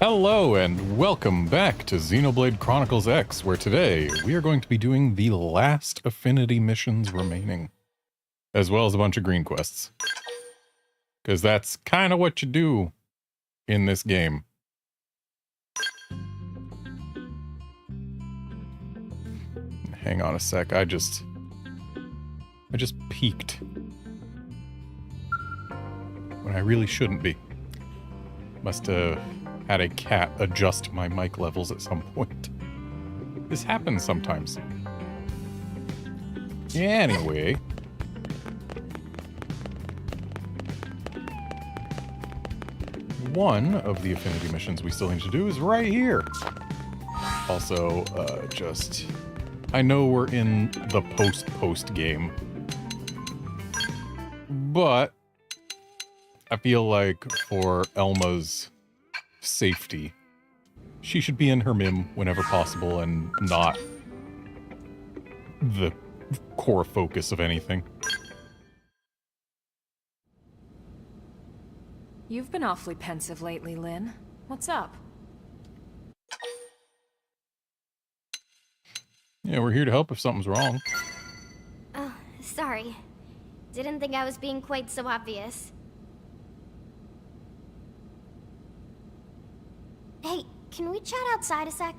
Hello and welcome back to Xenoblade Chronicles X, where today we are going to be doing the last Affinity missions remaining, as well as a bunch of green quests. Because that's kind of what you do in this game. Hang on a sec, I just peeked when I really shouldn't be. Must have had a cat adjust my mic levels at some point. This happens sometimes. Anyway. One of the Affinity missions we still need to do is right here. Also, I know we're in the post game. But I feel like for Elma's safety, she should be in her MIM whenever possible and not the core focus of anything. You've been awfully pensive lately, Lynn. What's up? Yeah, we're here to help if something's wrong. Oh, sorry. Didn't think I was being quite so obvious. Hey, can we chat outside a sec?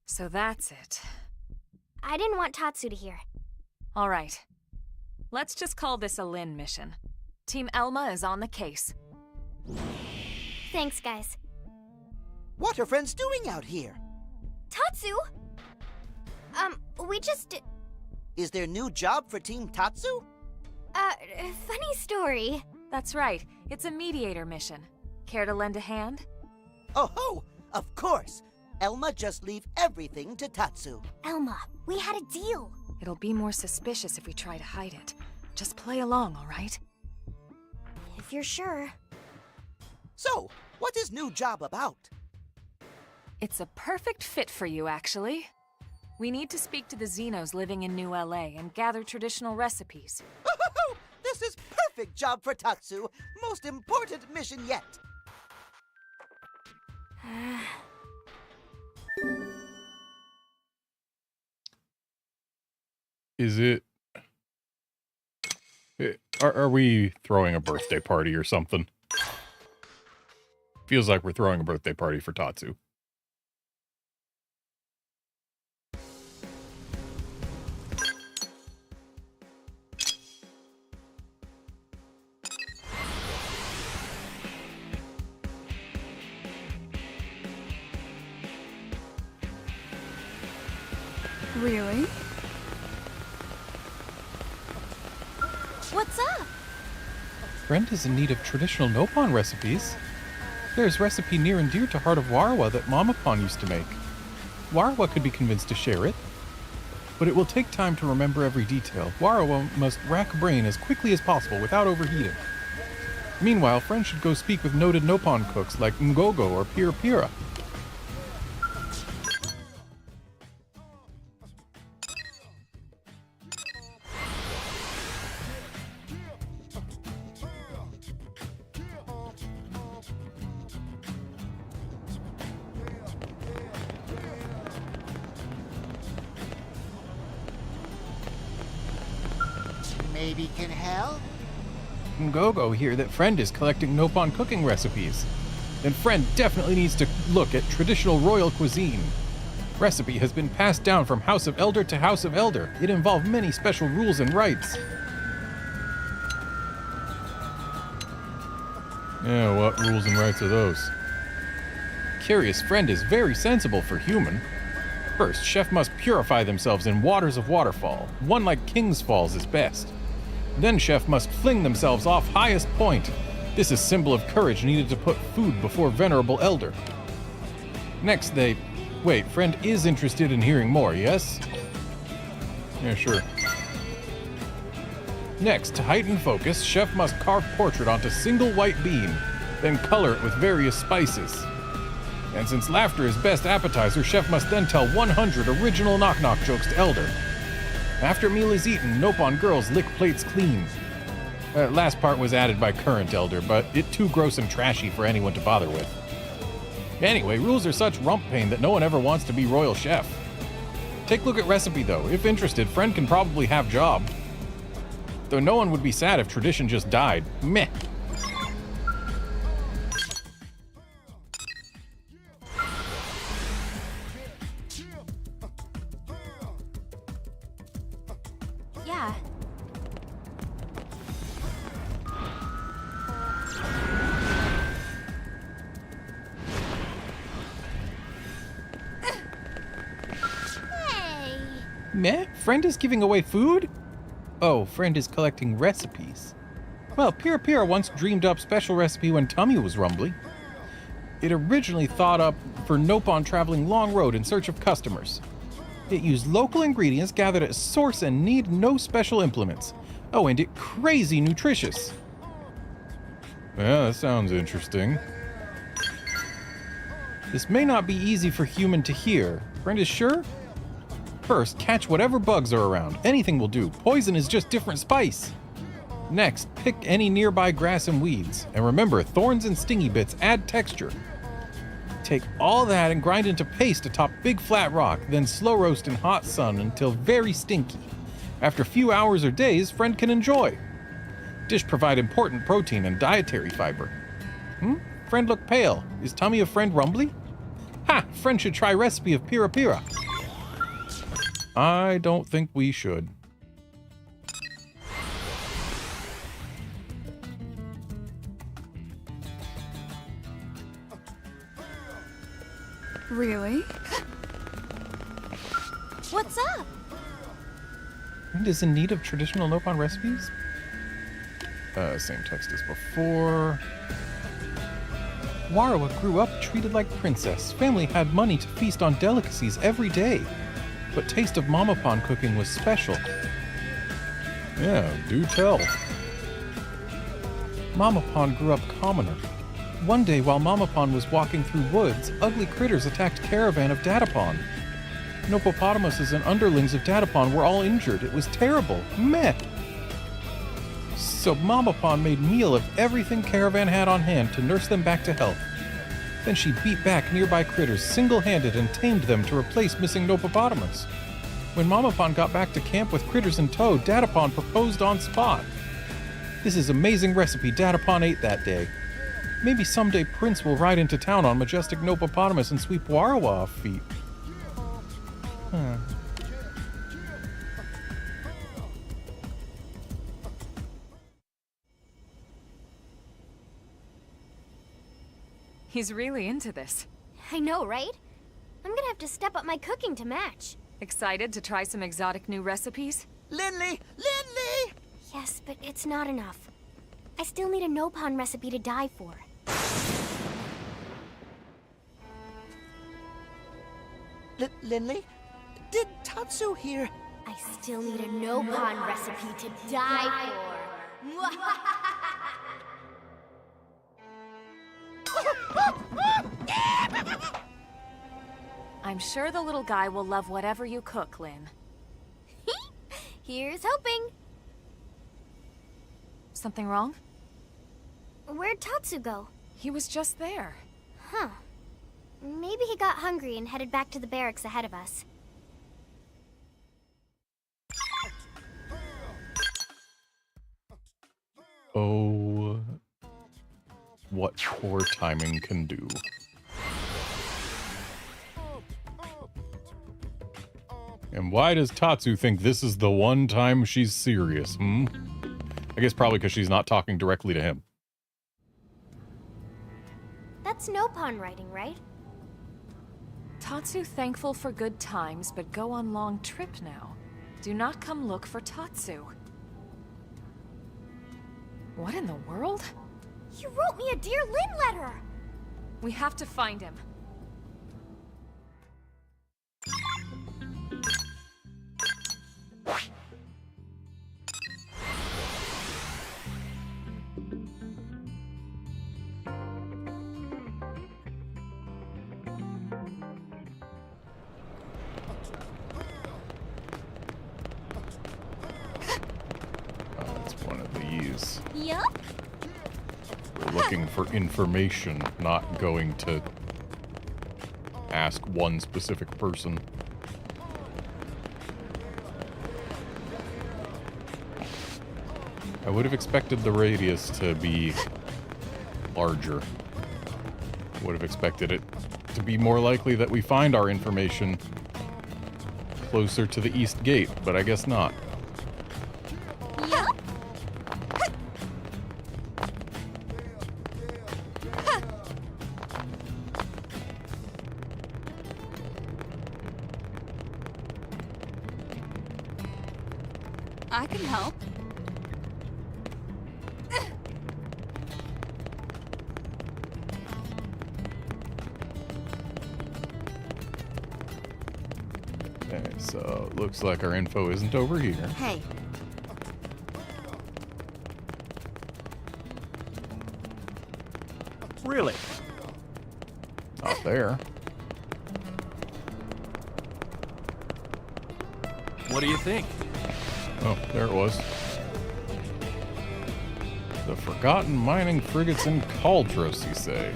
So that's it. I didn't want Tatsu to hear. All right. Let's just call this a Lynn mission. Team Elma is on the case. Thanks, guys. What are friends doing out here? Tatsu? We just... Is there new job for Team Tatsu? Funny story. That's right. It's a mediator mission. Care to lend a hand? Oh ho! Of course! Elma just leave everything to Tatsu. Elma, we had a deal. It'll be more suspicious if we try to hide it. Just play along, all right? If you're sure. So, what is new job about? It's a perfect fit for you, actually. We need to speak to the Xenos living in New LA and gather traditional recipes. This is perfect job for Tatsu. Most important mission yet. Is it... Are we throwing a birthday party or something? Feels like we're throwing a birthday party for Tatsu. Really? What's up? Friend is in need of traditional Nopon recipes. There's recipe near and dear to heart of Warawa that Mamapon used to make. Warawa could be convinced to share it, but it will take time to remember every detail. Warawa must rack brain as quickly as possible without overheating. Meanwhile, Friend should go speak with noted Nopon cooks like Ngogo or Pira Pira. Maybe can help? Ngogo hear that Friend is collecting Nopon cooking recipes. Then Friend definitely needs to look at traditional royal cuisine. Recipe has been passed down from House of Elder to House of Elder. It involved many special rules and rites. Yeah, what rules and rights are those? Curious Friend is very sensible for human. First, chef must purify themselves in waters of waterfall. One like King's Falls is best. Then chef must fling themselves off highest point. This is symbol of courage needed to put food before venerable elder. Next they... Wait, Friend is interested in hearing more, yes? Yeah, sure. Next, to heighten focus, chef must carve portrait onto single white bean, then color it with various spices. And since laughter is best appetizer, Chef must then tell 100 original knock-knock jokes to Elder. After meal is eaten, Nopon girls lick plates clean. Last part was added by current Elder, but it too gross and trashy for anyone to bother with. Anyway, rules are such rump pain that no one ever wants to be royal chef. Take a look at recipe though. If interested, friend can probably have job. Though no one would be sad if tradition just died. Meh. Yeah. Hey! Meh? Friend is giving away food? Oh, friend is collecting recipes. Well, Pira Pira once dreamed up special recipe when tummy was rumbly. It originally thought up for Nopon traveling long road in search of customers. It used local ingredients gathered at source and need no special implements. Oh, and it crazy nutritious. Yeah, that sounds interesting. This may not be easy for human to hear. Friend is sure? First, catch whatever bugs are around. Anything will do. Poison is just different spice. Next, pick any nearby grass and weeds. And remember, thorns and stingy bits add texture. Take all that and grind into paste atop big flat rock, then slow roast in hot sun until very stinky. After a few hours or days, friend can enjoy. Dish provide important protein and dietary fiber. Friend look pale. Is tummy of friend rumbly? Ha! Friend should try recipe of Pira Pira. I don't think we should. Really? What's up? Friend is in need of traditional Nopon recipes? Same text as before. Warawa grew up treated like princess. Family had money to feast on delicacies every day. But taste of Mamapon cooking was special. Yeah, do tell. Mamapon grew up commoner. One day while Mamapon was walking through woods, ugly critters attacked caravan of Datapon. Nopopotamuses and underlings of Datapon were all injured. It was terrible. Meh. So Mamapon made meal of everything caravan had on hand to nurse them back to health. Then she beat back nearby critters single-handed and tamed them to replace missing Nopopotamus. When Mamapon got back to camp with critters in tow, Datapon proposed on spot. This is amazing recipe Datapon ate that day. Maybe someday Prince will ride into town on majestic Nopopotamus and sweep Warawa off feet. He's really into this. I know, right? I'm gonna have to step up my cooking to match. Excited to try some exotic new recipes? Linley! Linley! Yes, but it's not enough. I still need a Nopon recipe to die for. Linley? Did Tatsu hear? I still need a Nopon recipe to die for. I'm sure the little guy will love whatever you cook, Lynn. Here's hoping. Something wrong? Where'd Tatsu go? He was just there. Huh. Maybe he got hungry and headed back to the barracks ahead of us. Oh, what poor timing can do. And why does Tatsu think this is the one time she's serious, I guess probably because she's not talking directly to him. That's Nopon writing, right? Tatsu thankful for good times, but go on long trip now. Do not come look for Tatsu. What in the world? You wrote me a Dear Lynn letter! We have to find him. Yup. We're looking for information, not going to ask one specific person. I would have expected the radius to be larger. Would have expected it to be more likely that we find our information closer to the east gate, but I guess not. Yup. I can help. Okay, so looks like our info isn't over here. Hey, Really? Not there. What do you think? Oh, there it was. The forgotten mining frigates in Caldros, you say?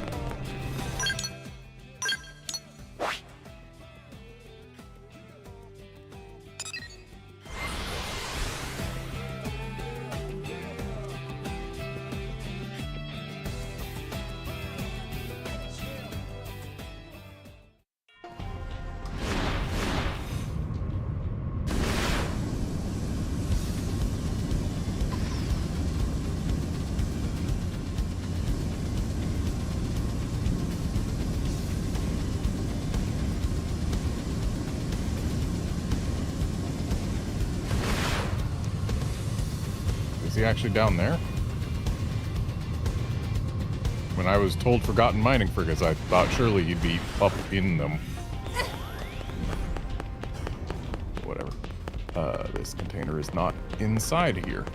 Is he actually down there? When I was told forgotten mining frigates, I thought surely he'd be up in them. Whatever. This container is not inside here.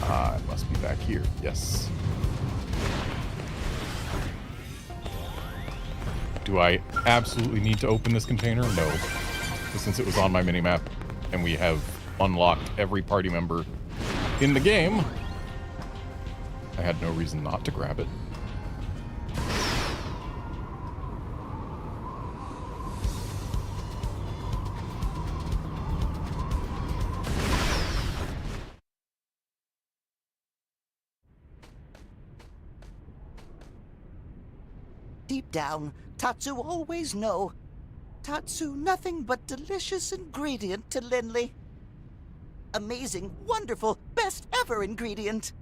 Ah, it must be back here. Yes. Do I absolutely need to open this container? No. But since it was on my minimap and we have unlocked every party member in the game, I had no reason not to grab it. deep down, Tatsu always know. Tatsu, nothing but delicious ingredient to Linley. Amazing, wonderful, best ever ingredient.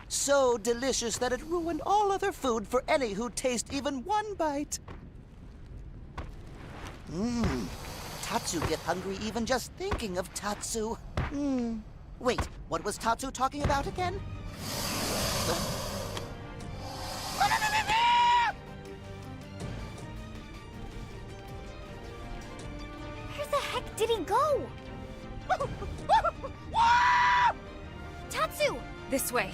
So delicious that it ruined all other food for any who taste even one bite. Tatsu get hungry even just thinking of Tatsu. Wait, what was Tatsu talking about again? Where the heck did he go? Tatsu! This way.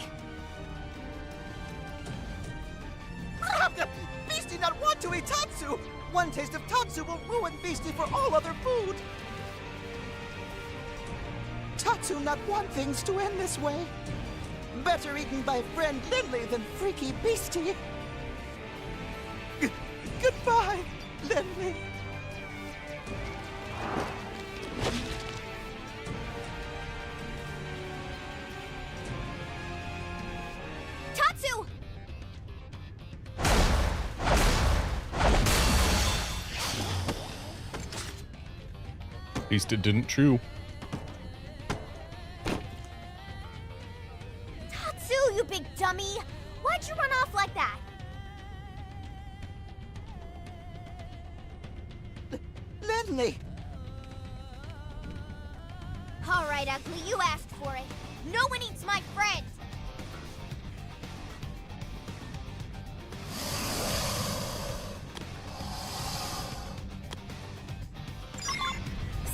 Beastie not want to eat Tatsu! One taste of Tatsu will ruin Beastie for all other food! Tatsu not want things to end this way. Better eaten by friend Linley than freaky Beastie. Goodbye, Linley. Tatsu! At least it didn't chew. Tatsu, you big dummy! Why'd you run off like that? Linley! All right, Ugly, you asked for it. No one eats my friends!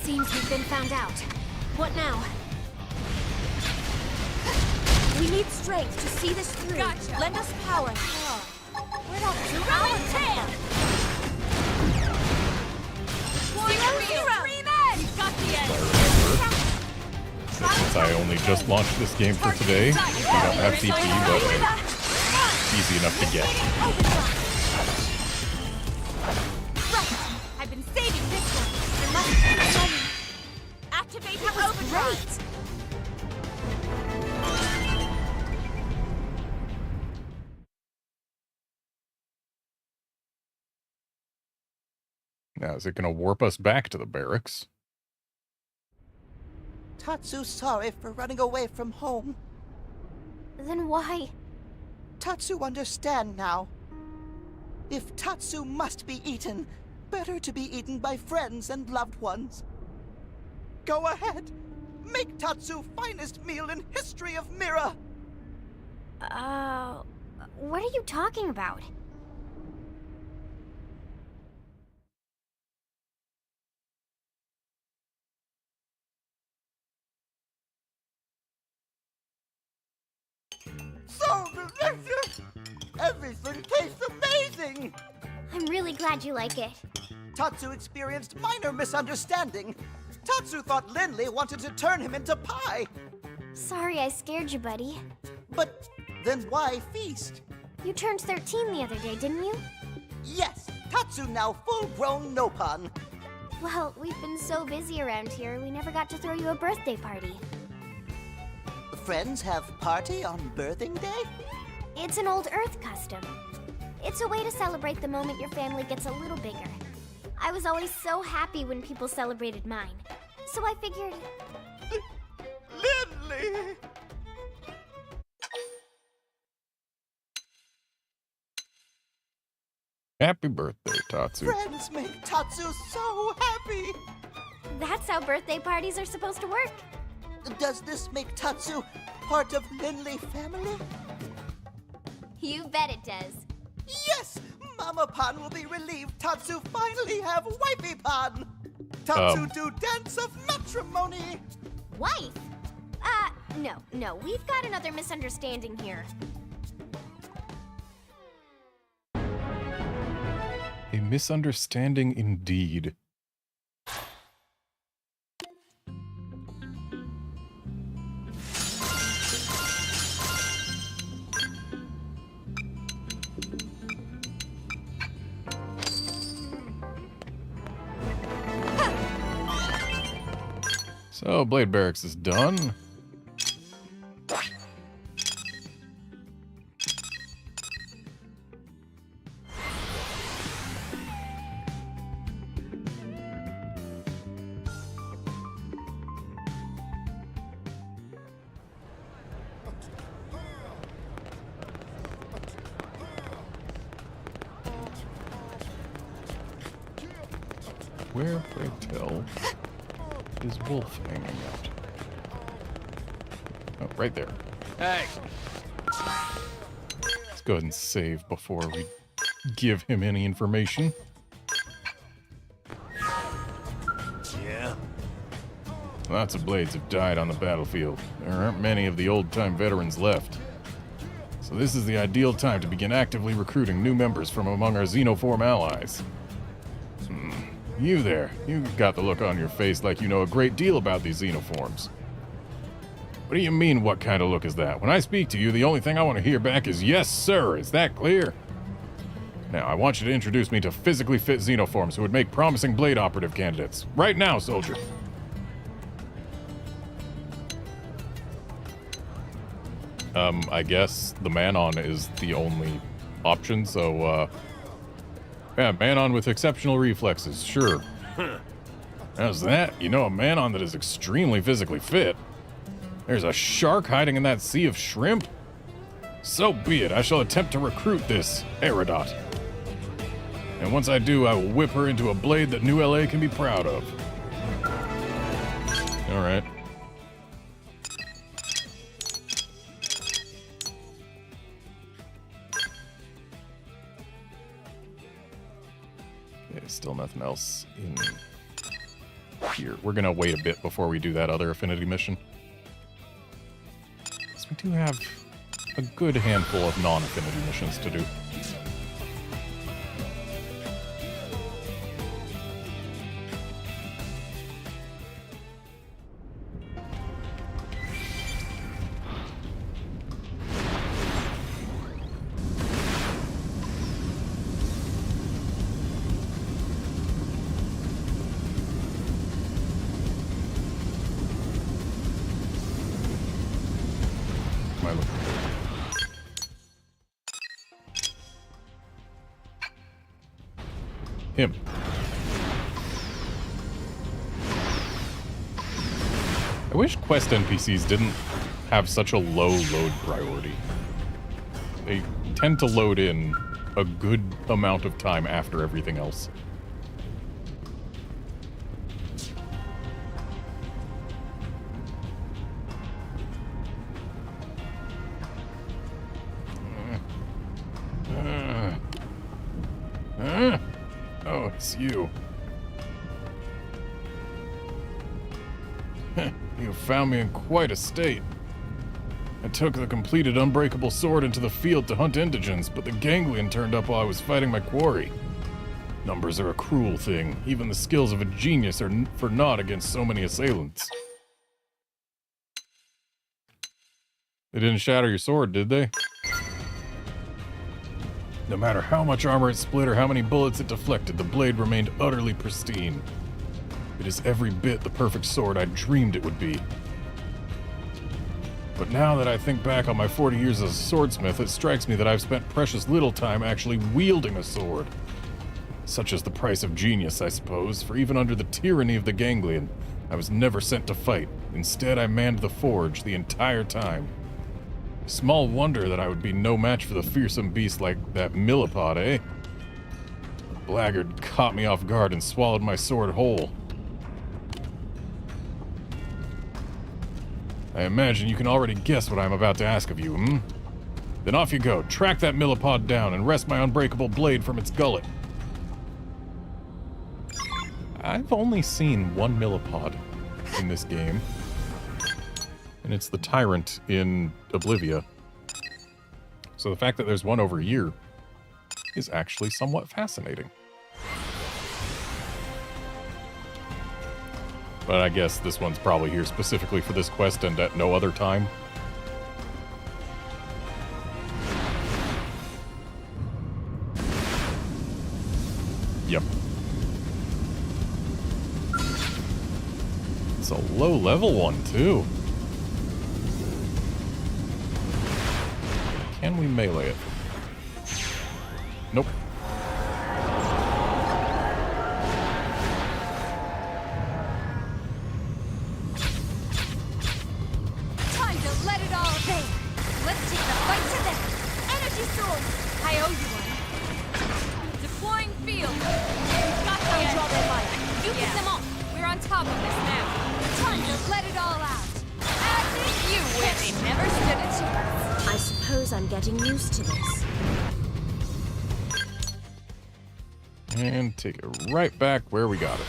Seems we've been found out. What now? We need strength to see this through. Gotcha. Lend us power. We're not too tail. Got the I edge. remember. Since I only just launched this game for today, we don't have CP, but easy enough to get. Right. I've been saving this one. There must be money. Activate the overdrive. Now, is it going to warp us back to the barracks? Tatsu's sorry for running away from home. Then why? Tatsu understand now. If Tatsu must be eaten, better to be eaten by friends and loved ones. Go ahead. Make Tatsu finest meal in history of Mira. What are you talking about? So delicious! Everything tastes amazing! I'm really glad you like it. Tatsu experienced minor misunderstanding. Tatsu thought Lindley wanted to turn him into pie. Sorry I scared you, buddy. But then why feast? You turned 13 the other day, didn't you? Yes, Tatsu now full-grown Nopon. Well, we've been so busy around here, we never got to throw you a birthday party. Friends have party on birthing day? It's an old Earth custom. It's a way to celebrate the moment your family gets a little bigger. I was always so happy when people celebrated mine. So I figured... Lindley! Happy birthday, Tatsu. Friends make Tatsu so happy! That's how birthday parties are supposed to work. Does this make Tatsu part of Lindley family? You bet it does. Yes! Mama Pan will be relieved Tatsu finally have wifey Pan! Tatsu do dance of matrimony! Wife? No, we've got another misunderstanding here. A misunderstanding indeed. So, Blade Barracks is done. Where, pray tell, is Wolf hanging out? Oh, right there. Hey! Let's go ahead and save before we give him any information. Yeah? Lots of blades have died on the battlefield. There aren't many of the old-time veterans left. So this is the ideal time to begin actively recruiting new members from among our Xenoform allies. You there, you've got the look on your face like you know a great deal about these Xenoforms. What do you mean, what kind of look is that? When I speak to you, the only thing I want to hear back is, yes, sir, is that clear? Now, I want you to introduce me to physically fit Xenoforms who would make promising blade operative candidates. Right now, soldier. I guess the man-on is the only option, so, yeah, man-on with exceptional reflexes, sure. How's that? You know a man-on that is extremely physically fit. There's a shark hiding in that sea of shrimp? So be it, I shall attempt to recruit this Aerodot. And once I do, I will whip her into a blade that New LA can be proud of. Alright. Okay, still nothing else in here. We're gonna wait a bit before we do that other Affinity mission. We do have a good handful of non-affinity missions to do. Him. I wish quest NPCs didn't have such a low load priority. They tend to load in a good amount of time after everything else. Oh, it's you. You found me in quite a state. I took the completed unbreakable sword into the field to hunt indigents, but the ganglion turned up while I was fighting my quarry. Numbers are a cruel thing. Even the skills of a genius are for naught against so many assailants. They didn't shatter your sword, did they? No matter how much armor it split or how many bullets it deflected, the blade remained utterly pristine. It is every bit the perfect sword I dreamed it would be. But now that I think back on my 40 years as a swordsmith, it strikes me that I've spent precious little time actually wielding a sword. Such is the price of genius, I suppose, for even under the tyranny of the ganglion, I was never sent to fight. Instead, I manned the forge the entire time. Small wonder that I would be no match for the fearsome beast like that millipede, eh? The blackguard caught me off guard and swallowed my sword whole. I imagine you can already guess what I'm about to ask of you, hmm? Then off you go, track that millipede down and wrest my unbreakable blade from its gullet. I've only seen one millipede in this game. And it's the Tyrant in Oblivia. So the fact that there's one over here is actually somewhat fascinating. But I guess this one's probably here specifically for this quest and at no other time. Yep. It's a low-level one, too. Can we melee it? Nope. Time to let it all go. Let's take the fight to them. Energy sword. I owe you one. Deploying field. We've got to draw their light. You pick them off. We're on top of this now. Time to let it all out. As if you win. They never stood a chance. I suppose I'm getting used to this. And take it right back where we got it.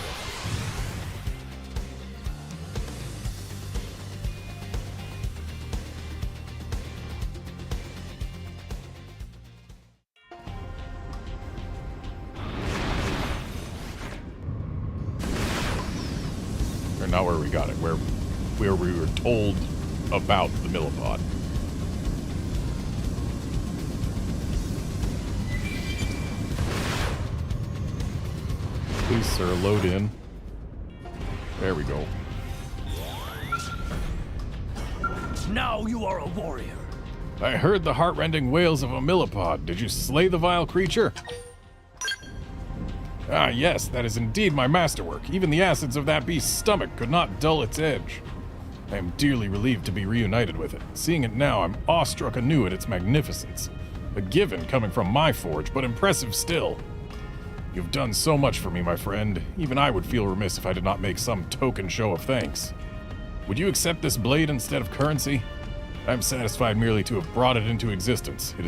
Or not where we got it, where we were told about the millipede. Please, sir, load in. There we go. Now you are a warrior. I heard the heart-rending wails of a millipede. Did you slay the vile creature? Ah, yes, that is indeed my masterwork. Even the acids of that beast's stomach could not dull its edge. I am dearly relieved to be reunited with it. Seeing it now, I'm awestruck anew at its magnificence. A given coming from my forge, but impressive still. You've done so much for me, my friend. Even I would feel remiss if I did not make some token show of thanks. Would you accept this blade instead of currency? I'm satisfied merely to have brought it into existence. It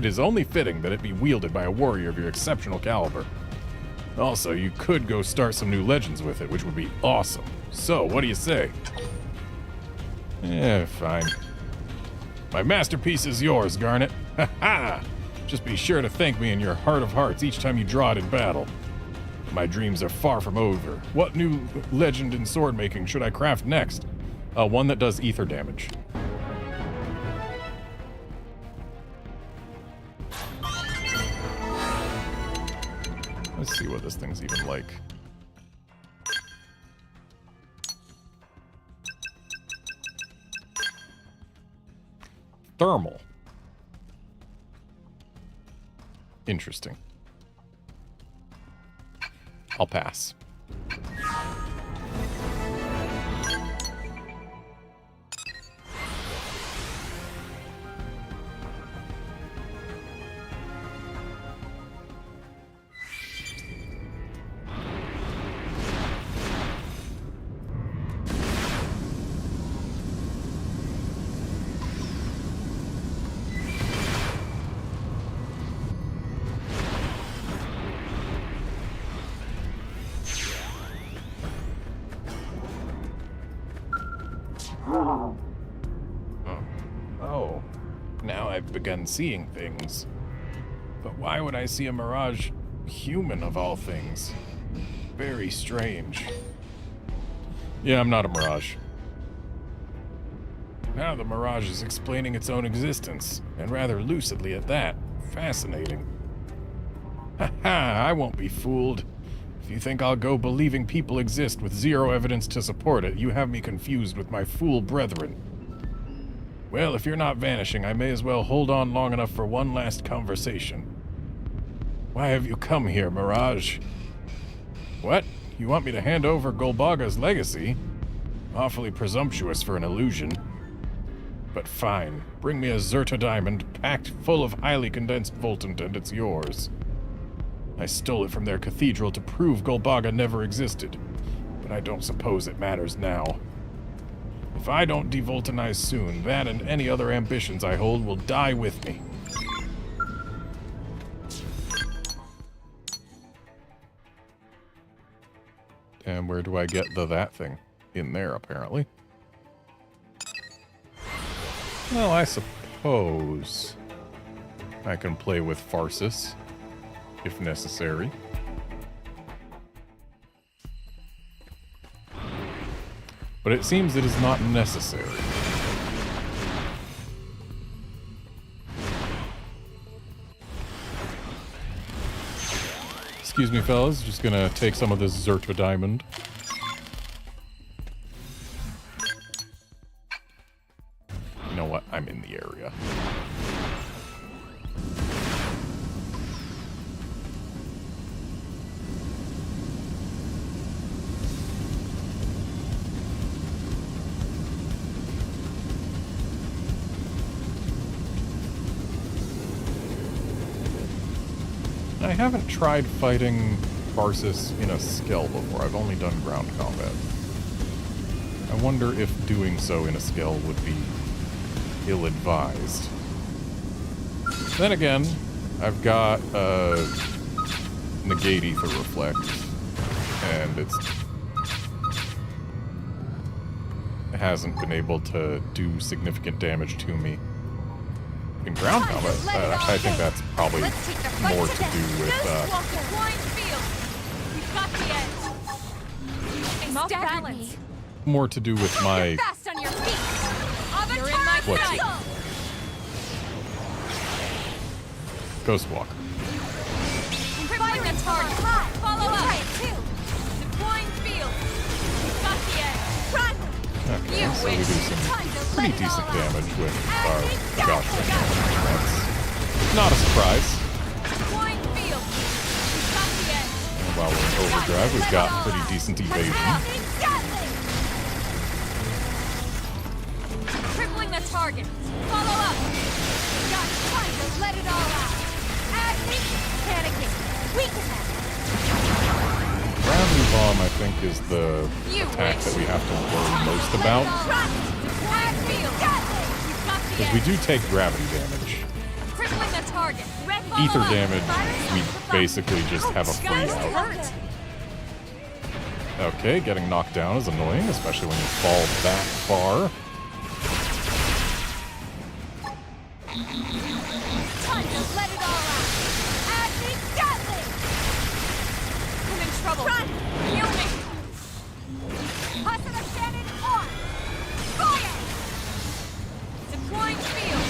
is only fitting that it be wielded by a warrior of your exceptional caliber. Also, you could go start some new legends with it, which would be awesome. So, what do you say? Fine. My masterpiece is yours, Garnet. Ha ha! Just be sure to thank me in your heart of hearts each time you draw it in battle. My dreams are far from over. What new legend in sword making should I craft next? One that does ether damage. Let's see what this thing's even like. Thermal. Interesting. I'll pass. Oh, now I've begun seeing things. But why would I see a mirage human of all things? Very strange. Yeah, I'm not a mirage. Now the mirage is explaining its own existence, and rather lucidly at that. Fascinating. Ha ha, I won't be fooled. If you think I'll go believing people exist with zero evidence to support it, you have me confused with my fool brethren. Well, if you're not vanishing, I may as well hold on long enough for one last conversation. Why have you come here, Mirage? What? You want me to hand over Golbaga's legacy? Awfully presumptuous for an illusion. But fine, bring me a Zerta diamond packed full of highly condensed Voltant and it's yours. I stole it from their cathedral to prove Golbaga never existed, but I don't suppose it matters now. If I don't devoltanize soon, that and any other ambitions I hold will die with me. And where do I get that thing? In there, apparently. Well, I suppose I can play with Farsis, if necessary. But it seems it is not necessary. Excuse me, fellas. Just gonna take some of this Zerta diamond. You know what? I'm in the area. I haven't tried fighting Farsis in a Skell before. I've only done ground combat. I wonder if doing so in a Skell would be ill-advised. Then again, I've got Negate Ether Reflect, and it hasn't been able to do significant damage to me. In ground combat, I think that's probably more to do with more to do with my Ghostwalker. Okay, so we do some pretty decent damage with our Gosh damage. That's not a surprise. And while we're in overdrive, we've got pretty decent evasion. Crippling the target. Follow up. Got time to let it all out. Panicking. Weaken them. Grounding Bomb, I think, is the attack that we have to worry most about. Because we do take gravity damage. Ether damage, we basically just have a free out. Okay, getting knocked down is annoying, especially when you fall that far. Time to let it all out. Acting deadly. I'm in trouble. Run! Heal me. Positive cannon on. Fire! Deploying field.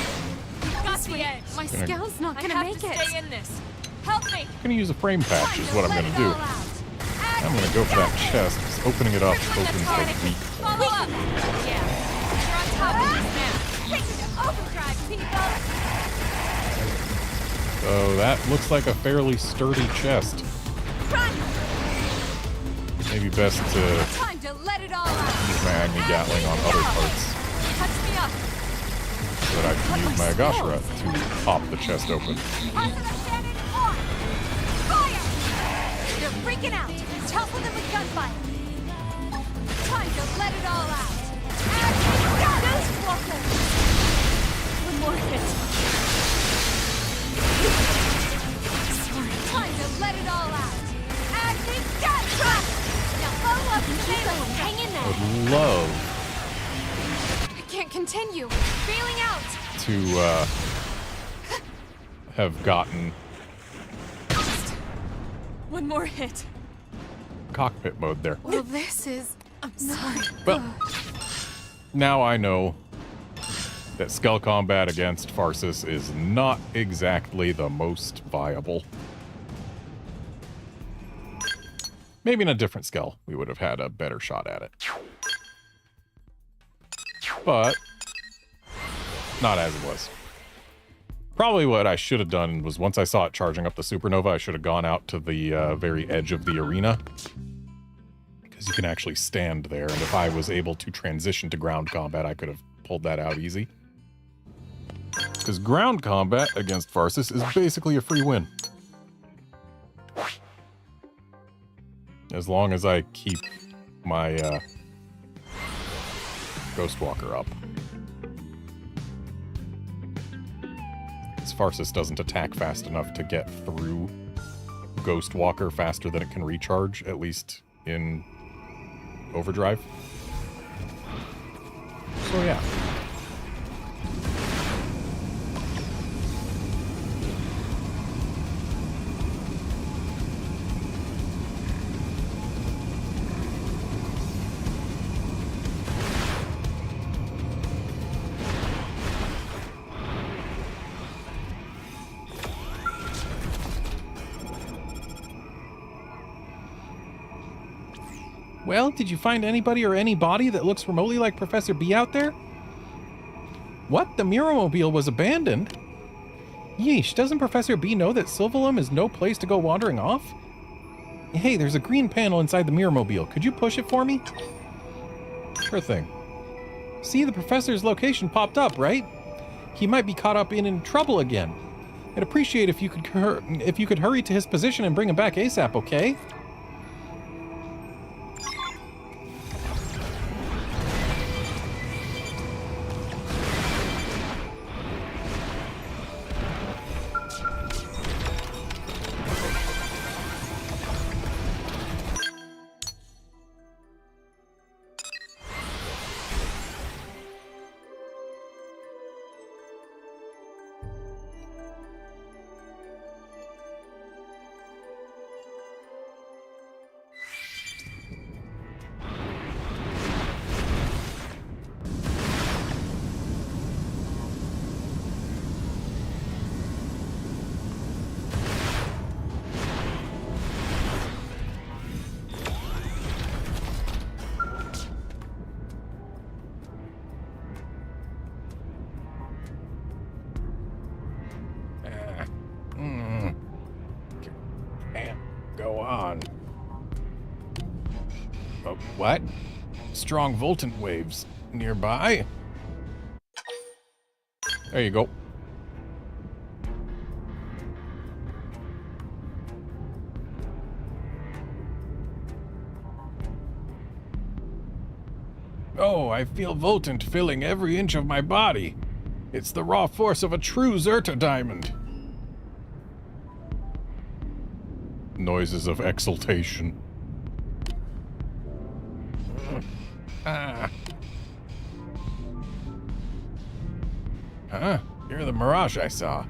Got the edge. My scale's not gonna make I have to it. stay in this. Help me. I'm gonna use a frame patch is what I'm gonna do. I'm gonna go for that chest, because opening it up opens the weak. Follow up. Yeah. You're on top of this now. Take it to overdrive, people. So that looks like a fairly sturdy chest. Run. Maybe best to Time to let it all out. use my Agni Gatling on other parts, Touch me up. so that I can use my Agashra to pop the chest open. Positive cannon on. Fire! You're freaking out. Topple them with gunfire. Time to let it all out. Ghost Walker. One more hit. Sorry. Time to let it all out. Acting death trap. Now follow up the melee. Hang in there. Would love I can't continue. Bailing out. to have gotten One more hit. cockpit mode there. Well, this is... I'm sorry. Well, now I know that skull combat against Farsis is not exactly the most viable. Maybe in a different skull, we would have had a better shot at it. But not as it was. Probably what I should have done was once I saw it charging up the supernova, I should have gone out to the very edge of the arena. Because you can actually stand there, and if I was able to transition to ground combat, I could have pulled that out easy. Because ground combat against Farsis is basically a free win. As long as I keep my Ghostwalker up. Farsis doesn't attack fast enough to get through Ghostwalker faster than it can recharge, at least in overdrive. So yeah. Well, did you find anybody or any body that looks remotely like Professor B out there? What? The Mirrormobile was abandoned? Yeesh, doesn't Professor B know that Sylvalum is no place to go wandering off? Hey, there's a green panel inside the Mirrormobile. Could you push it for me? Sure thing. See, the professor's location popped up, right? He might be caught up in trouble again. I'd appreciate if you could hurry to his position and bring him back ASAP, okay? Go on. What? Strong Voltant waves nearby? There you go. Oh, I feel Voltant filling every inch of my body. It's the raw force of a true Zerta diamond. Noises of exultation. Ah. Huh? You're the mirage I saw.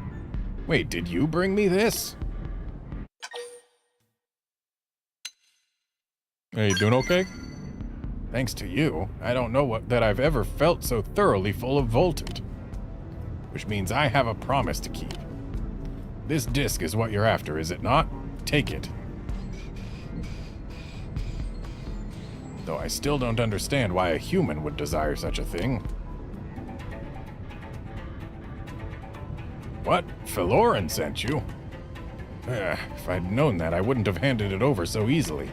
Wait, did you bring me this? Hey, you doing okay? Thanks to you, I don't know that I've ever felt so thoroughly full of Voltant. Which means I have a promise to keep. This disc is what you're after, is it not? Take it. Though I still don't understand why a human would desire such a thing. What? Philoran sent you? If I'd known that, I wouldn't have handed it over so easily.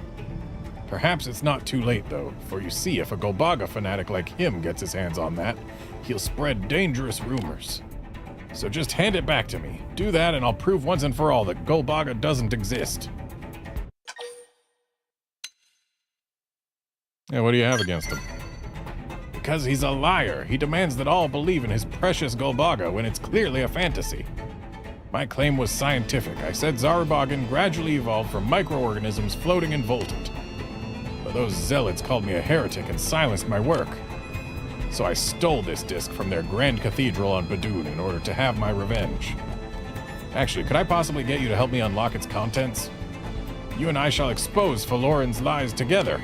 Perhaps it's not too late, though, for you see, if a Golbaga fanatic like him gets his hands on that, he'll spread dangerous rumors. So just hand it back to me. Do that, and I'll prove once and for all that Golbaga doesn't exist. Yeah, what do you have against him? Because he's a liar. He demands that all believe in his precious Golbaga when it's clearly a fantasy. My claim was scientific. I said Zarubagan gradually evolved from microorganisms floating in Voltant. But those zealots called me a heretic and silenced my work. So I stole this disc from their grand cathedral on Badoon in order to have my revenge. Actually, could I possibly get you to help me unlock its contents? You and I shall expose Philoran's lies together.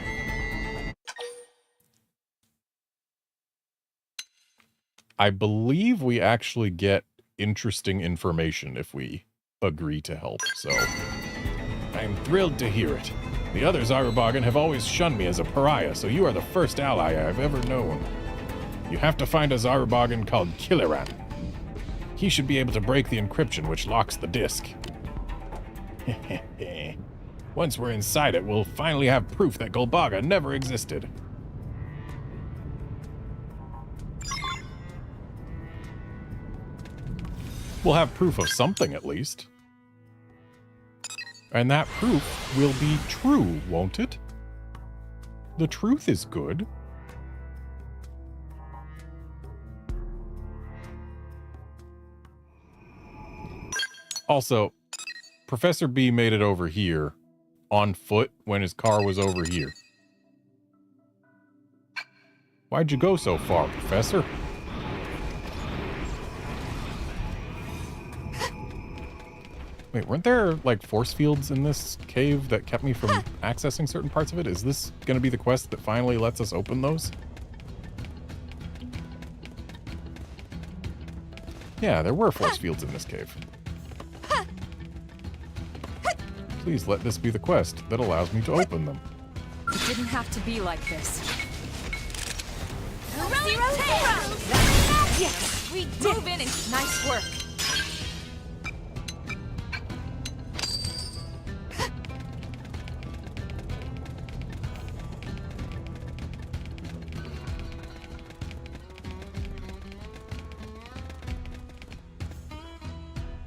I believe we actually get interesting information if we agree to help, so I am thrilled to hear it. The other Zarubagan have always shunned me as a pariah, so you are the first ally I've ever known. You have to find a Zarubagan called Killeran. He should be able to break the encryption which locks the disk. Once we're inside it, we'll finally have proof that Golbaga never existed. We'll have proof of something, at least. And that proof will be true, won't it? The truth is good. Also, Professor B made it over here on foot when his car was over here. Why'd you go so far, Professor? Wait, weren't there, like, force fields in this cave that kept me from accessing certain parts of it? Is this going to be the quest that finally lets us open those? Yeah, there were force fields in this cave. Please let this be the quest that allows me to open them. It didn't have to be like this. Yes, we did. Move in and nice work.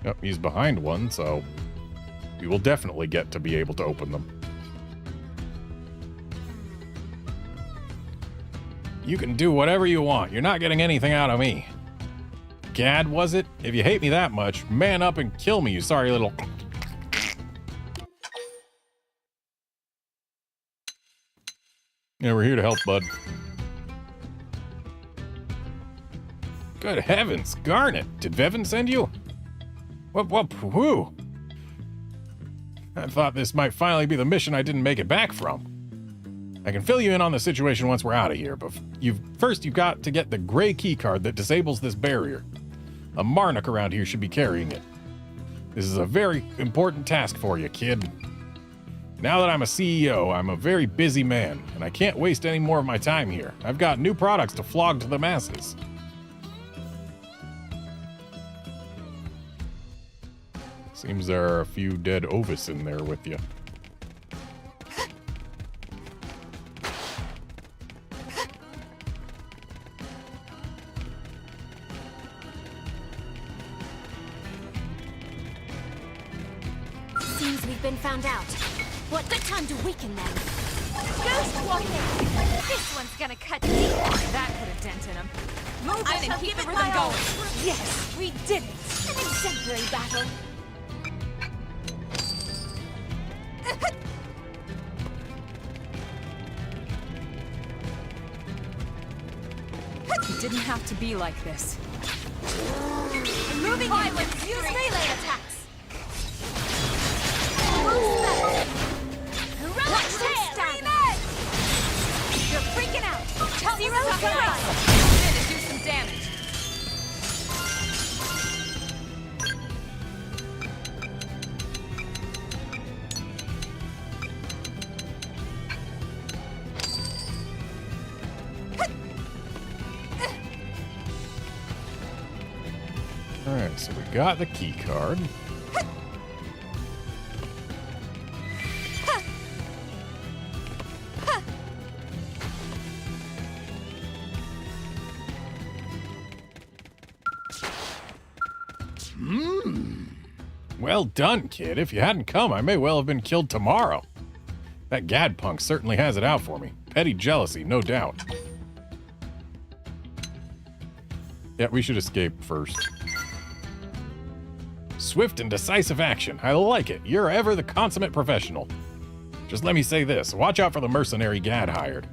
Yep, he's behind one, so we will definitely get to be able to open them. You can do whatever you want. You're not getting anything out of me. Gad, was it? If you hate me that much, man up and kill me, you sorry little... Yeah, we're here to help, bud. Good heavens, Garnet! Did Vevin send you? Whoop, I thought this might finally be the mission I didn't make it back from. I can fill you in on the situation once we're out of here, but first you've got to get the gray key card that disables this barrier. A Marnock around here should be carrying it. This is a very important task for you, kid. Now that I'm a CEO, I'm a very busy man, and I can't waste any more of my time here. I've got new products to flog to the masses. Seems there are a few dead Ovis in there with you. Seems we've been found out. What good time to weaken them? Ghost walking! This one's gonna cut deep. That put a dent in him. Move in and keep the rhythm going. Yes, we did it. An exemplary battle. It didn't have to be like this. Moving violence! Use melee attack! So we got the key card. Well done, kid. If you hadn't come, I may well have been killed tomorrow. That gadpunk certainly has it out for me. Petty jealousy, no doubt. Yeah, we should escape first. Swift and decisive action. I like it. You're ever the consummate professional. Just let me say this. Watch out for the mercenary Gad hired.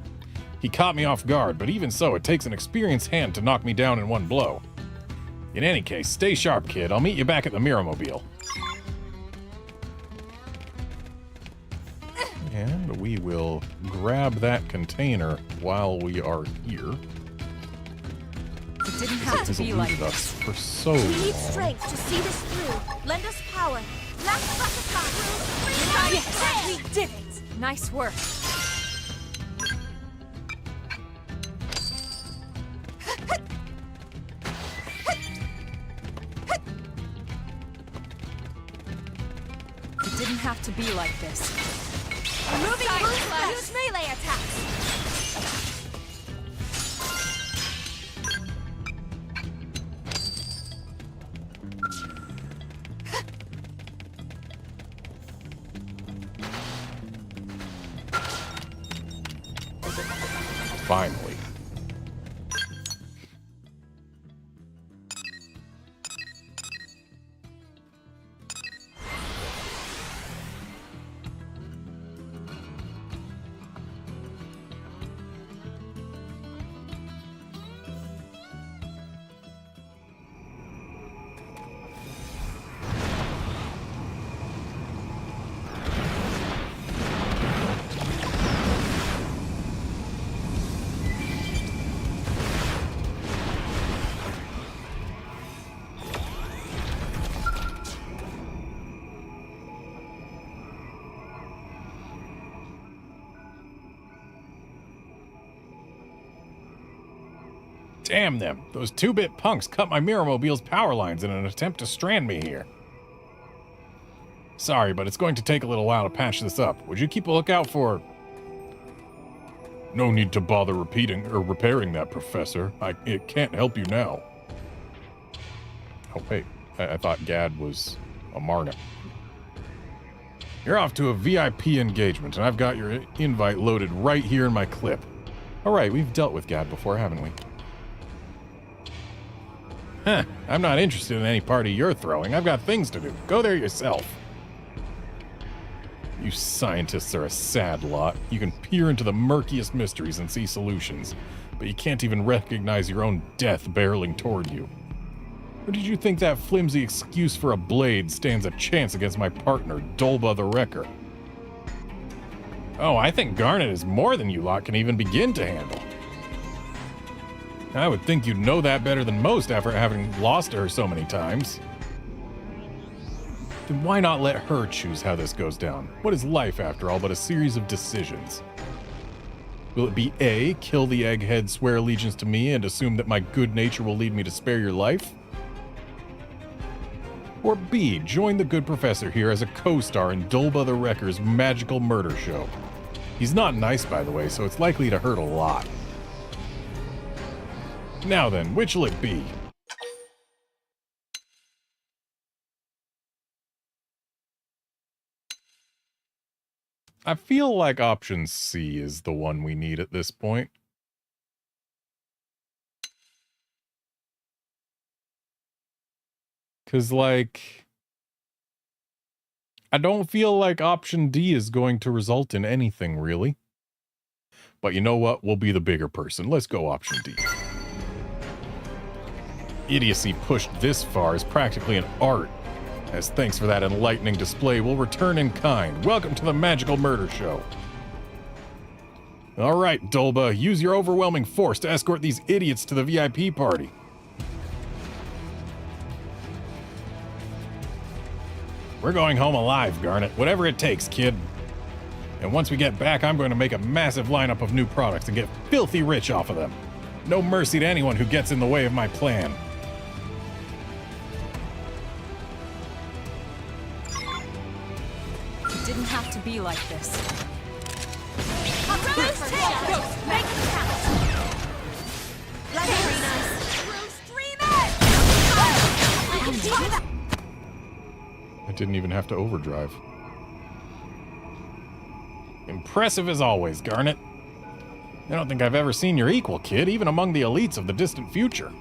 He caught me off guard, but even so, it takes an experienced hand to knock me down in one blow. In any case, stay sharp, kid. I'll meet you back at the Mirrormobile. And we will grab that container while we are here. It didn't have to be like this for so We need long. strength to see this through. Lend us power. Last bucket Yes, we did it! Nice work. It didn't have to be like this. Moving Side use melee attacks. Finally. Damn them. Those 2-bit punks cut my Mirrormobile's power lines in an attempt to strand me here. Sorry, but it's going to take a little while to patch this up. Would you keep a lookout for... No need to bother repeating or repairing that, Professor. It can't help you now. Oh, wait. I thought Gad was a Marnet. You're off to a VIP engagement, and I've got your invite loaded right here in my clip. All right, we've dealt with Gad before, haven't we? Huh, I'm not interested in any party you're throwing. I've got things to do. Go there yourself. You scientists are a sad lot. You can peer into the murkiest mysteries and see solutions, but you can't even recognize your own death barreling toward you. Or did you think that flimsy excuse for a blade stands a chance against my partner, Dolba the Wrecker? Oh, I think Garnet is more than you lot can even begin to handle. I would think you'd know that better than most after having lost to her so many times. Then why not let her choose how this goes down? What is life, after all, but a series of decisions? Will it be A, kill the egghead, swear allegiance to me, and assume that my good nature will lead me to spare your life? Or B, join the good professor here as a co-star in Dolba the Wrecker's magical murder show? He's not nice, by the way, so it's likely to hurt a lot. Now then, which will it be? I feel like option C is the one we need at this point. Because, like, I don't feel like option D is going to result in anything, really. But you know what? We'll be the bigger person. Let's go option D. Idiocy pushed this far is practically an art. As thanks for that enlightening display, we'll return in kind. Welcome to the Magical Murder Show. All right, Dolba, use your overwhelming force to escort these idiots to the VIP party. We're going home alive, Garnet. Whatever it takes, kid. And once we get back, I'm going to make a massive lineup of new products and get filthy rich off of them. No mercy to anyone who gets in the way of my plan. Didn't have to be like this. Make it count! Very nice. I didn't even have to overdrive. Impressive as always, Garnet. I don't think I've ever seen your equal, kid, even among the elites of the distant future.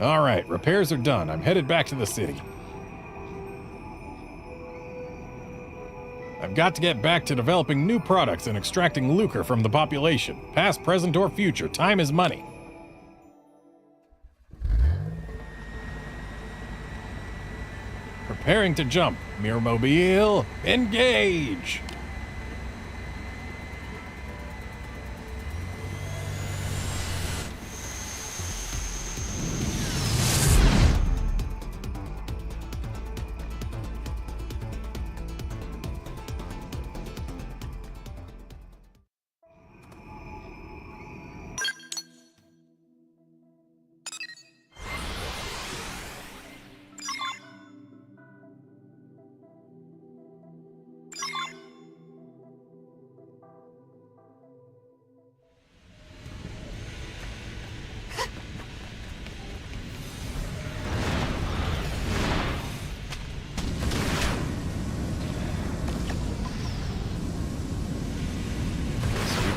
All right, repairs are done. I'm headed back to the city. I've got to get back to developing new products and extracting lucre from the population. Past, present, or future. Time is money. Preparing to jump. Mirrormobile, engage!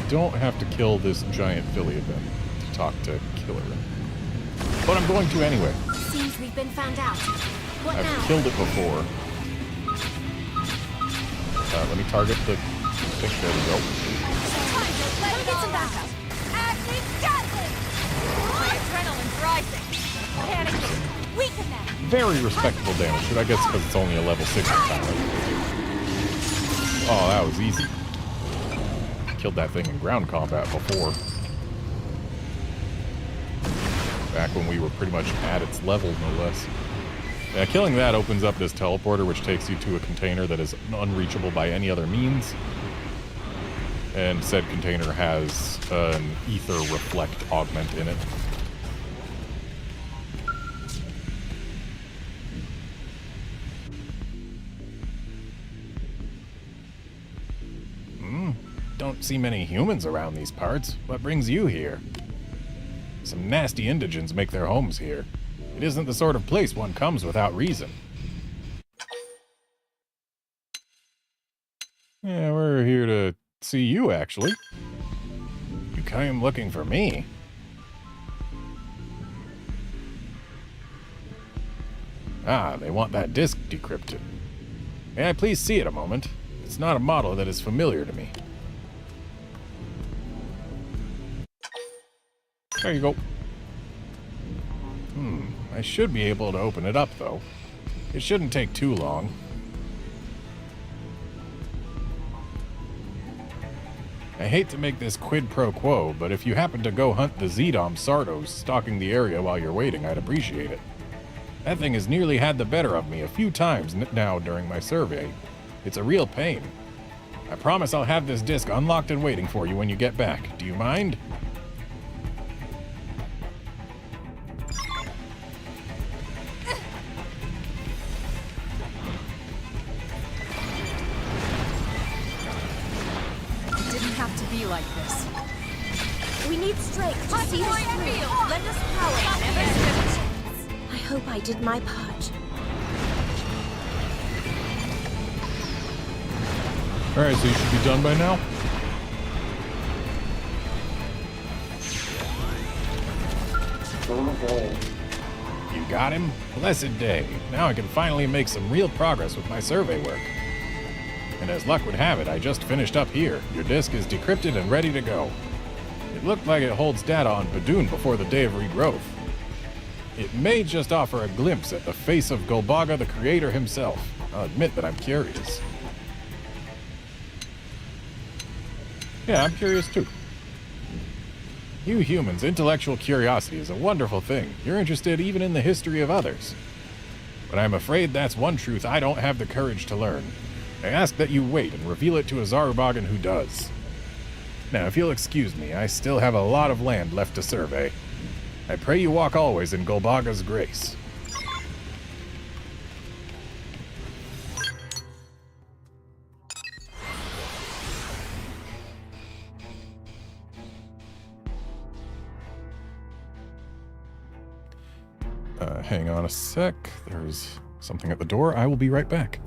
Don't have to kill this giant Philly event to talk to Killer. But I'm going to anyway. Seems we've been found out. What I've now? killed it before. Let me target the thing. There we go. Time to let it all out! Acting deadly! My adrenaline's rising! Panicking! Weaken them! Very respectable damage. Should I guess because it's only a level 6 attack. Oh, that was easy. Killed that thing in ground combat before. Back when we were pretty much at its level, no less. Yeah, killing that opens up this teleporter, which takes you to a container that is unreachable by any other means. And said container has an ether reflect augment in it. Don't see many humans around these parts. What brings you here? Some nasty indigents make their homes here. It isn't the sort of place one comes without reason. Yeah, we're here to see you, actually. You came looking for me. Ah, they want that disk decrypted. May I please see it a moment? It's not a model that is familiar to me. There you go. I should be able to open it up, though. It shouldn't take too long. I hate to make this quid pro quo, but if you happen to go hunt the Zedom Sardos stalking the area while you're waiting, I'd appreciate it. That thing has nearly had the better of me a few times now during my survey. It's a real pain. I promise I'll have this disc unlocked and waiting for you when you get back. Do you mind? Like this. We need strength to see this through. Lend us power. I hope I did my part. Alright, so you should be done by now? You got him? Blessed day. Now I can finally make some real progress with my survey work. And as luck would have it, I just finished up here. Your disk is decrypted and ready to go. It looked like it holds data on Badoon before the day of regrowth. It may just offer a glimpse at the face of Golbaga the Creator himself. I'll admit that I'm curious. Yeah, I'm curious too. You humans, intellectual curiosity is a wonderful thing. You're interested even in the history of others. But I'm afraid that's one truth I don't have the courage to learn. I ask that you wait and reveal it to a Zarubagan who does. Now, if you'll excuse me, I still have a lot of land left to survey. I pray you walk always in Golbaga's grace. Hang on a sec. There's something at the door. I will be right back.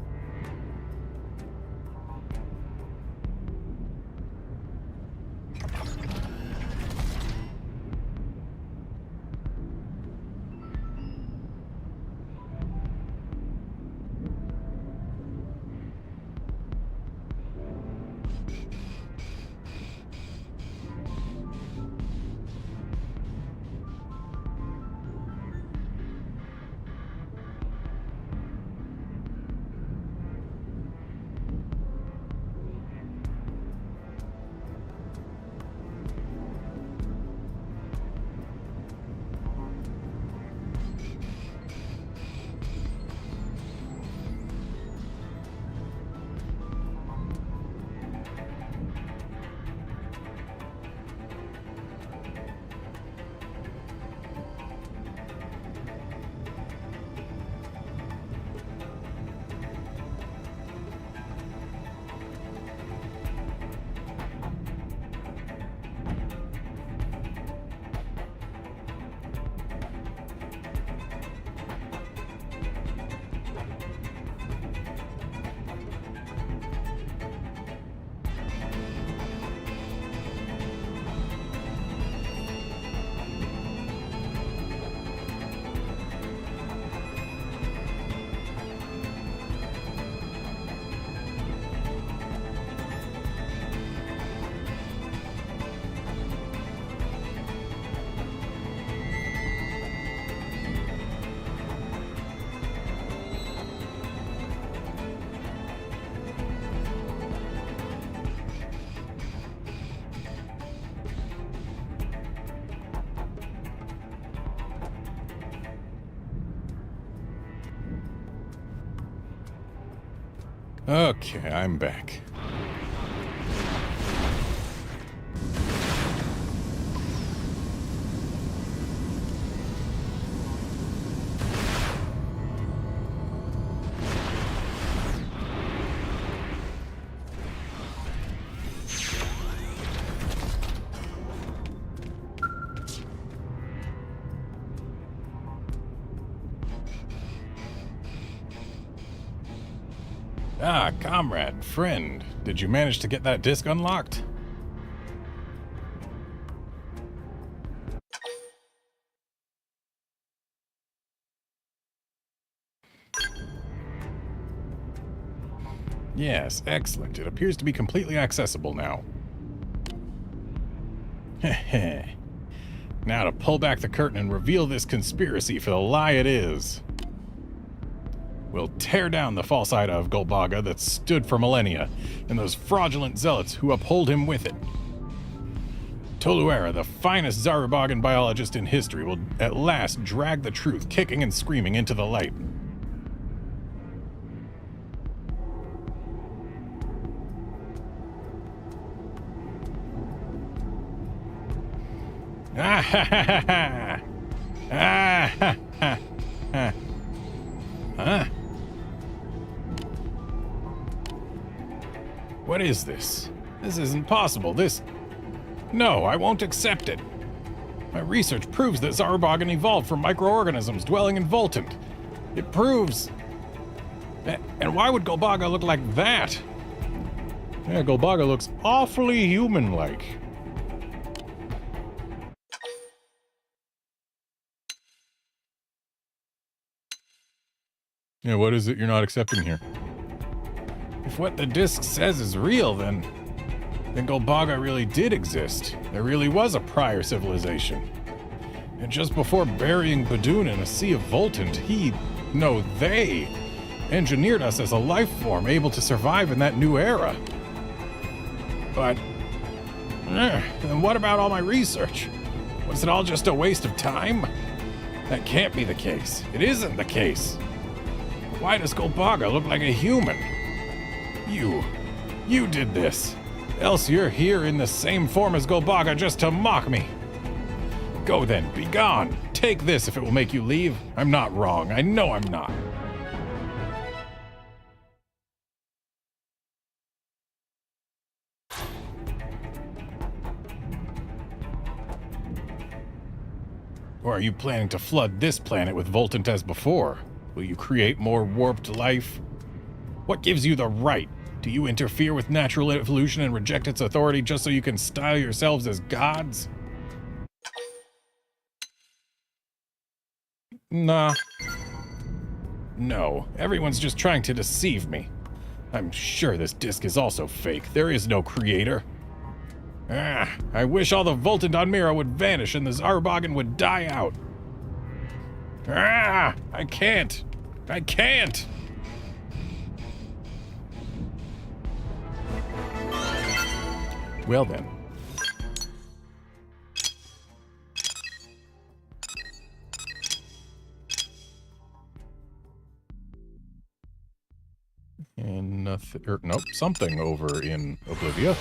Okay, I'm back. Ah, comrade, friend, did you manage to get that disc unlocked? Yes, excellent. It appears to be completely accessible now. Heh. Now to pull back the curtain and reveal this conspiracy for the lie it is. We'll tear down the false idol of Golbaga that stood for millennia, and those fraudulent zealots who uphold him with it. Toluera, the finest Zarubagan biologist in history, will at last drag the truth kicking and screaming into the light. Ah ha ha ha ha! Ah ha ha ha! Huh? What is this? This isn't possible. No, I won't accept it. My research proves that Zarubagan evolved from microorganisms dwelling in Voltant. It proves... And why would Golbaga look like that? Yeah, Golbaga looks awfully human-like. Yeah, what is it you're not accepting here? If what the disc says is real, then Golbaga really did exist. There really was a prior civilization. And just before burying Badoon in a sea of Voltant, they engineered us as a life form able to survive in that new era. But, then what about all my research? Was it all just a waste of time? That can't be the case. It isn't the case. Why does Golbaga look like a human? You did this. Else you're here in the same form as Golbaga just to mock me. Go then, be gone. Take this if it will make you leave. I'm not wrong. I know I'm not. Or are you planning to flood this planet with Voltant as before? Will you create more warped life? What gives you the right? Do you interfere with natural evolution and reject its authority just so you can style yourselves as gods? Nah. No, everyone's just trying to deceive me. I'm sure this disc is also fake. There is no creator. I wish all the Voltant on Mira would vanish and the Zarbogan would die out. I can't. I can't. Well then. And nothing, nope, something over in Oblivia.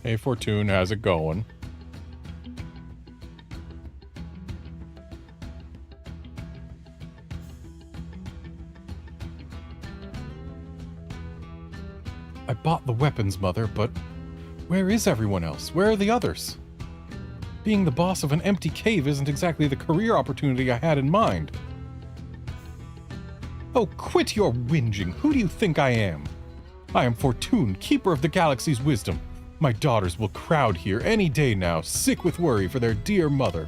Hey, Fortune, how's it going? I bought the weapons, Mother, but where is everyone else? Where are the others? Being the boss of an empty cave isn't exactly the career opportunity I had in mind. Oh, quit your whinging. Who do you think I am? I am Fortune, keeper of the galaxy's wisdom. My daughters will crowd here any day now, sick with worry for their dear mother.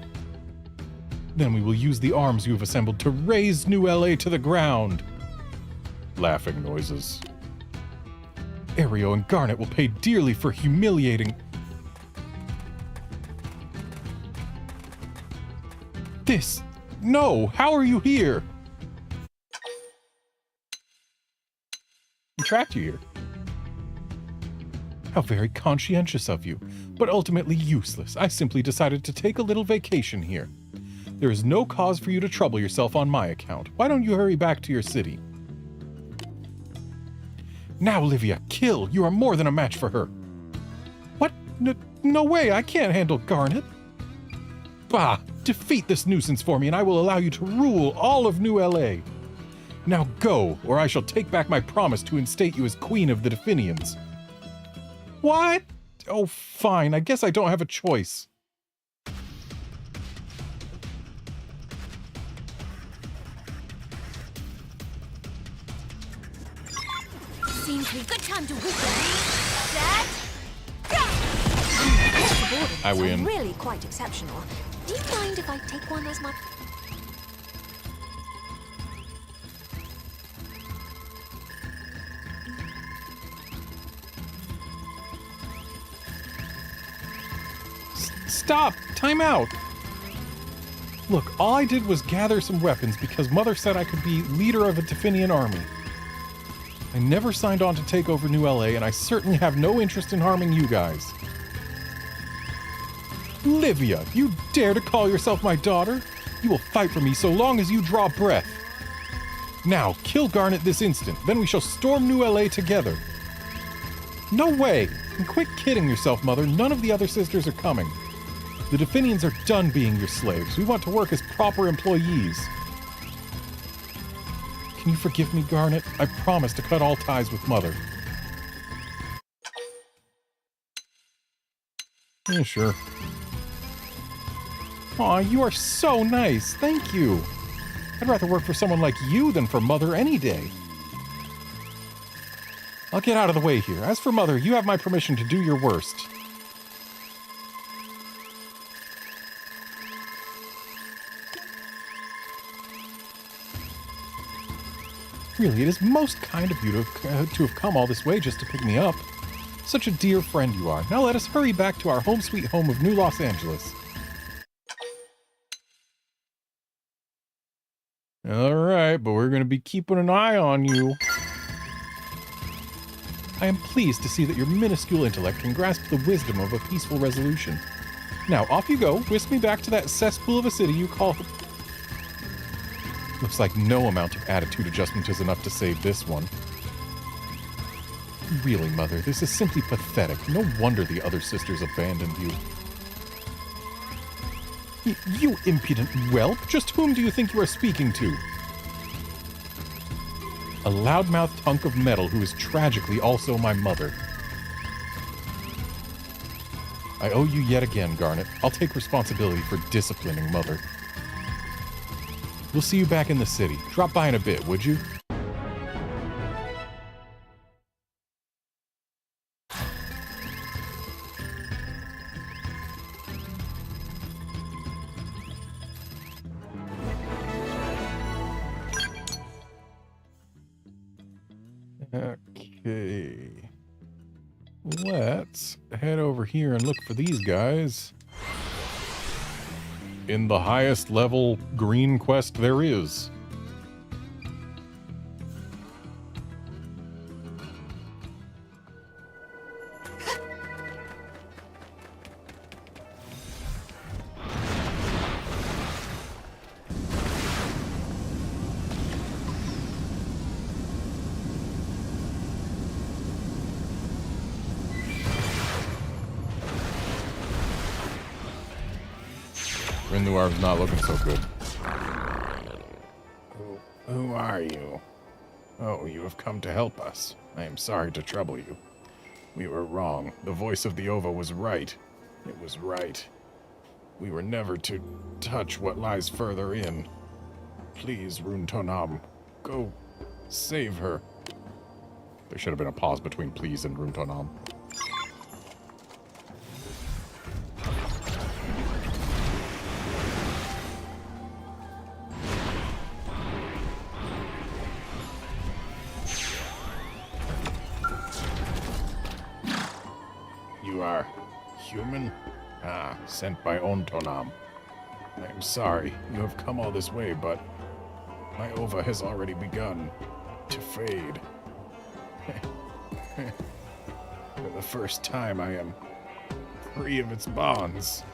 Then we will use the arms you have assembled to raze New LA to the ground. Laughing noises. Aereo and Garnet will pay dearly for humiliating... This... No! How are you here? I tracked you here. How very conscientious of you, but ultimately useless. I simply decided to take a little vacation here. There is no cause for you to trouble yourself on my account. Why don't you hurry back to your city? Now, Livia, kill! You are more than a match for her. What? No way, I can't handle Garnet. Bah! Defeat this nuisance for me and I will allow you to rule all of New LA. Now go, or I shall take back my promise to instate you as Queen of the Definians. What? Oh, fine. I guess I don't have a choice. Seems a good time to whistle. Dad? I win. Really quite exceptional. Do you mind if I take one as my... Stop! Time out! Look, all I did was gather some weapons because Mother said I could be leader of a Definian army. I never signed on to take over New LA, and I certainly have no interest in harming you guys. Livia, you dare to call yourself my daughter? You will fight for me so long as you draw breath. Now, kill Garnet this instant, then we shall storm New LA together. No way! And quit kidding yourself, Mother. None of the other sisters are coming. The Definians are done being your slaves. We want to work as proper employees. Can you forgive me, Garnet? I promise to cut all ties with Mother. Yeah, sure. Aw, you are so nice. Thank you. I'd rather work for someone like you than for Mother any day. I'll get out of the way here. As for Mother, you have my permission to do your worst. Really, it is most kind of you to have come all this way just to pick me up. Such a dear friend you are. Now let us hurry back to our home sweet home of New Los Angeles. Alright, but we're going to be keeping an eye on you. I am pleased to see that your minuscule intellect can grasp the wisdom of a peaceful resolution. Now, off you go. Whisk me back to that cesspool of a city you call... Looks like no amount of attitude adjustment is enough to save this one. Really, Mother, this is simply pathetic. No wonder the other sisters abandoned you. You impudent whelp! Just whom do you think you are speaking to? A loudmouthed hunk of metal who is tragically also my mother. I owe you yet again, Garnet. I'll take responsibility for disciplining Mother. We'll see you back in the city. Drop by in a bit, would you? Okay. Let's head over here and look for these guys. In the highest level green quest there is. Rinduar's not looking so good. Who are you? Oh, you have come to help us. I am sorry to trouble you. We were wrong. The voice of the Ova was right. It was right. We were never to touch what lies further in. Please, Runtonam, go save her. There should have been a pause between please and Runtonam. You are human? Ah, sent by Ontonam. I am sorry you have come all this way, but my ova has already begun to fade. For the first time, I am free of its bonds.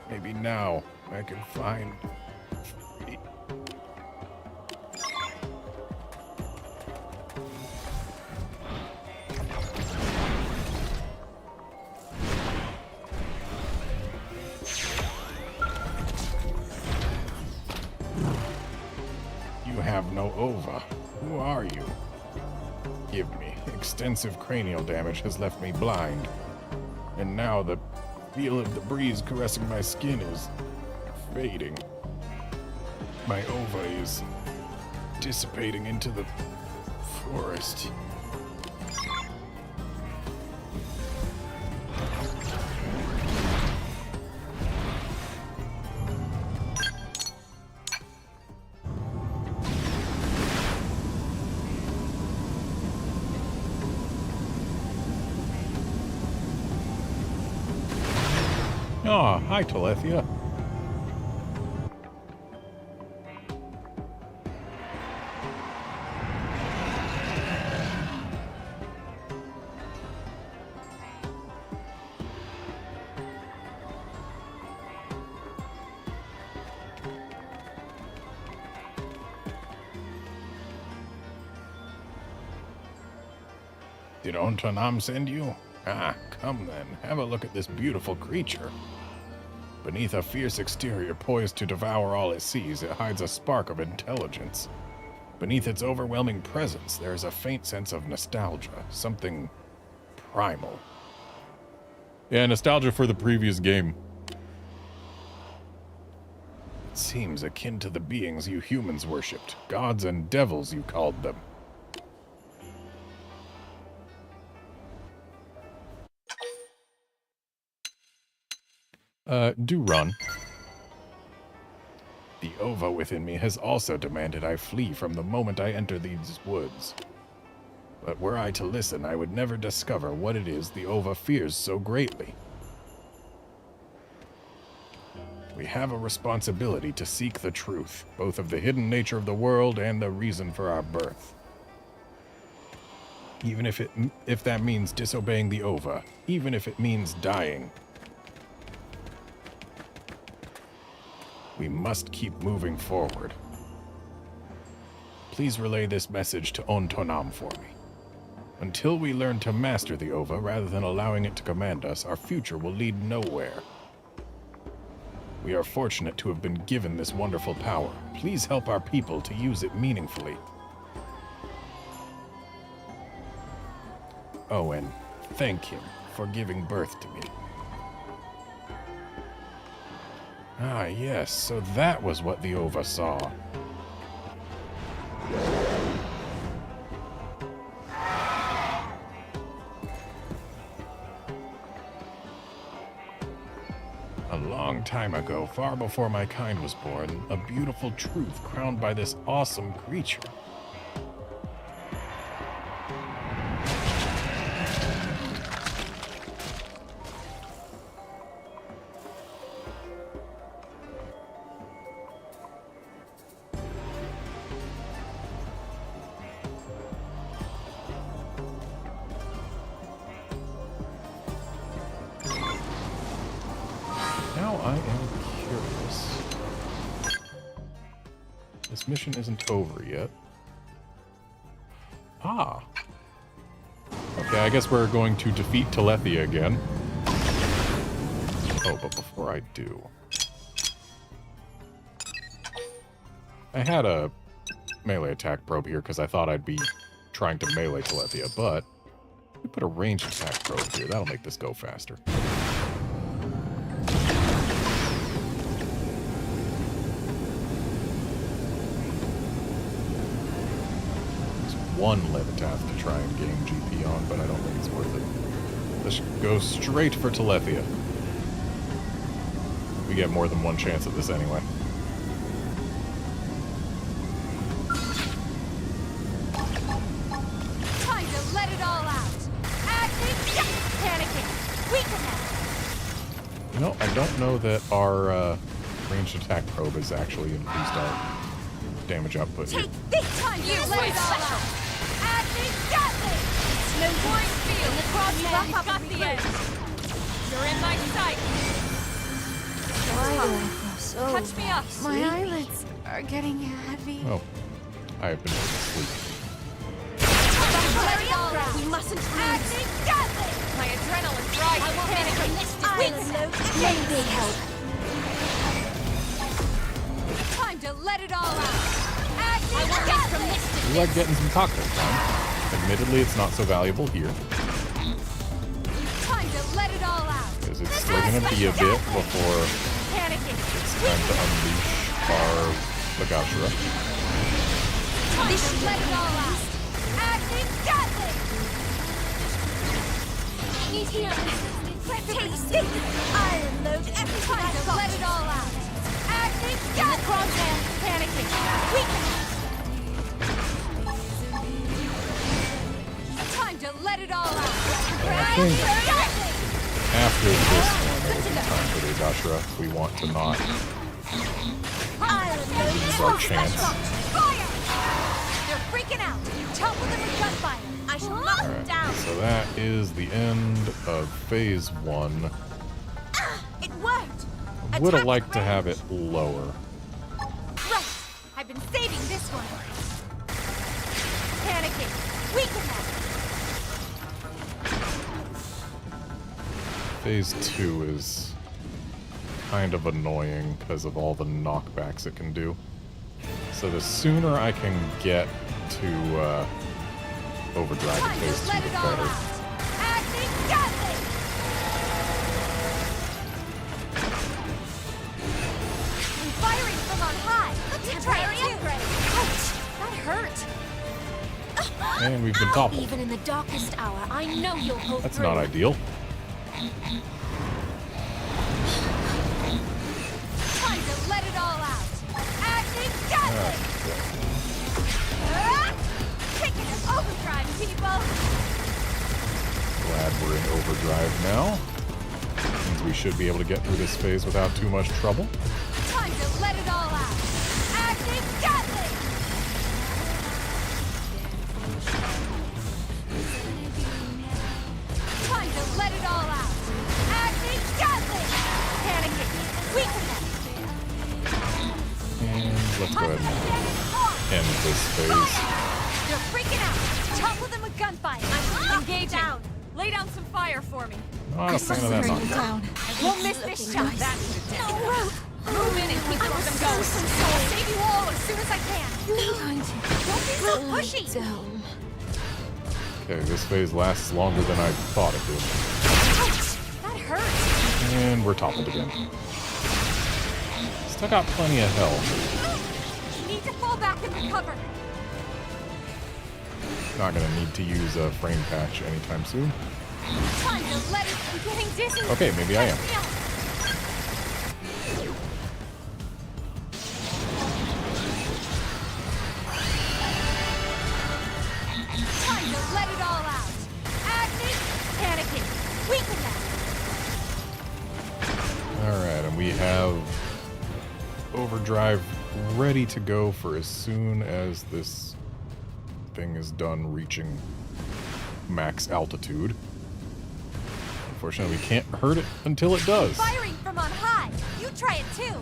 Maybe now I can find free. You have no ova. Who are you? Give me. Extensive cranial damage has left me blind. And now the feel of the breeze caressing my skin is fading. My ova is dissipating into the forest. Oh, hi, Telethia. Did Ontonam send you? Ah, come then. Have a look at this beautiful creature. Beneath a fierce exterior poised to devour all it sees, it hides a spark of intelligence. Beneath its overwhelming presence, there is a faint sense of nostalgia, something primal. Yeah, nostalgia for the previous game. It seems akin to the beings you humans worshipped, gods and devils you called them. Do run. The ova within me has also demanded I flee from the moment I enter these woods. But were I to listen, I would never discover what it is the Ova fears so greatly. We have a responsibility to seek the truth, both of the hidden nature of the world and the reason for our birth. Even if that means disobeying the Ova, even if it means dying. We must keep moving forward. Please relay this message to Ontonam for me. Until we learn to master the Ova rather than allowing it to command us, our future will lead nowhere. We are fortunate to have been given this wonderful power. Please help our people to use it meaningfully. Oh, and thank him for giving birth to me. Ah, yes, so that was what the Ova saw. A long time ago, far before my kind was born, a beautiful truth crowned by this awesome creature. Now I am curious. This mission isn't over yet. Ah. Okay, I guess we're going to defeat Telethia again. Oh, but before I do... I had a melee attack probe here because I thought I'd be trying to melee Telethia, but... we put a ranged attack probe here. That'll make this go faster. One Levitath to try and gain GP on, but I don't think it's worth it. Let's go straight for Telethia. We get more than one chance at this anyway. Time to let it all out. Panicking. Weaken them. You know, I don't know that our ranged attack probe has actually increased our damage output here. Take this time. You let it all out. Got this! No boring field. The crosshair. You've got the edge. You're in my sight. Why do I feel so... Touch me up. My eyelids are getting heavy. Oh, I have been able to sleep. Let it all out. We mustn't lose. Got this! My adrenaline's rising. I won't panic from this distance. Maybe help. Time to let it all out. I won't miss from this distance. We like getting some cocktail time. Admittedly, it's not so valuable here. Time to let it all out. Because it's still going to be a bit before Panicking. it's time to unleash our Lagashra. Time to let it all out. Got this! Need healing. Take this! I unload every time to let it all out. Got the crosshair. Panicking. Weaken. Time to let it all out. I think after this one, it'll be time for the Lagashra. We want to not lose our chance. Fire! They're freaking out. Topple them with gunfire. I shall knock them down. So that is the end of phase 1. It worked. I would have liked to have it lower. Right. I've been saving this one. Panicking. Weaken them. Phase 2 is kind of annoying because of all the knockbacks it can do. So the sooner I can get to overdrive in phase 2, the better. Got this! I'm firing from on high. Let's try it too. Ouch! That hurt. And we've been toppled. Even in the darkest hour, I know you'll hold That's through. not ideal. Time to let it all out. Got this! Taking an overdrive, people! should be able to get through this phase without too much trouble. Time to let it all out. Acting Gatling! Time to let it all out. Acting Gatling! Panicking. Weaken them. And let's go ahead and end this phase. You're freaking out. Topple them with gunfire. I'm engaging. Down. Lay down some fire for me. Not a fan of that knockdown. down. Won't miss this shot. That's ridiculous. Move in and keep them going. I'll save you all as soon as I can. Don't be so pushy. Okay, this phase lasts longer than I thought it did. Ouch! That hurts. And we're toppled again. Still got plenty of health. Need to fall back and recover. Not gonna need to use a frame patch anytime soon. Time to let it. I'm getting dizzy. Okay, maybe I am. Yeah. Time to let it all out. Acting, panicking, weaken them. Alright, and we have overdrive ready to go for as soon as this thing is done reaching max altitude. Unfortunately, we can't hurt it until it does. Firing from on high. You try it too.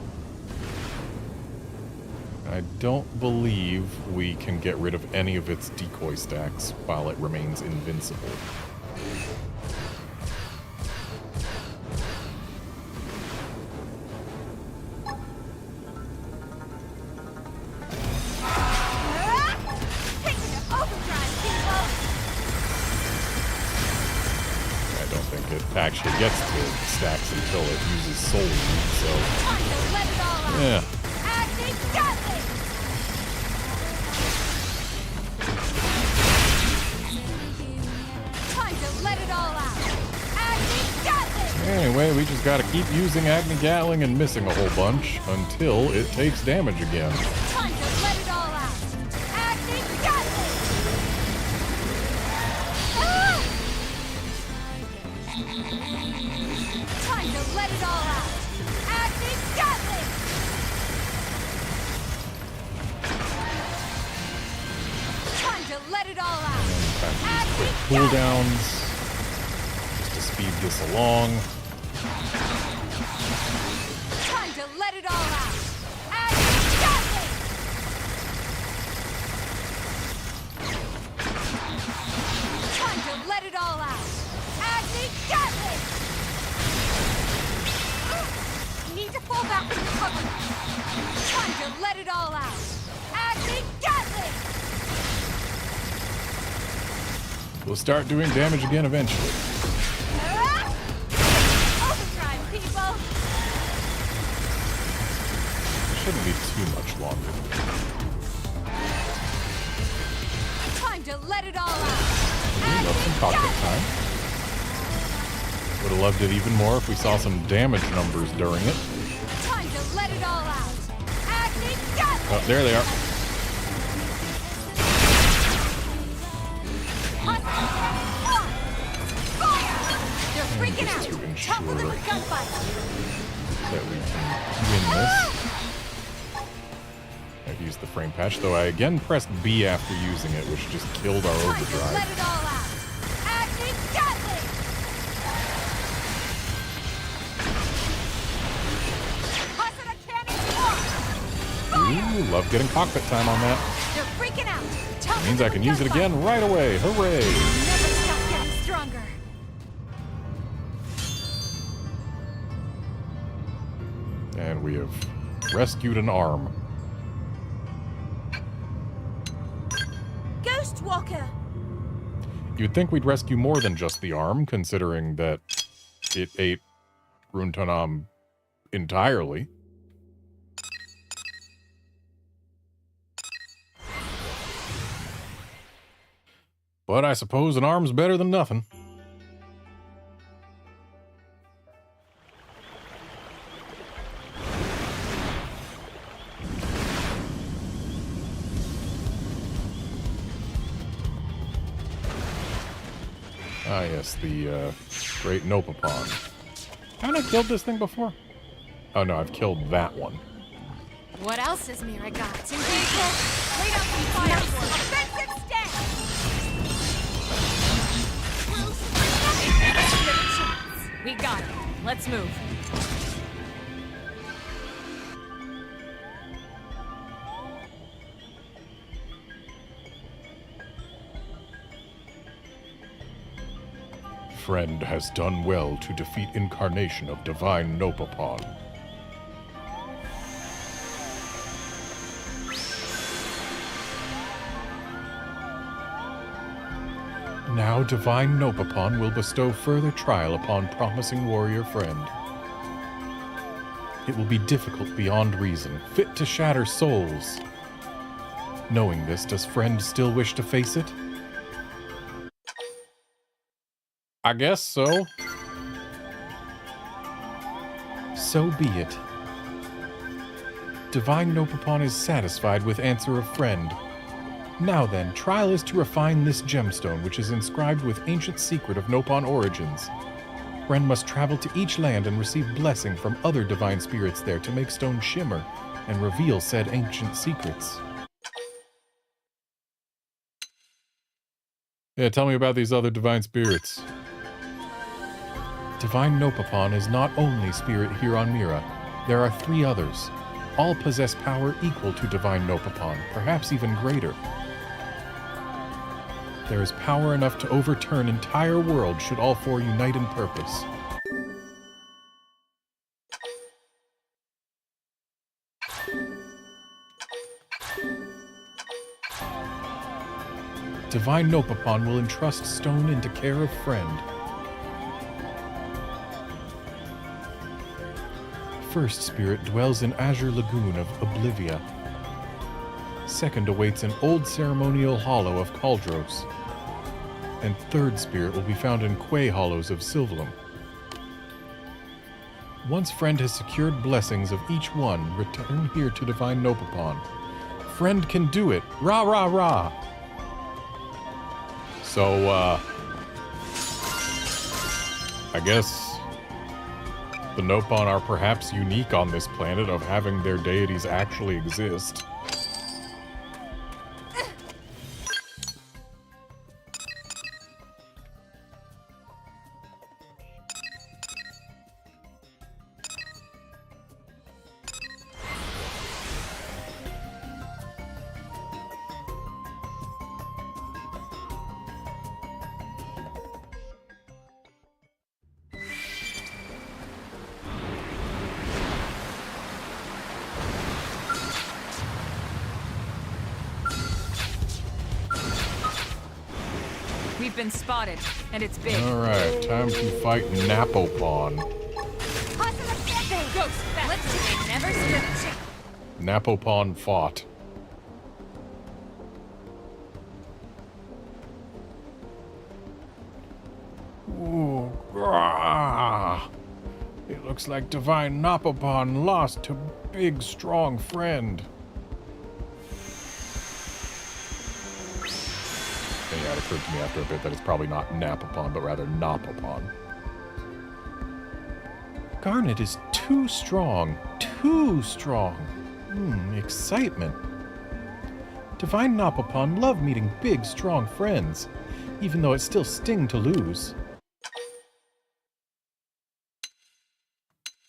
I don't believe we can get rid of any of its decoy stacks while it remains invincible. Taking it overdrive, people. I don't think it actually gets to stacks until it uses soul Lead, so Time to let it all out. yeah. Acting Gatling. Time to let it all out. Acting Gatling. Anyway, we just gotta keep using Agni Gatling and missing a whole bunch until it takes damage again. Time to let it all out. Acting Gatling. Ah! Time to let it all out. Acting Gatling. Time to let it all out. Time to use quick cooldowns just to speed this along. Time to let it all out. Acting Gatling. Time to let it all out. Acting Gatling. Need to fall back and recover. Time to let it all out. Acting Gatling. We'll start doing damage again eventually. Ah! Overdrive, people. Shouldn't be too much longer. Time to let it all out. We love some cockpit time. Would have loved it even more if we saw some damage numbers during it. Time to let it all out. Acting Gatling. Oh, there they are. They're freaking just to out. ensure Topple them with gunfire. that we can win this. I've used the frame patch, though I again pressed B after using it, which just killed our Time to let overdrive. it all out. Acting Gatling. Toss it a cannon. Ooh, love getting cockpit time on that. They're freaking out. Topple Means them I can with use it gunfire. again right away. Hooray! Never stop getting stronger. And we have rescued an arm. Ghost Walker! You'd think we'd rescue more than just the arm, considering that it ate Runtanam entirely. But I suppose an arm's better than nothing. Ah, yes, the great Nopapon. Haven't I killed this thing before? Oh no, I've killed that one. What else has Mira got? Engagement! Lay down some fire for it! Offensive stance! We got it. Let's move. Friend has done well to defeat incarnation of divine Nopapon. Now divine Nopapon will bestow further trial upon promising warrior friend. It will be difficult beyond reason, fit to shatter souls. Knowing this, does friend still wish to face it? I guess so. So be it. Divine Nopapon is satisfied with answer of friend. Now then, trial is to refine this gemstone, which is inscribed with ancient secret of Nopon origins. Friend must travel to each land and receive blessing from other divine spirits there to make stone shimmer and reveal said ancient secrets. Yeah, tell me about these other divine spirits. Divine Nopapon is not only spirit here on Mira. There are 3 others. All possess power equal to Divine Nopapon, perhaps even greater. There is power enough to overturn entire worlds should all 4 unite in purpose. Divine Nopapon will entrust stone into care of friend. First spirit dwells in Azure Lagoon of Oblivia. Second awaits an old ceremonial hollow of Caldros. And third spirit will be found in Quay Hollows of Sylvalum. Once friend has secured blessings of each one, return here to Divine Nopapon. Friend can do it! Rah rah rah! So, I guess the Nopon are perhaps unique on this planet of having their deities actually exist. We've been spotted, and it's big. Alright, time to fight Napopon. Ghost, let's see it never stood a chance. Napopon fought. Ooh, grah. It looks like Divine Napopon lost to big, strong friend. Yeah, it occurred to me after a bit that it's probably not Napopon, but rather Napopon. Garnet is too strong. Too strong. Excitement. Divine Napopon love meeting big, strong friends, even though it still sting to lose.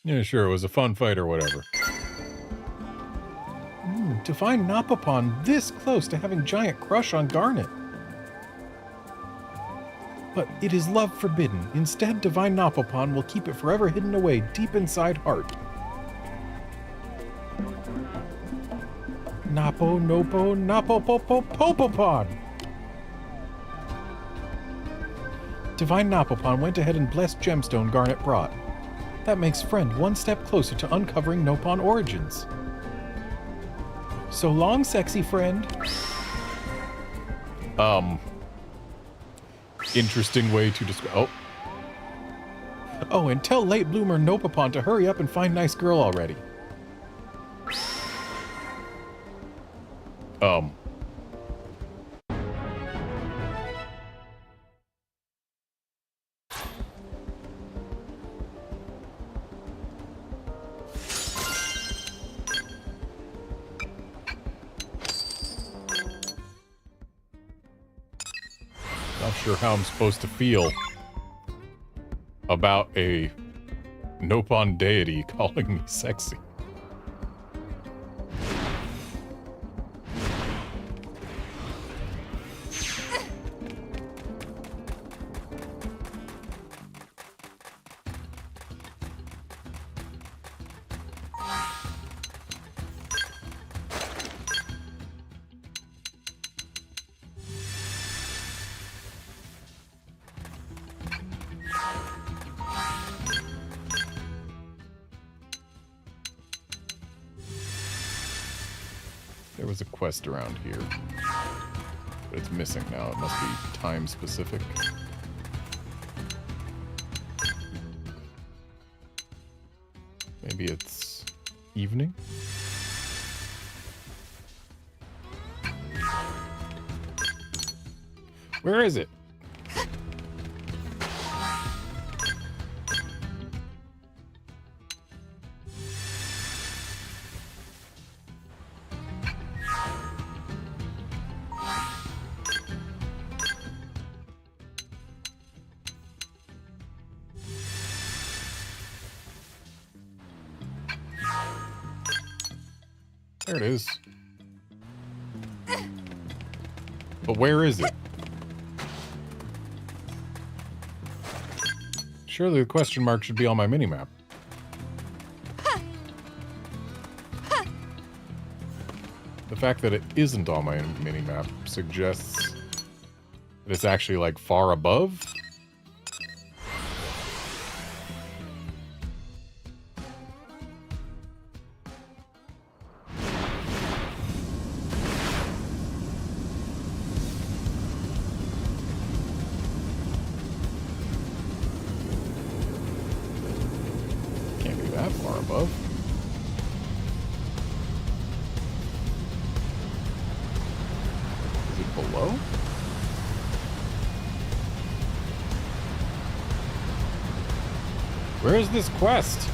Yeah, sure, it was a fun fight or whatever. Divine Napopon this close to having giant crush on Garnet. But it is love forbidden. Instead, Divine Napopon will keep it forever hidden away deep inside heart. Napo, Nopo, Napopopopopopon! Divine Napopon went ahead and blessed gemstone Garnet brought. That makes friend one step closer to uncovering Nopon origins. So long, sexy friend. Interesting way to describe. Oh, and tell late bloomer Nopapon to hurry up and find nice girl already. sure how I'm supposed to feel about a Nopon deity calling me sexy. There was a quest around here, but it's missing now. It must be time specific. Maybe it's evening? Where is it? There it is. But where is it? Surely the question mark should be on my minimap. The fact that it isn't on my minimap suggests that it's actually like far above. Where's this quest?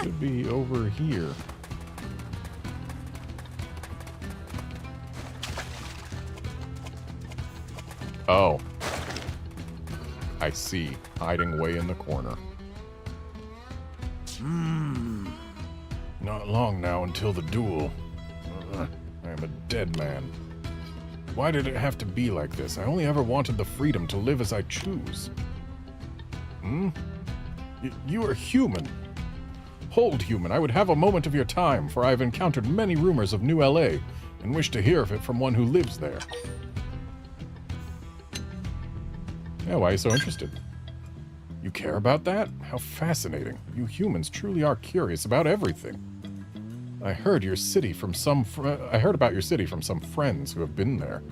Should be over here. Oh. I see. Hiding way in the corner. Not long now until the duel. I am a dead man. Why did it have to be like this? I only ever wanted the freedom to live as I choose. You are human. Hold, human, I would have a moment of your time, for I have encountered many rumors of New LA, and wish to hear of it from one who lives there. Yeah, why are you so interested? You care about that? How fascinating. You humans truly are curious about everything. I heard about your city from some friends who have been there.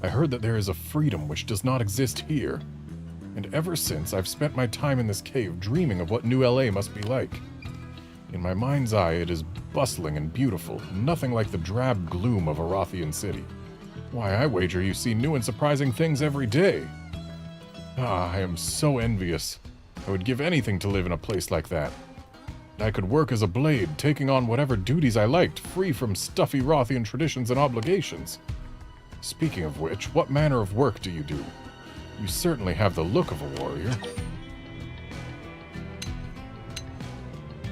I heard that there is a freedom which does not exist here. And ever since, I've spent my time in this cave dreaming of what New LA must be like. In my mind's eye, it is bustling and beautiful, nothing like the drab gloom of a Rothian city. Why, I wager you see new and surprising things every day. Ah, I am so envious. I would give anything to live in a place like that. I could work as a blade, taking on whatever duties I liked, free from stuffy Rothian traditions and obligations. Speaking of which, what manner of work do you do? You certainly have the look of a warrior.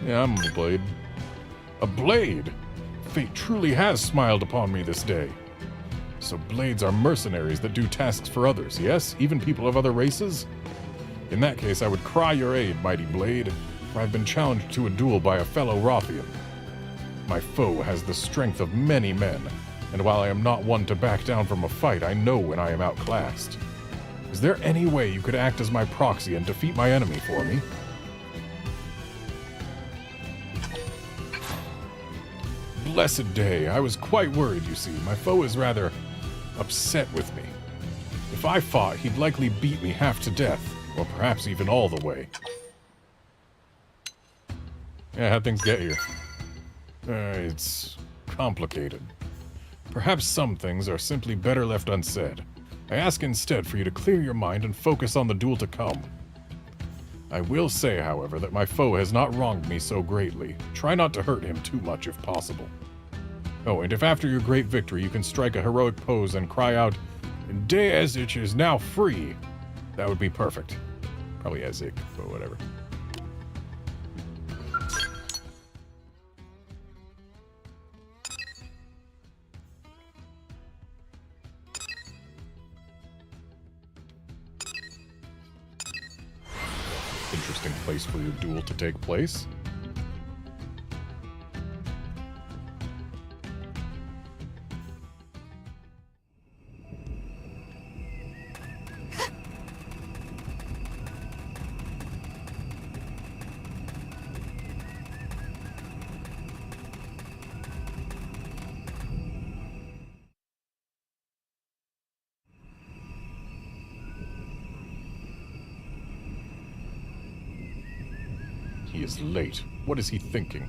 Yeah, I'm a blade. A blade! Fate truly has smiled upon me this day. So blades are mercenaries that do tasks for others, yes? Even people of other races? In that case, I would cry your aid, mighty blade, for I've been challenged to a duel by a fellow Rothian. My foe has the strength of many men, and while I am not one to back down from a fight, I know when I am outclassed. Is there any way you could act as my proxy and defeat my enemy for me? blessed day. I was quite worried, you see. My foe is rather upset with me. If I fought, he'd likely beat me half to death, or perhaps even all the way. Yeah, how'd things get here? It's complicated. Perhaps some things are simply better left unsaid. I ask instead for you to clear your mind and focus on the duel to come. I will say, however, that my foe has not wronged me so greatly. Try not to hurt him too much if possible. Oh, and if after your great victory you can strike a heroic pose and cry out, Deezich is now free, that would be perfect. Probably Ezik, but whatever. Interesting place for your duel to take place. He is late. What is he thinking?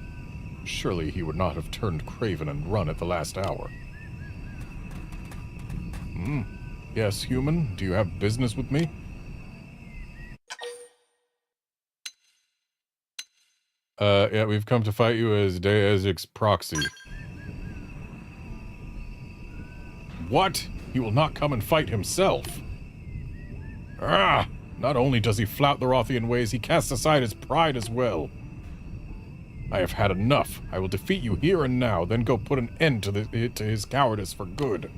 Surely he would not have turned craven and run at the last hour. Yes, human? Do you have business with me? Yeah, we've come to fight you as Deezic's proxy. What? He will not come and fight himself. Ah! Not only does he flout the Rothian ways, he casts aside his pride as well. I have had enough. I will defeat you here and now, then go put an end to his cowardice for good.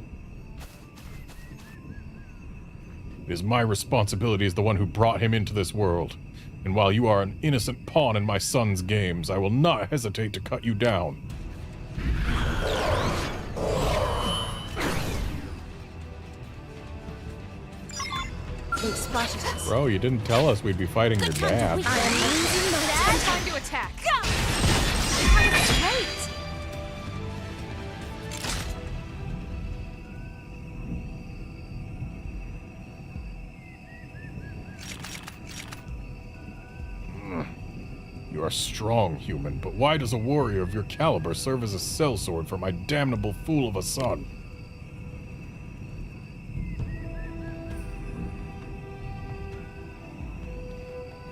It is my responsibility as the one who brought him into this world. And while you are an innocent pawn in my son's games, I will not hesitate to cut you down. They've spotted us. Bro, you didn't tell us we'd be fighting your dad. I'm losing my dad. Time to attack. Wait. You are strong, human, but why does a warrior of your caliber serve as a sellsword for my damnable fool of a son?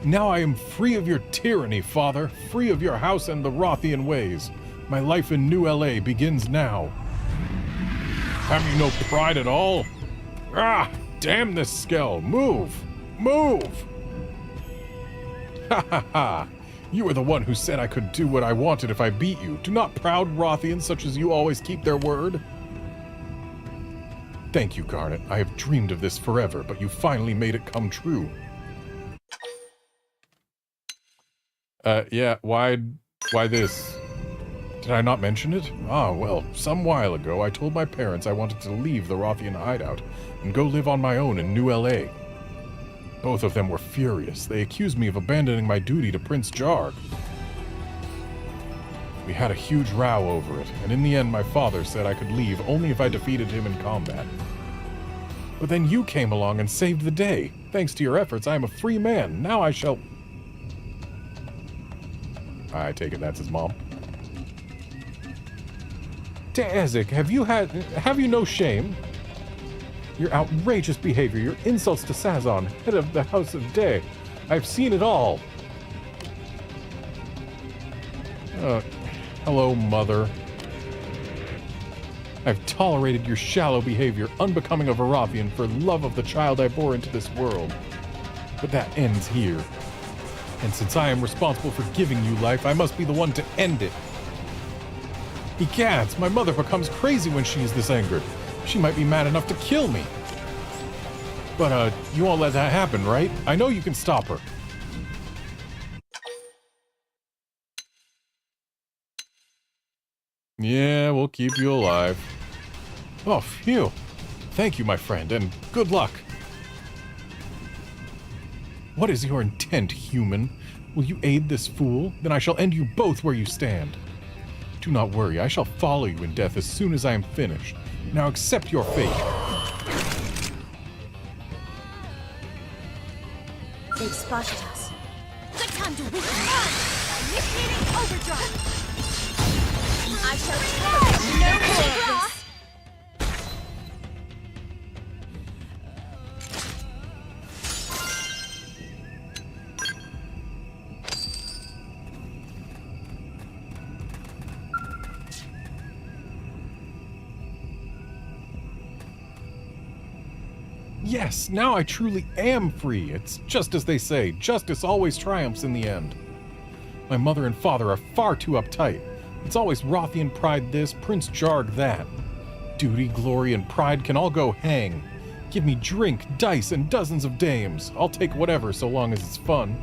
Now I am free of your tyranny, father, free of your house and the Rothian ways. My life in New LA begins now. Have you no pride at all? Ah, damn this skell. Move! Move! Ha ha ha! You were the one who said I could do what I wanted if I beat you. Do not proud Rothians such as you always keep their word? Thank you, Garnet. I have dreamed of this forever, but you finally made it come true. Yeah, why this? Did I not mention it? Ah, well, some while ago I told my parents I wanted to leave the Rothian hideout and go live on my own in New LA. Both of them were furious. They accused me of abandoning my duty to Prince Jarg. We had a huge row over it, and in the end my father said I could leave only if I defeated him in combat. But then you came along and saved the day. Thanks to your efforts, I am a free man. Now I shall... I take it that's his mom. Deezik, have you no shame? Your outrageous behavior, your insults to Sazon, head of the House of Day. I've seen it all. Hello, mother. I've tolerated your shallow behavior, unbecoming of a Rothian, for love of the child I bore into this world. But that ends here. And since I am responsible for giving you life, I must be the one to end it. Egads, my mother becomes crazy when she is this angered. She might be mad enough to kill me. But, you won't let that happen, right? I know you can stop her. Yeah, we'll keep you alive. Oh, phew. Thank you, my friend, and good luck. What is your intent, human? Will you aid this fool? Then I shall end you both where you stand. Do not worry, I shall follow you in death as soon as I am finished. Now accept your fate. They've spotted us. Good time to weaken initiating overdrive. I shall tolerate no more of this. Yes, now I truly am free. It's just as they say, justice always triumphs in the end. My mother and father are far too uptight. It's always Rothian pride this, Prince Jarg that. Duty, glory, and pride can all go hang. Give me drink, dice, and dozens of dames. I'll take whatever so long as it's fun.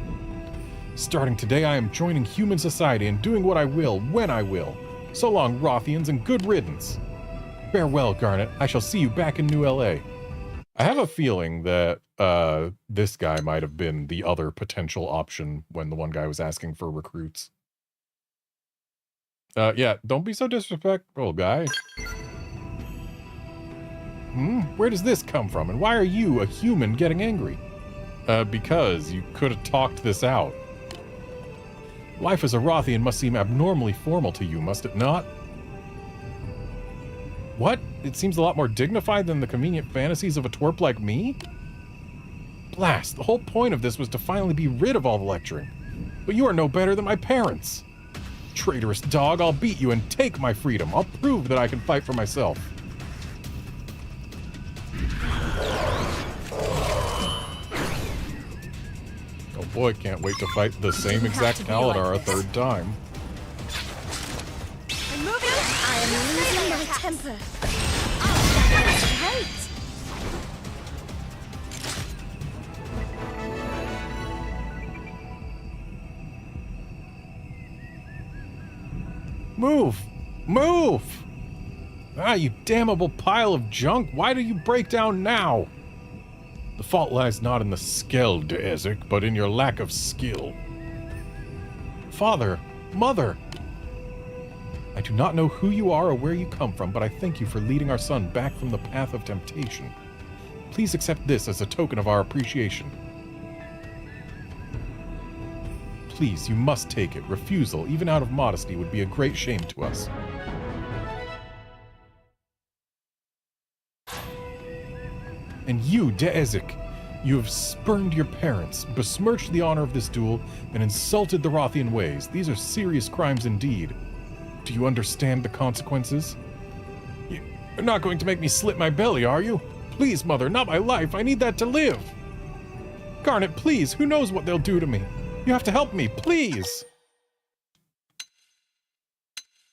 Starting today, I am joining human society and doing what I will, when I will. So long, Rothians, and good riddance. Farewell, Garnet. I shall see you back in New LA. I have a feeling that this guy might have been the other potential option when the one guy was asking for recruits. Yeah, don't be so disrespectful, guy. Where does this come from? And why are you, a human, getting angry? Because you could have talked this out. Life as a Rothian must seem abnormally formal to you, must it not? What? It seems a lot more dignified than the convenient fantasies of a twerp like me? Blast, the whole point of this was to finally be rid of all the lecturing. But you are no better than my parents. Traitorous dog, I'll beat you and take my freedom. I'll prove that I can fight for myself. Oh boy, can't wait to fight the same exact Kaladar a third time. I am losing my temper. Great! Move! Move! Ah, you damnable pile of junk! Why do you break down now? The fault lies not in the Skeld, Ezek, but in your lack of skill. Father! Mother! I do not know who you are or where you come from, but I thank you for leading our son back from the path of temptation. Please accept this as a token of our appreciation. Please, you must take it. Refusal, even out of modesty, would be a great shame to us. And you, De'ezik, you have spurned your parents, besmirched the honor of this duel, and insulted the Rothian ways. These are serious crimes indeed. Do you understand the consequences? You're not going to make me slit my belly, are you? Please, Mother, not my life. I need that to live. Garnet, please. Who knows what they'll do to me? You have to help me, please.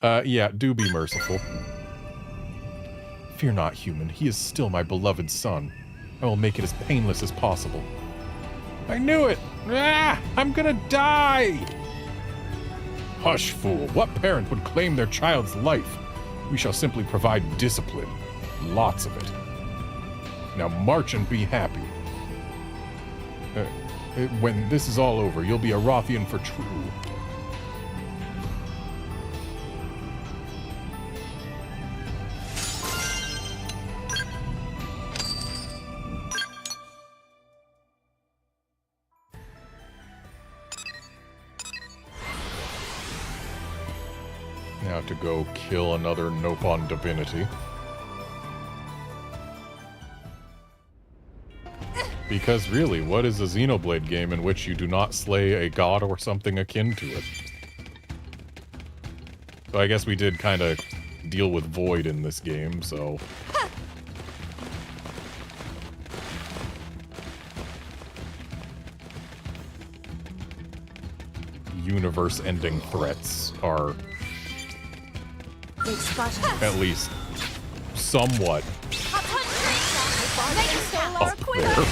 Yeah, do be merciful. Fear not, human. He is still my beloved son. I will make it as painless as possible. I knew it! Ah! I'm gonna die! Hush, fool. What parent would claim their child's life? We shall simply provide discipline. Lots of it. Now march and be happy. When this is all over, you'll be a Rothian for true. Now to go kill another Nopon divinity. Because really, what is a Xenoblade game in which you do not slay a god or something akin to it? So I guess we did kind of deal with Void in this game, so... Universe-ending threats are... at least somewhat up there.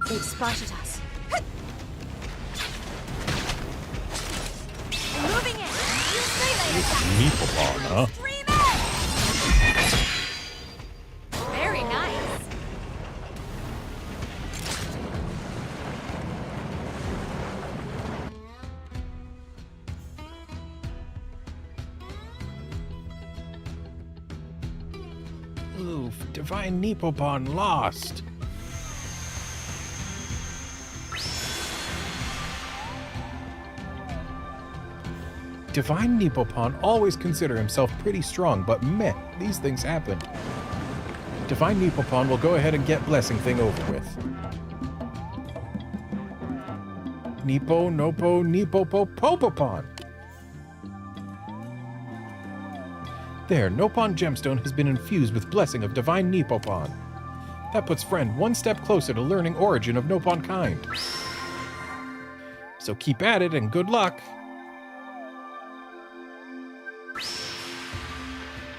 They've spotted us. Moving in. Use melee attack. Meeplepon, huh? Extreme edge. Very nice. Oof, Divine Meeplepon lost. Divine Meeplepon always consider himself pretty strong, but meh, these things happen. Divine Meeplepon will go ahead and get Blessing Thing over with. Neepo, Nopo, Neepopo, Popopon. There, Nopon Gemstone has been infused with Blessing of Divine Neepopon. That puts Friend one step closer to learning origin of Nopon kind. So keep at it and good luck.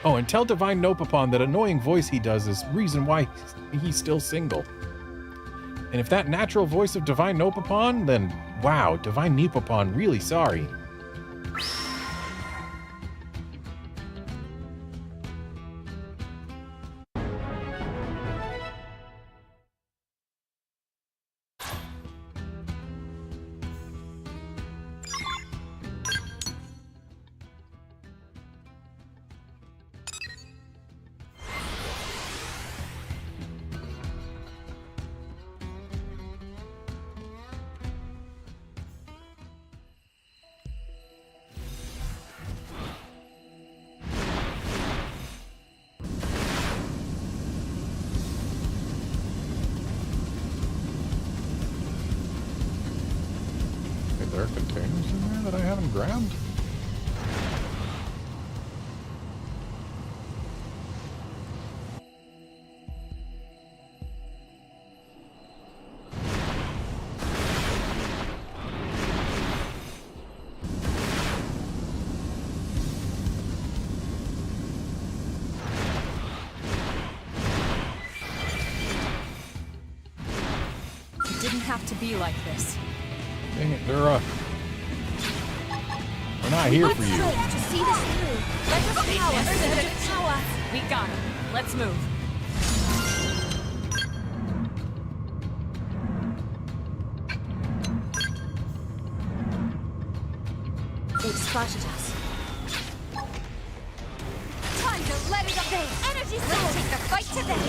Oh, and tell Divine Nopopon that annoying voice he does is reason why he's still single. And if that natural voice of Divine Nopopon, then wow, Divine Neepopon really sorry. There are containers in there that I haven't grabbed? It didn't have to be like this. Dang it, they're we're not here for you. To see this through. Let us power surge power. We got him. Let's move. It spotted us. Time to let it up. Energy soul. Let's take the fight to them.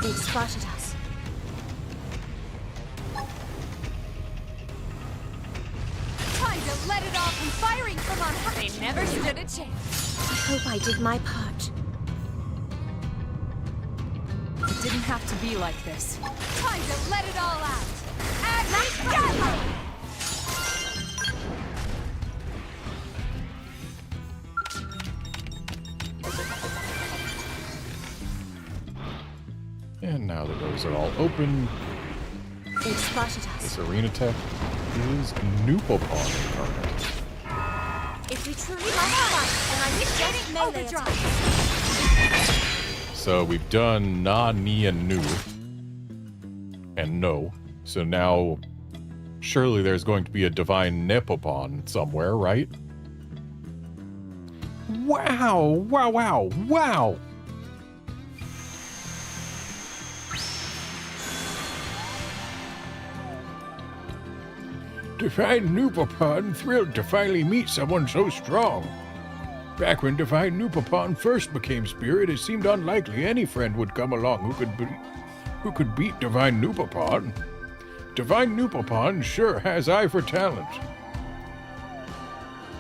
It spotted us. Time to let it off and firing from on high. They never stood a chance. I hope I did my part. It didn't have to be like this. Time to let it all out. And let's go! And now that those are all open, It spotted us. this arena tech is Noopopon incarnate. If we truly must fight, then I'm just melee attack. So we've done Na, Ni, and Nu. And No. So now, surely there's going to be a Divine Nepopon somewhere, right? Wow! Wow, wow, wow! Divine Noopopon, thrilled to finally meet someone so strong. Back when Divine Noopopon first became spirit, it seemed unlikely any friend would come along who could beat Divine Noopopon. Divine Noopopon sure has eye for talent.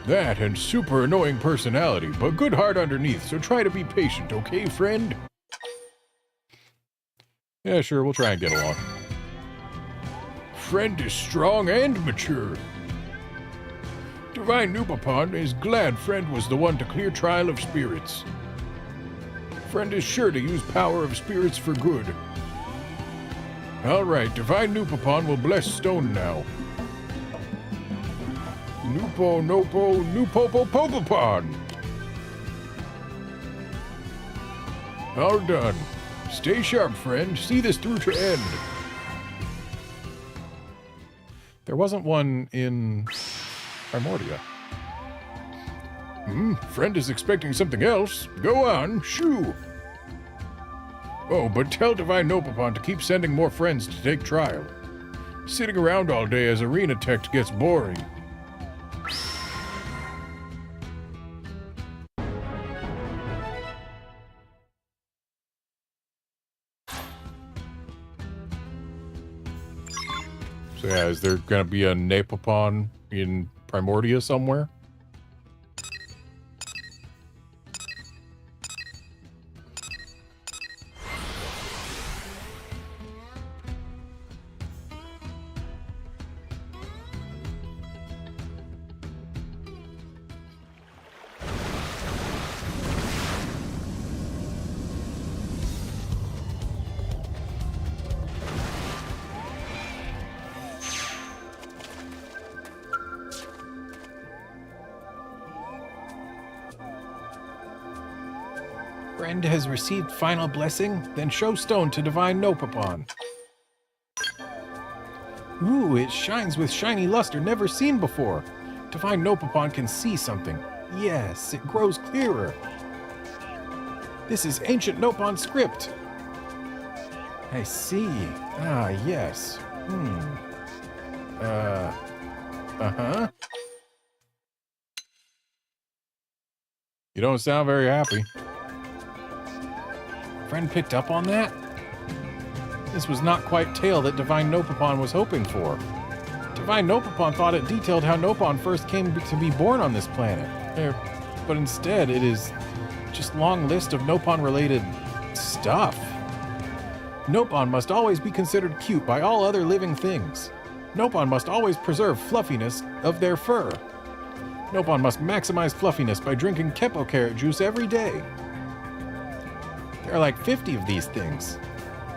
That and super annoying personality, but good heart underneath, so try to be patient, okay, friend? Yeah, sure, we'll try and get along. Friend is strong and mature. Divine Nupapon is glad Friend was the one to clear Trial of Spirits. Friend is sure to use power of spirits for good. Alright, Divine Nupapon will bless Stone now. Nupo Nopo Nupopo Popopon. All done. Stay sharp, friend. See this through to end. There wasn't one in Primordia. Friend is expecting something else. Go on, shoo. Oh, but tell Divine Nopapon to keep sending more friends to take trial. Sitting around all day as arena tech gets boring. So yeah, is there gonna be a Napapon in Primordia somewhere? Friend has received final blessing, then show stone to Divine Nopapon. Ooh, it shines with shiny luster never seen before. Divine Nopapon can see something. Yes, it grows clearer. This is ancient Nopon script. I see. Ah, yes. Uh-huh. You don't sound very happy. Friend picked up on that? This was not quite tale that Divine Nopapon was hoping for. Divine Nopapon thought it detailed how Nopon first came to be born on this planet. But instead, it is just long list of Nopon-related stuff. Nopon must always be considered cute by all other living things. Nopon must always preserve fluffiness of their fur. Nopon must maximize fluffiness by drinking Kepo carrot juice every day. There are like 50 of these things.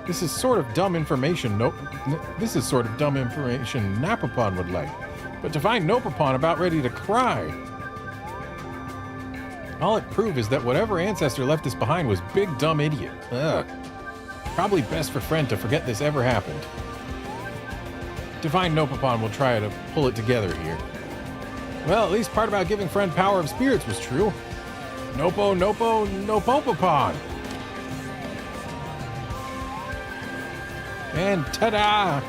This is sort of dumb information Napapon would like. But Divine Nopapon about ready to cry. All it proved is that whatever ancestor left this behind was big dumb idiot. Ugh. Probably best for Friend to forget this ever happened. Divine Nopapon will try to pull it together here. Well, at least part about giving Friend power of spirits was true. Nopopapon. And ta-da!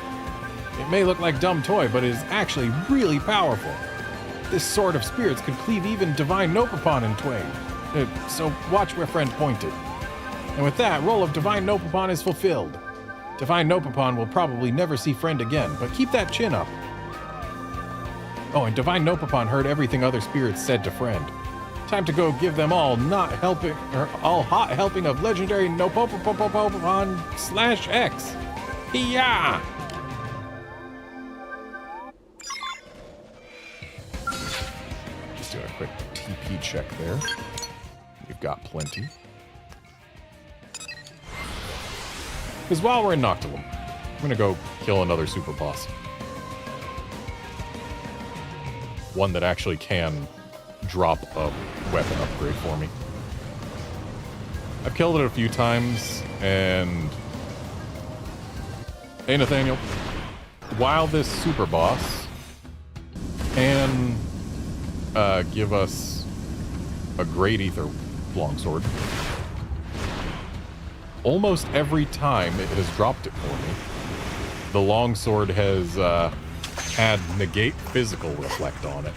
It may look like dumb toy, but it is actually really powerful. This sword of spirits could cleave even Divine Nopapon in twain. So watch where Friend pointed. And with that, role of Divine Nopapon is fulfilled. Divine Nopapon will probably never see Friend again, but keep that chin up. Oh, and Divine Nopapon heard everything other spirits said to Friend. Time to go give them all hot helping of legendary Nopopopopopon/X. Yeah! Just doing a quick TP check there. We've got plenty. Because while we're in Noctilum, I'm gonna go kill another super boss. One that actually can drop a weapon upgrade for me. I've killed it a few times, and hey, Nathaniel. While this super boss can give us a great ether longsword, almost every time it has dropped it for me, the longsword has had negate physical reflect on it,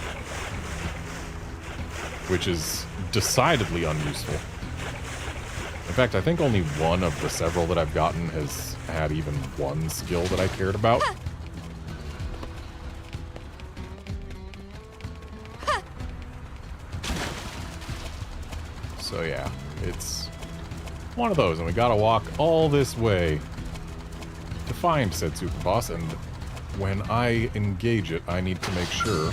which is decidedly unuseful. In fact, I think only one of the several that I've gotten has had even one skill that I cared about. So yeah, it's one of those, and we gotta walk all this way to find said super boss, and when I engage it, I need to make sure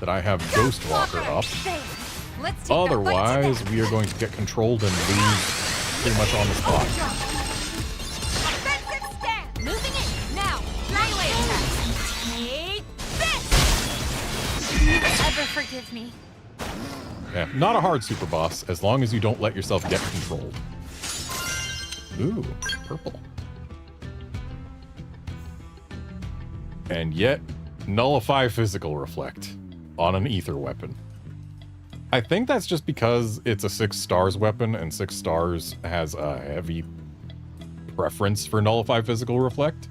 that I have Ghost Walker up. Let's take the fight to Otherwise, them. we are going to get controlled and lose pretty much on the spot. Offensive stand. Moving in. Now, melee attack. Take this. Ever forgive me? Yeah, not a hard super boss, as long as you don't let yourself get controlled. Ooh, purple. And yet, nullify physical reflect on an ether weapon. I think that's just because it's a 6 stars weapon, and 6 stars has a heavy preference for nullify physical reflect.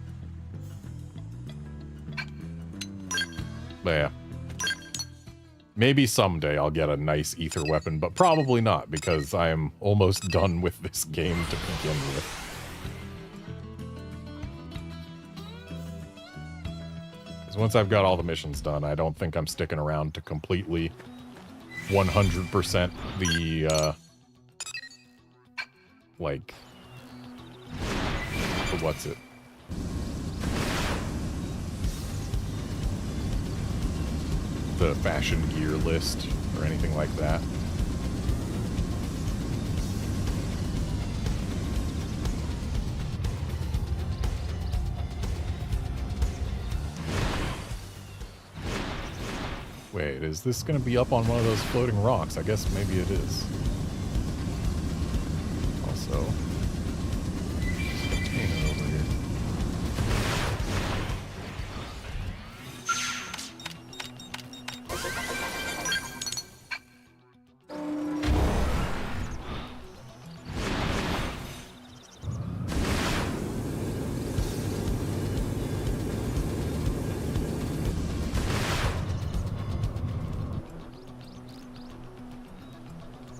But yeah. Maybe someday I'll get a nice ether weapon, but probably not, because I am almost done with this game to begin with. Because once I've got all the missions done, I don't think I'm sticking around to completely 100% the, like, what's it? The fashion gear list or anything like that. Wait, is this going to be up on one of those floating rocks? I guess maybe it is. Also, there's a container over here.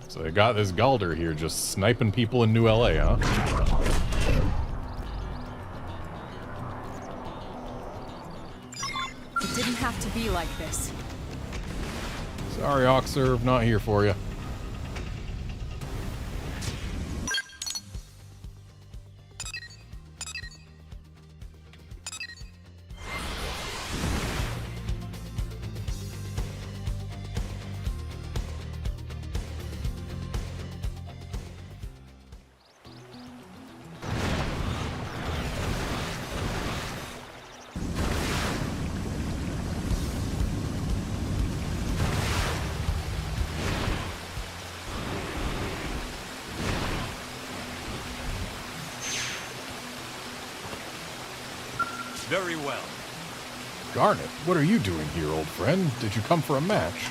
So they got this Galder here just sniping people in New LA, huh? It didn't have to be like this. Sorry, Oxerve, not here for you. Very well. Garnet, what are you doing here, old friend? Did you come for a match?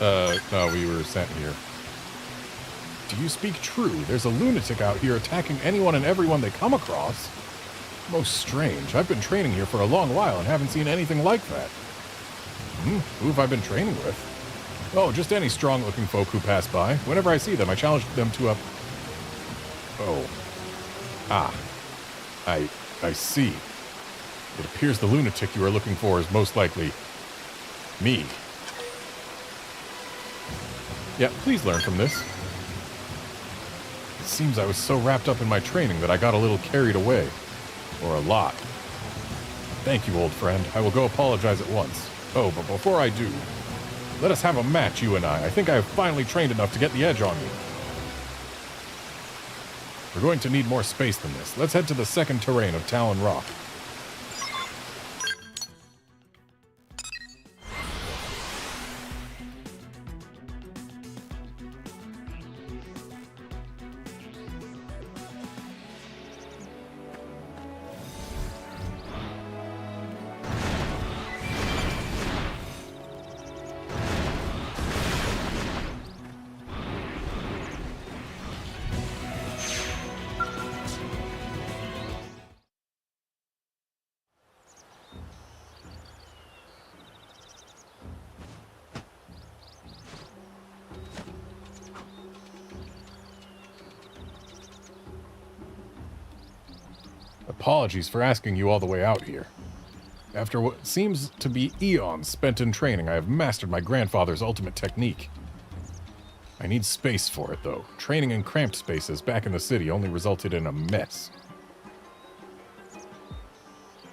No, we were sent here. Do you speak true? There's a lunatic out here attacking anyone and everyone they come across. Most strange. I've been training here for a long while and haven't seen anything like that. Who have I been training with? Oh, just any strong-looking folk who pass by. Whenever I see them, I challenge them to a... Oh. Ah. I see. It appears the lunatic you are looking for is most likely... me. Yeah, please learn from this. It seems I was so wrapped up in my training that I got a little carried away. Or a lot. Thank you, old friend. I will go apologize at once. Oh, but before I do, let us have a match, you and I. I think I have finally trained enough to get the edge on you. We're going to need more space than this. Let's head to the second terrain of Talon Rock. Apologies for asking you all the way out here. After what seems to be eons spent in training, I have mastered my grandfather's ultimate technique. I need space for it, though. Training in cramped spaces back in the city only resulted in a mess.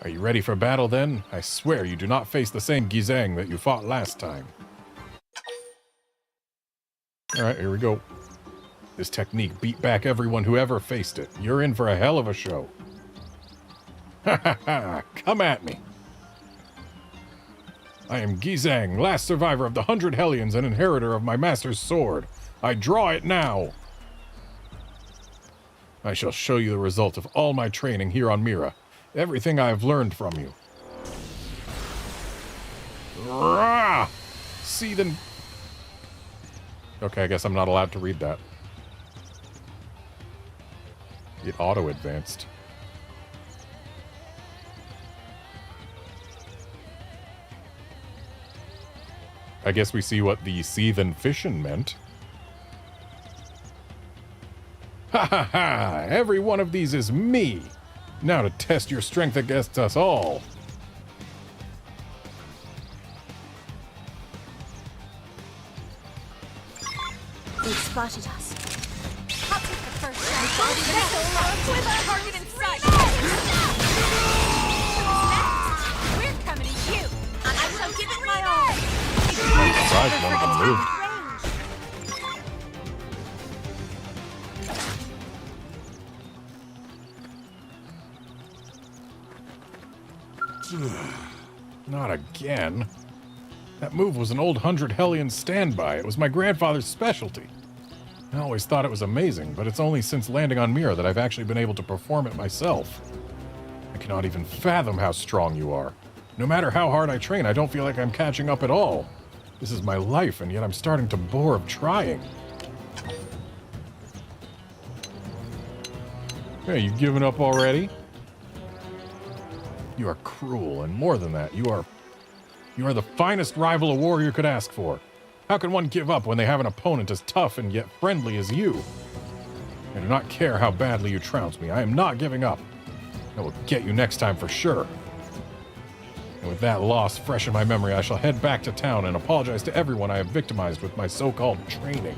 Are you ready for battle then? I swear you do not face the same Gizang that you fought last time. Alright, here we go. This technique beat back everyone who ever faced it. You're in for a hell of a show. Ha ha ha! Come at me! I am Gizang, last survivor of the 100 Hellions and inheritor of my master's sword. I draw it now! I shall show you the result of all my training here on Mira. Everything I have learned from you. Rah! See then... Okay, I guess I'm not allowed to read that. It auto-advanced. I guess we see what the seethen fission meant. Ha ha ha! Every one of these is me! Now to test your strength against us all. They spotted us. I'll take the first shot. With our target in sight. We're coming to you. I shall give it my all. Surprised none of them moved. Not again. That move was an old 100 Hellion standby. It was my grandfather's specialty. I always thought it was amazing, but it's only since landing on Mira that I've actually been able to perform it myself. I cannot even fathom how strong you are. No matter how hard I train, I don't feel like I'm catching up at all. This is my life, and yet I'm starting to bore of trying. Hey, you given up already? You are cruel, and more than that, you are the finest rival a warrior could ask for. How can one give up when they have an opponent as tough and yet friendly as you? I do not care how badly you trounce me. I am not giving up. I will get you next time for sure. And with that loss fresh in my memory, I shall head back to town and apologize to everyone I have victimized with my so-called training.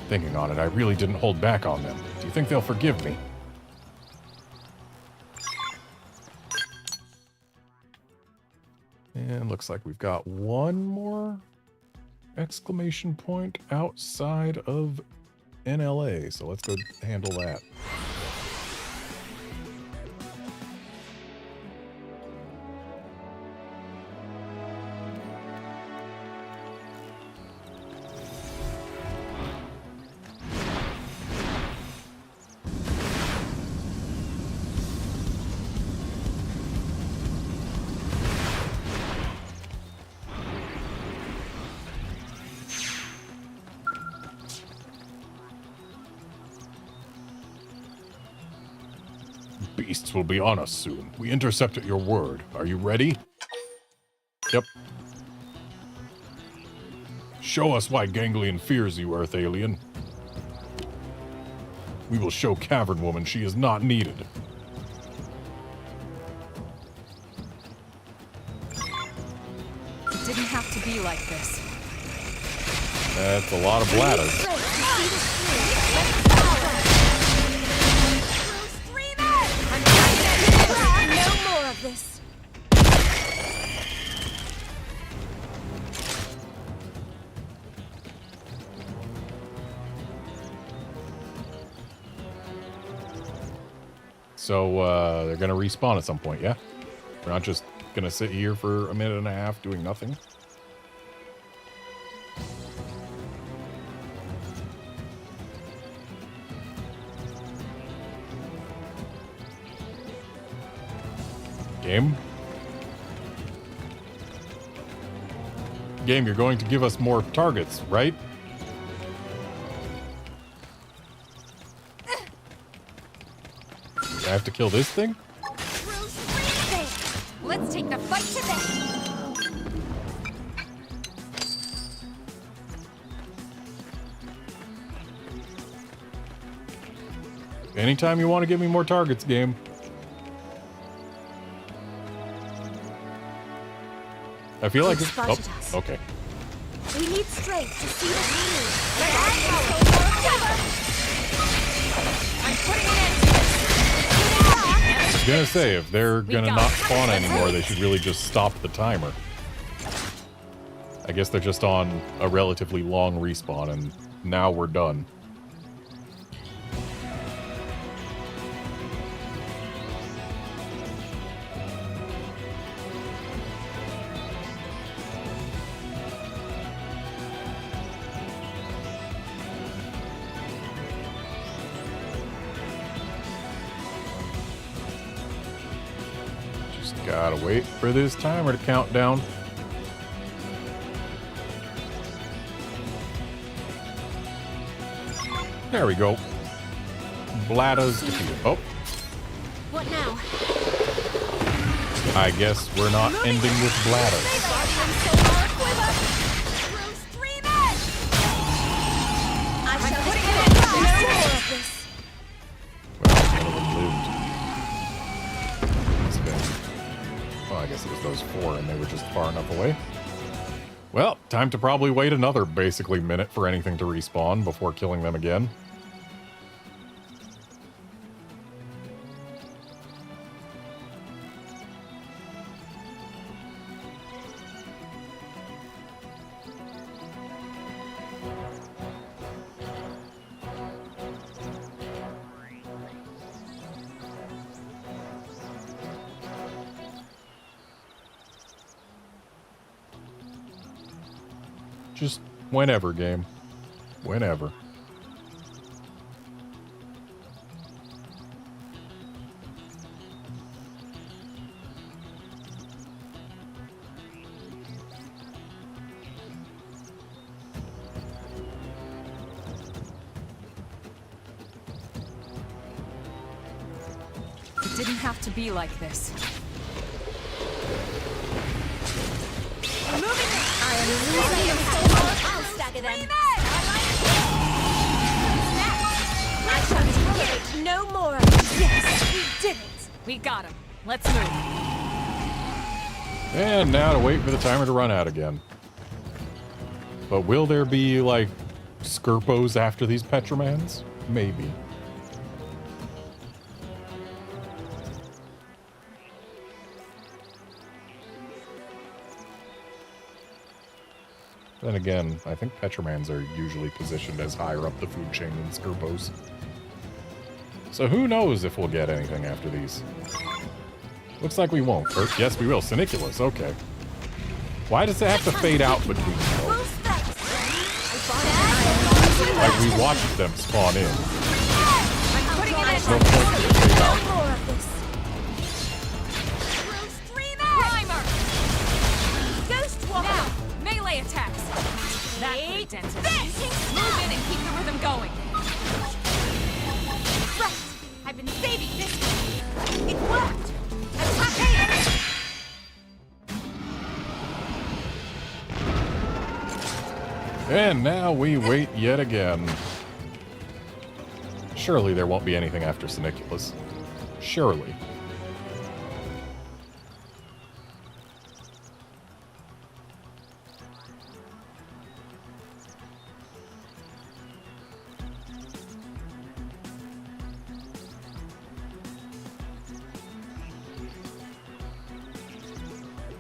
Thinking on it, I really didn't hold back on them. Do you think they'll forgive me? And looks like we've got one more exclamation point outside of NLA. So let's go handle that. Beasts will be on us soon. We intercept at your word. Are you ready? Yep. Show us why Ganglion fears you, Earth Alien. We will show Cavern Woman she is not needed. It didn't have to be like this. That's a lot of bladders. No more of this. So, they're gonna respawn at some point, yeah? We're not just gonna sit here for a minute and a half doing nothing? Game? Game, you're going to give us more targets, right? I have to kill this thing? Let's take the fight to them. Anytime you want to give me more targets, game. I feel like it's... Oh, okay. We need strength to see the view. I'm putting an end to this. gonna say, if they're gonna not spawn anymore, they should really just stop the timer. I guess they're just on a relatively long respawn, and now we're done. Gotta wait for this timer to count down. There we go. Blada's defeated. Oh. What now? I guess we're not ending with Blada. I shall put it in. No more of this. Well, none of them lived. It's been... Well, I guess it was those four and they were just far enough away. Well, time to probably wait another basically minute for anything to respawn before killing them again. Just whenever, game. Whenever. It didn't have to be like this. I am losing the I'll stagger them. I shall tolerate no more of this. Yes, we did it. We got him. Let's move. And now to wait for the timer to run out again. But will there be, like, Skirpos after these Petramans? Maybe. Then again, I think Petramans are usually positioned as higher up the food chain than Skirpos. So who knows if we'll get anything after these. Looks like we won't. Or, yes, we will. Siniculus, okay. Why does it have to fade out between them? Like, we watched them spawn in. There's no point to fade out. More of this. Ghost Walker. Now, melee attacks. That's the dentist. Move in and keep the rhythm going. Right. I've been saving this. It worked. Attack. And now we wait yet again. Surely there won't be anything after Siniculus. Surely.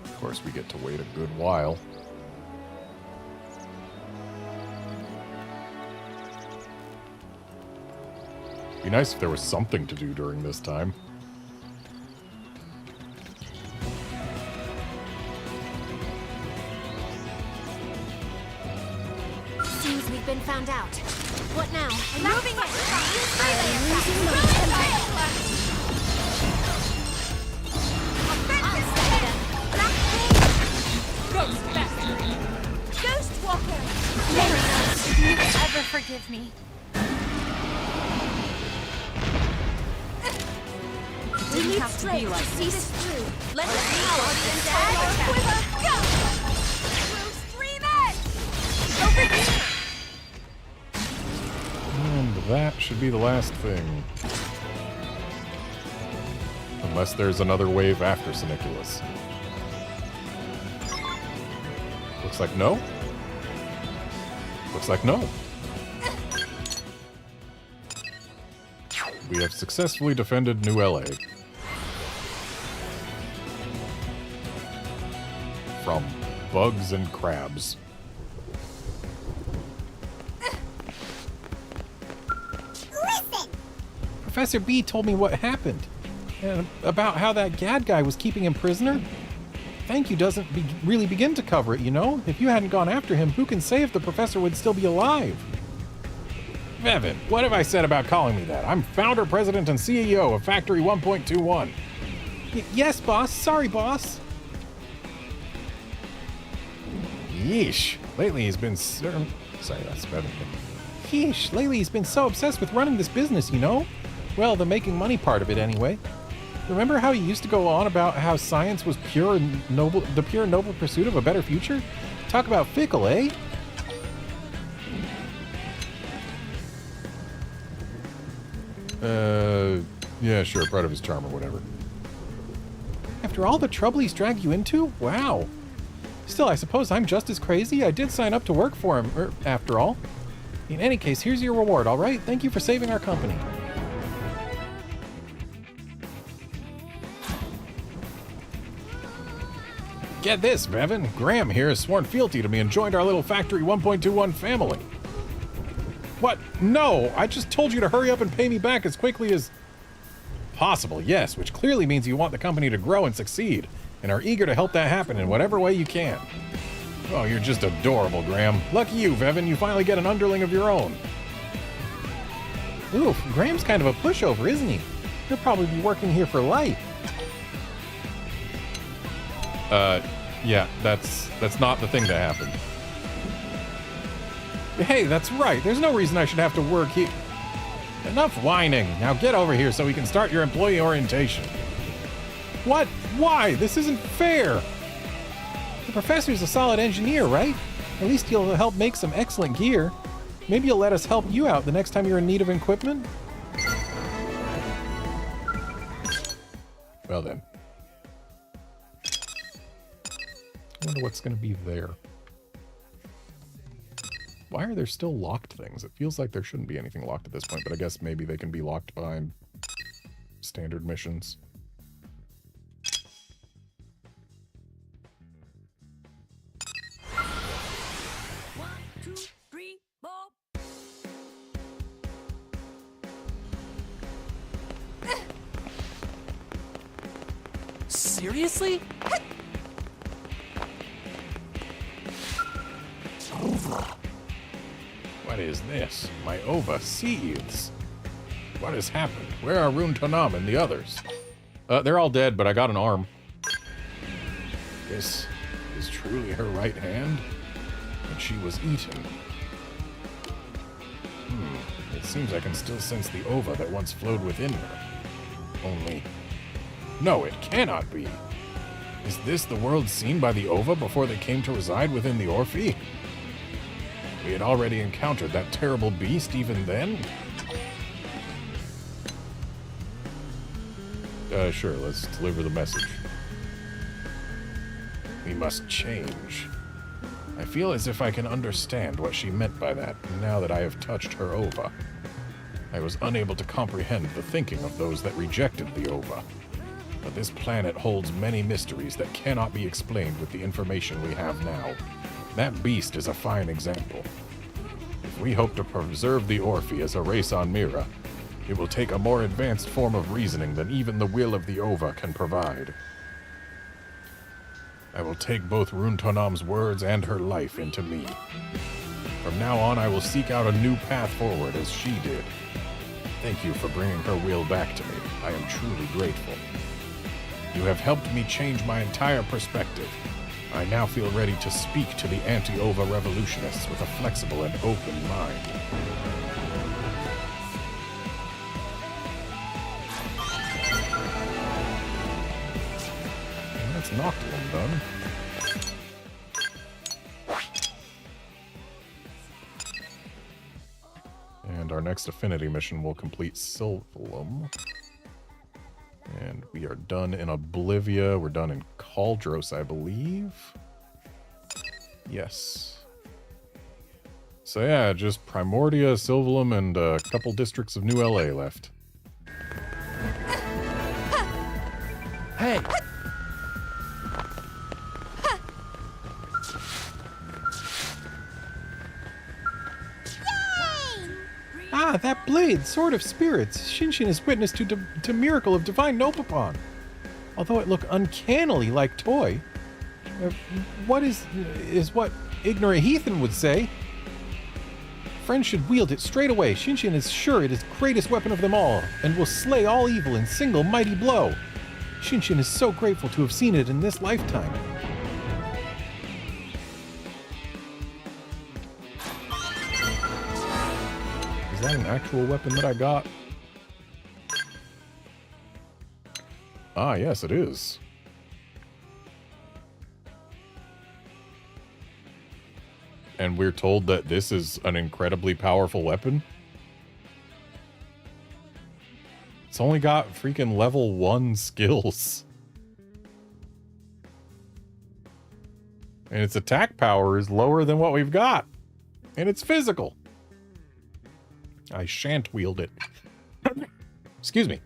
Of course, we get to wait a good while. Be nice if there was something to do during this time. Seems we've been found out. What now? Moving it. I am losing my temper. Ghost back. Ghost Walker. Will you ever forgive me? Didn't have to be like see this. this through. Let Let's the see power how the inside entire our quiver go. Stream it. Over here. And that should be the last thing. Unless there's another wave after Siniculus. Looks like no. Looks like no. We have successfully defended New LA. bugs and crabs. Listen! Professor B told me what happened. And about how that Gad guy was keeping him prisoner. Thank you doesn't really begin to cover it, you know? If you hadn't gone after him, who can say if the professor would still be alive? Vevin, what have I said about calling me that? I'm founder, president, and CEO of Factory 1.21. Yes, boss. Sorry, boss. Yeesh. Lately he's been Sorry, that's Vevin. Yeesh, lately he's been so obsessed with running this business, you know? Well, the making money part of it anyway. Remember how he used to go on about how science was pure and noble, the pure and noble pursuit of a better future? Talk about fickle, eh? Yeah, sure, part of his charm or whatever. After all the trouble he's dragged you into? Wow. Still, I suppose I'm just as crazy. I did sign up to work for him, after all. In any case, here's your reward, all right? Thank you for saving our company. Get this, Vevin. Graham here has sworn fealty to me and joined our little Factory 1.21 family. What? No! I just told you to hurry up and pay me back as quickly as possible, yes, which clearly means you want the company to grow and succeed, and are eager to help that happen in whatever way you can. Oh, you're just adorable, Graham. Lucky you, Vevin, you finally get an underling of your own. Oof, Graham's kind of a pushover, isn't he? He'll probably be working here for life. Yeah, that's not the thing that happened. Hey, that's right. There's no reason I should have to work here. Enough whining. Now get over here so we can start your employee orientation. What? Why? This isn't fair. The professor's a solid engineer, right? At least he'll help make some excellent gear. Maybe he'll let us help you out the next time you're in need of equipment? Well then. I wonder what's going to be there. Why are there still locked things? It feels like there shouldn't be anything locked at this point, but I guess maybe they can be locked behind standard missions. One, two, three, four. Seriously? What is this? My ova seethes. What has happened? Where are Rune Tonam and the others? They're all dead, but I got an arm. This is truly her right hand? And she was eaten. It seems I can still sense the ova that once flowed within her. Only... No, it cannot be. Is this the world seen by the ova before they came to reside within the Orphe? We had already encountered that terrible beast even then? Sure, let's deliver the message. We must change. I feel as if I can understand what she meant by that, now that I have touched her ova. I was unable to comprehend the thinking of those that rejected the ova. But this planet holds many mysteries that cannot be explained with the information we have now. That beast is a fine example. If we hope to preserve the Orphe as a race on Mira, it will take a more advanced form of reasoning than even the will of the ova can provide. I will take both Rune Tonam's words and her life into me. From now on, I will seek out a new path forward as she did. Thank you for bringing her will back to me. I am truly grateful. You have helped me change my entire perspective. I now feel ready to speak to the anti-ova revolutionists with a flexible and open mind. And that's Noctilum done. And our next Affinity mission will complete Sylvalum. And we are done in Oblivia. We're done in Cauldros, I believe. Yes. So yeah, just Primordia, Sylvalum, and a couple districts of New LA left. Hey! Ah, that blade, Sword of Spirits. Shinshin is witness to miracle of divine Nopapon. Although it look uncannily like toy. What is what ignorant heathen would say. Friends should wield it straight away. Shinshin is sure it is greatest weapon of them all, and will slay all evil in single mighty blow. Shinshin is so grateful to have seen it in this lifetime. Is that an actual weapon that I got? Ah, yes, it is. And we're told that this is an incredibly powerful weapon? It's only got freaking level 1 skills. And its attack power is lower than what we've got. And it's physical. I shan't wield it. Excuse me.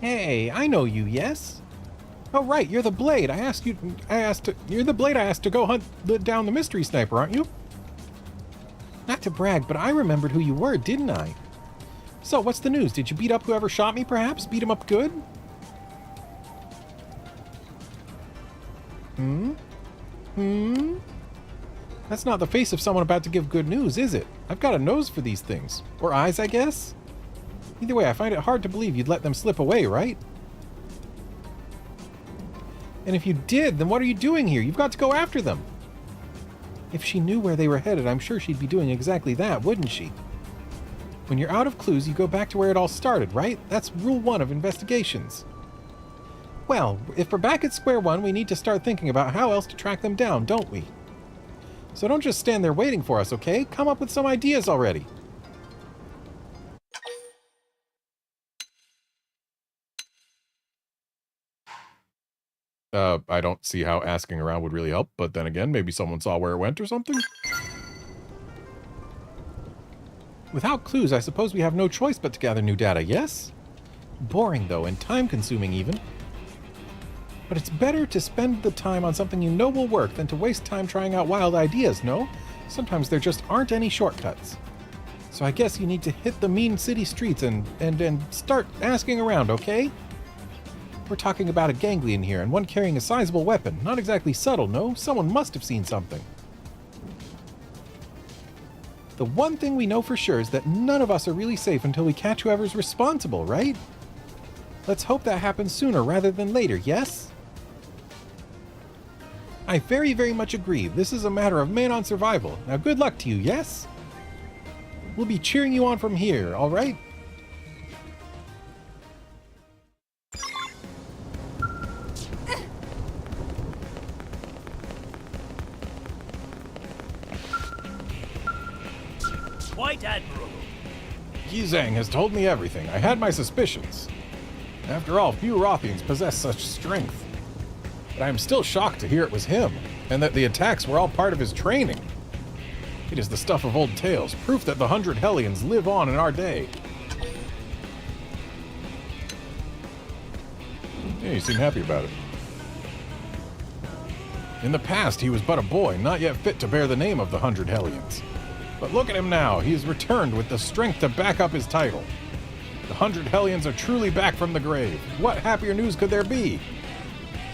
Hey, I know you, yes? Oh, right, you're the Blade. You're the Blade I asked to go hunt down the mystery sniper, aren't you? Not to brag, but I remembered who you were, didn't I? So, what's the news? Did you beat up whoever shot me, perhaps? Beat him up good? That's not the face of someone about to give good news, is it? I've got a nose for these things. Or eyes, I guess? Either way, I find it hard to believe you'd let them slip away, right? And if you did, then what are you doing here? You've got to go after them. If she knew where they were headed, I'm sure she'd be doing exactly that, wouldn't she? When you're out of clues, you go back to where it all started, right? That's rule 1 of investigations. Well, if we're back at square one, we need to start thinking about how else to track them down, don't we? So don't just stand there waiting for us, okay? Come up with some ideas already. I don't see how asking around would really help, but then again, maybe someone saw where it went or something? Without clues, I suppose we have no choice but to gather new data, yes? Boring, though, and time-consuming, even. But it's better to spend the time on something you know will work than to waste time trying out wild ideas, no? Sometimes there just aren't any shortcuts. So I guess you need to hit the mean city streets and start asking around, okay? We're talking about a ganglion here, and one carrying a sizable weapon. Not exactly subtle, no? Someone must have seen something. The one thing we know for sure is that none of us are really safe until we catch whoever's responsible, right? Let's hope that happens sooner rather than later, yes? I very, very much agree. This is a matter of man on survival. Now good luck to you, yes? We'll be cheering you on from here, all right? Quite admirable. Yizang has told me everything. I had my suspicions. After all, few Rothians possess such strength. But I am still shocked to hear it was him, and that the attacks were all part of his training. It is the stuff of old tales, proof that the 100 Hellions live on in our day. Yeah, you seem happy about it. In the past, he was but a boy, not yet fit to bear the name of the 100 Hellions. But look at him now. He has returned with the strength to back up his title. The 100 Hellions are truly back from the grave. What happier news could there be?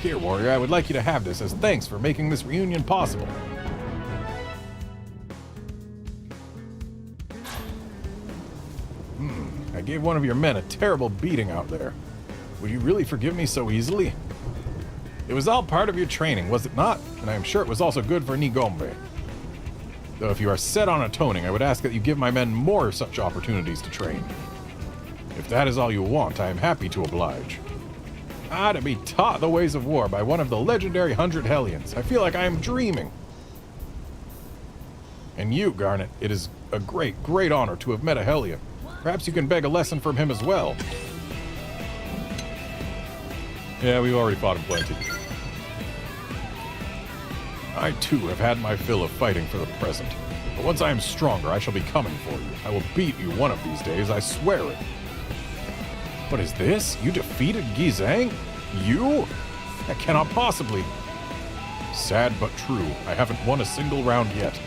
Here, warrior, I would like you to have this as thanks for making this reunion possible. I gave one of your men a terrible beating out there. Would you really forgive me so easily? It was all part of your training, was it not? And I am sure it was also good for Nigombe. Though if you are set on atoning, I would ask that you give my men more such opportunities to train. If that is all you want, I am happy to oblige. Ah, to be taught the ways of war by one of the legendary 100 Hellions. I feel like I am dreaming. And you, Garnet, it is a great, great honor to have met a Hellion. Perhaps you can beg a lesson from him as well. Yeah, we've already fought him plenty. I too have had my fill of fighting for the present. But once I am stronger, I shall be coming for you. I will beat you one of these days, I swear it. What is this? You defeated Gizang? You? That cannot possibly. Sad but true. I haven't won a single round yet.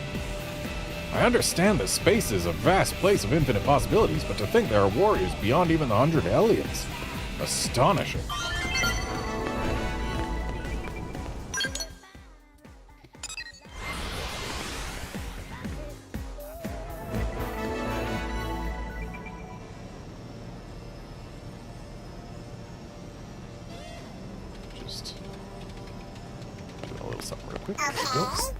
I understand that space is a vast place of infinite possibilities, but to think there are warriors beyond even the 100 Elliotts. Astonishing. Just do a little something real quick. Whoops.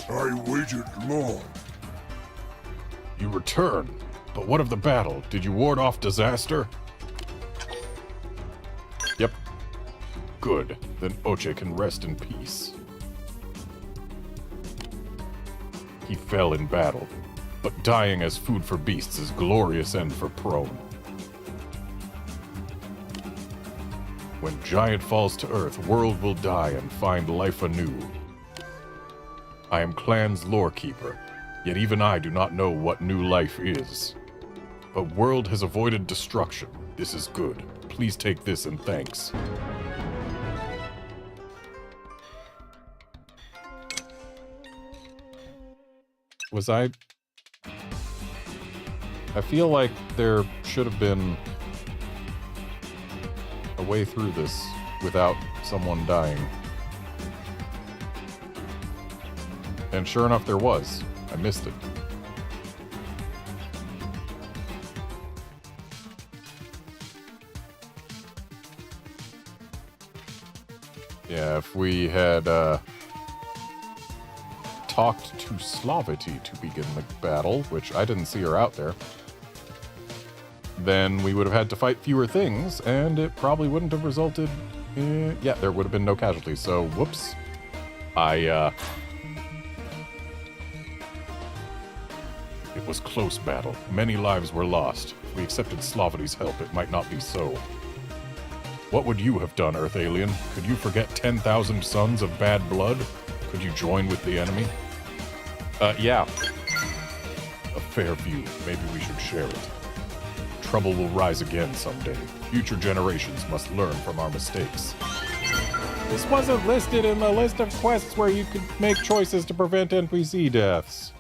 I waited long. You return. But what of the battle? Did you ward off disaster? Yep. Good. Then Oche can rest in peace. He fell in battle, but dying as food for beasts is glorious end for prone. When giant falls to earth, world will die and find life anew. I am clan's lore keeper, yet even I do not know what new life is. But world has avoided destruction. This is good. Please take this and thanks. Was I feel like there should have been a way through this without someone dying. And sure enough, there was. I missed it. Yeah, if we had talked to Slavity to begin the battle, which I didn't see her out there, then we would have had to fight fewer things, and it probably wouldn't have resulted in... Yeah, there would have been no casualties, so whoops. It was close battle. Many lives were lost. If we accepted Slavity's help, it might not be so. What would you have done, Earth Alien? Could you forget 10,000 sons of bad blood? Could you join with the enemy? Yeah. A fair view. Maybe we should share it. Trouble will rise again someday. Future generations must learn from our mistakes. This wasn't listed in the list of quests where you could make choices to prevent NPC deaths.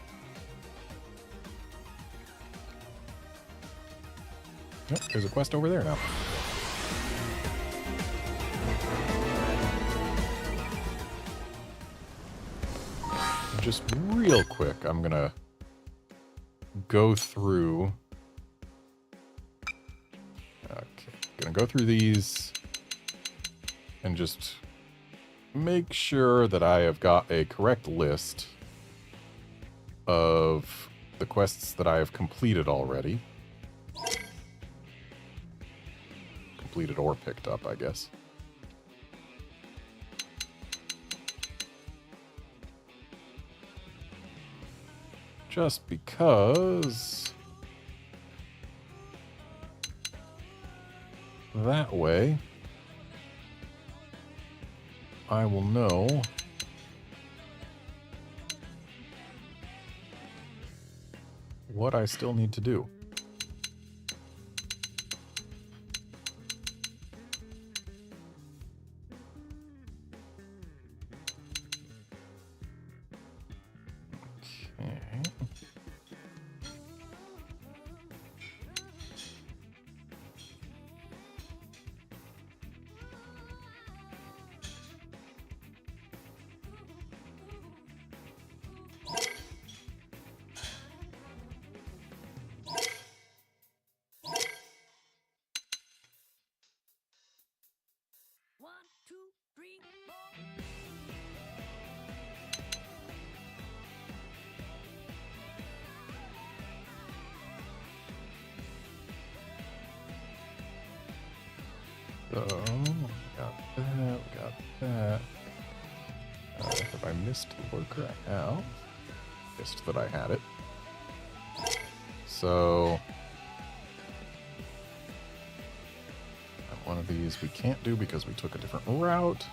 Yep, there's a quest over there now. Just real quick, I'm gonna go through... Okay, gonna go through these and just make sure that I have got a correct list of the quests that I have completed already. Completed or picked up, I guess. Just because that way I will know what I still need to do. So, we got that. Have I missed the worker? I have. Missed that I had it. So, one of these we can't do because we took a different route.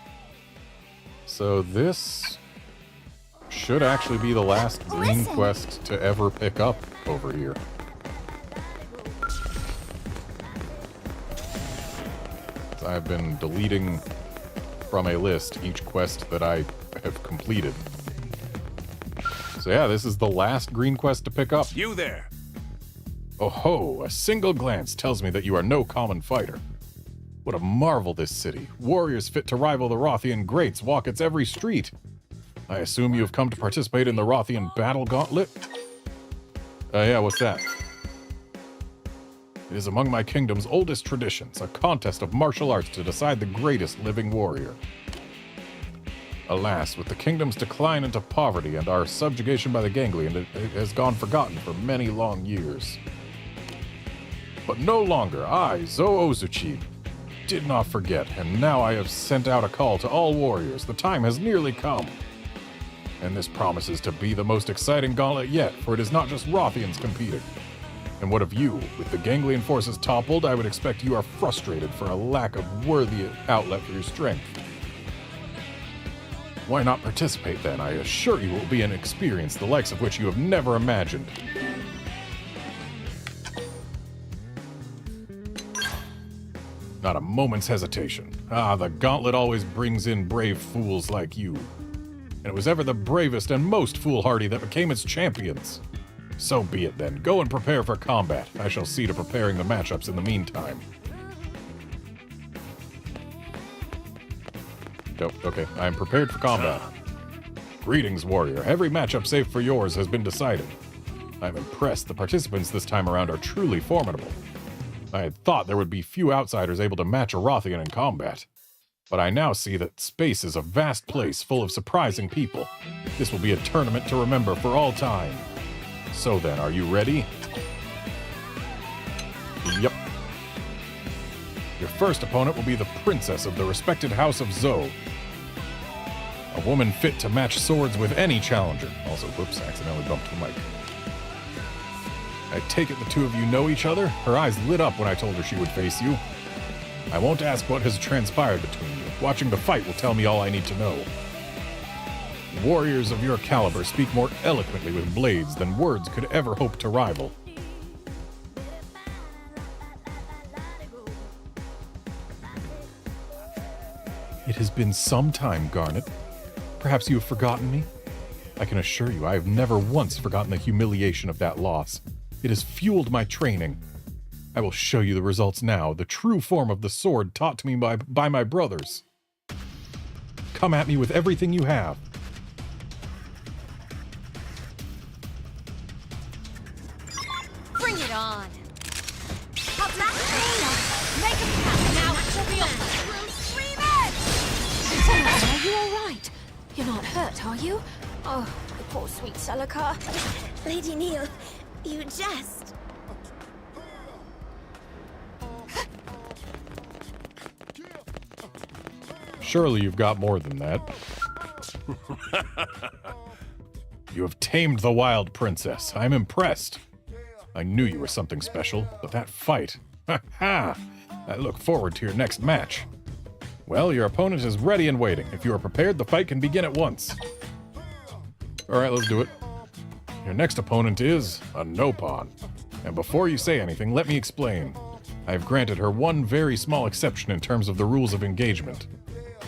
So this should actually be the last green quest to ever pick up over here. So I've been deleting from a list each quest that I have completed. So yeah, this is the last green quest to pick up. You there! Oh ho, a single glance tells me that you are no common fighter. What a marvel this city. Warriors fit to rival the Rothian greats walk its every street. I assume you have come to participate in the Rothian battle gauntlet? Yeah, what's that? It is among my kingdom's oldest traditions, a contest of martial arts to decide the greatest living warrior. Alas, with the kingdom's decline into poverty and our subjugation by the Ganglion, it has gone forgotten for many long years. But no longer, I, Zo Ozuchi, did not forget, and now I have sent out a call to all warriors. The time has nearly come. And this promises to be the most exciting gauntlet yet, for it is not just Rothians competing. And what of you? With the Ganglion forces toppled, I would expect you are frustrated for a lack of worthy outlet for your strength. Why not participate then? I assure you it will be an experience the likes of which you have never imagined. Not a moment's hesitation. Ah, the gauntlet always brings in brave fools like you. And it was ever the bravest and most foolhardy that became its champions. So be it then. Go and prepare for combat. I shall see to preparing the matchups in the meantime. Okay, I am prepared for combat. Greetings, warrior. Every matchup save for yours has been decided. I am impressed. The participants this time around are truly formidable. I had thought there would be few outsiders able to match a Rothian in combat. But I now see that space is a vast place full of surprising people. This will be a tournament to remember for all time. So then, are you ready? Yep. Your first opponent will be the princess of the respected House of Zo. A woman fit to match swords with any challenger. Also, whoops, accidentally bumped the mic. I take it the two of you know each other? Her eyes lit up when I told her she would face you. I won't ask what has transpired between you. Watching the fight will tell me all I need to know. Warriors of your caliber speak more eloquently with blades than words could ever hope to rival. It has been some time, Garnet. Perhaps you have forgotten me? I can assure you I have never once forgotten the humiliation of that loss. It has fueled my training. I will show you the results now, the true form of the sword taught to me by my brothers. Come at me with everything you have. Bring it on! Up that make a pass now, she'll be on Are you alright? You're not hurt, are you? Oh, my poor sweet Celica. Lady Neil, you jest. Surely you've got more than that. You have tamed the wild princess. I'm impressed. I knew you were something special, but that fight... Ha ha! I look forward to your next match. Well, your opponent is ready and waiting. If you are prepared, the fight can begin at once. Alright, let's do it. Your next opponent is a Nopon. And before you say anything, let me explain. I have granted her one very small exception in terms of the rules of engagement.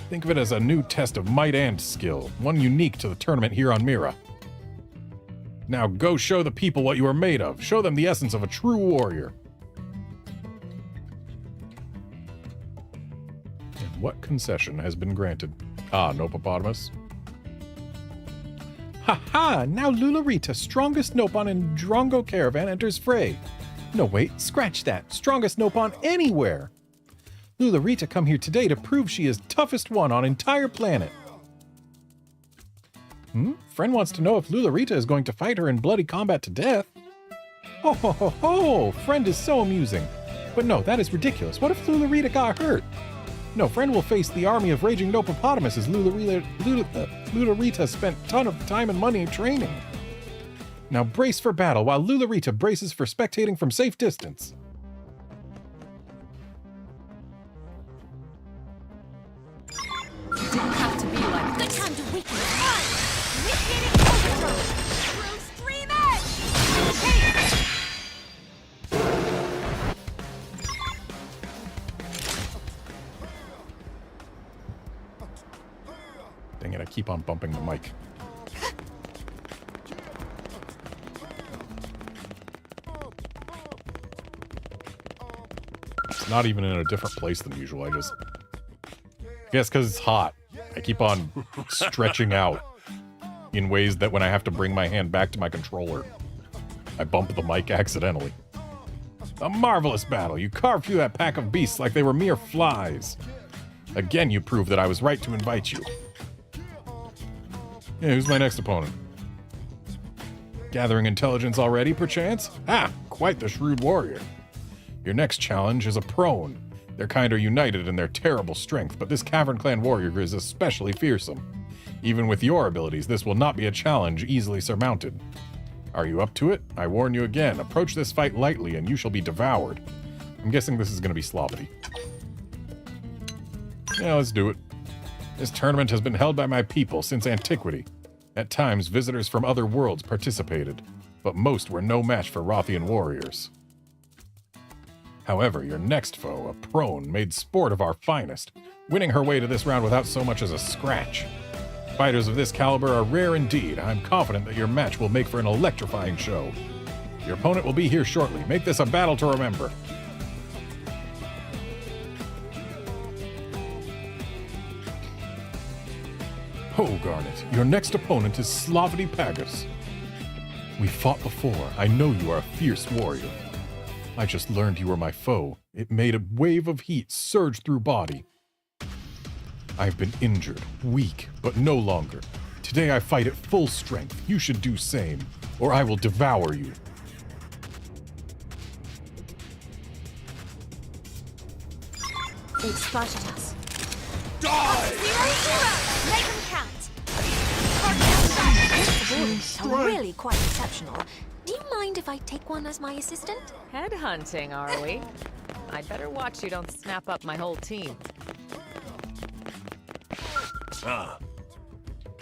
Think of it as a new test of might and skill, one unique to the tournament here on Mira. Now go show the people what you are made of. Show them the essence of a true warrior. And what concession has been granted? Ah, Nopopotamus. Ha ha! Now Lularita, strongest Nopon in Drongo Caravan, enters fray. No, wait, scratch that. Strongest Nopon anywhere! Lularita come here today to prove she is toughest one on entire planet. Friend wants to know if Lularita is going to fight her in bloody combat to death. Ho ho ho ho! Friend is so amusing. But no, that is ridiculous. What if Lularita got hurt? No friend will face the army of raging hippopotamuses Lularita spent a ton of time and money training. Now brace for battle while Lularita braces for spectating from safe distance. Didn't have to be like Good time to weaken. initiating overthrow. Through stream edge. Hey. Dang it, I keep on bumping the mic. It's not even in a different place than usual, I guess because it's hot. I keep on stretching out in ways that when I have to bring my hand back to my controller, I bump the mic accidentally. A marvelous battle. You carved through that pack of beasts like they were mere flies. Again, you proved that I was right to invite you. Yeah, who's my next opponent? Gathering intelligence already, perchance? Ah, quite the shrewd warrior. Your next challenge is a prone. Their kind are united in their terrible strength, but this Cavern Clan warrior is especially fearsome. Even with your abilities, this will not be a challenge easily surmounted. Are you up to it? I warn you again, approach this fight lightly and you shall be devoured. I'm guessing this is going to be Sloppity. Yeah, let's do it. This tournament has been held by my people since antiquity. At times, visitors from other worlds participated, but most were no match for Rothian warriors. However, your next foe, a prone, made sport of our finest, winning her way to this round without so much as a scratch. Fighters of this caliber are rare indeed. I'm confident that your match will make for an electrifying show. Your opponent will be here shortly. Make this a battle to remember. Oh, Garnet, your next opponent is Slavity Pagus. We fought before. I know you are a fierce warrior. I just learned you were my foe. It made a wave of heat surge through body. I've been injured, weak, but no longer. Today I fight at full strength. You should do same, or I will devour you. They've spotted us. Make them count. These are really quite exceptional. Do you mind if I take one as my assistant? Headhunting, are we? I'd better watch you don't snap up my whole team.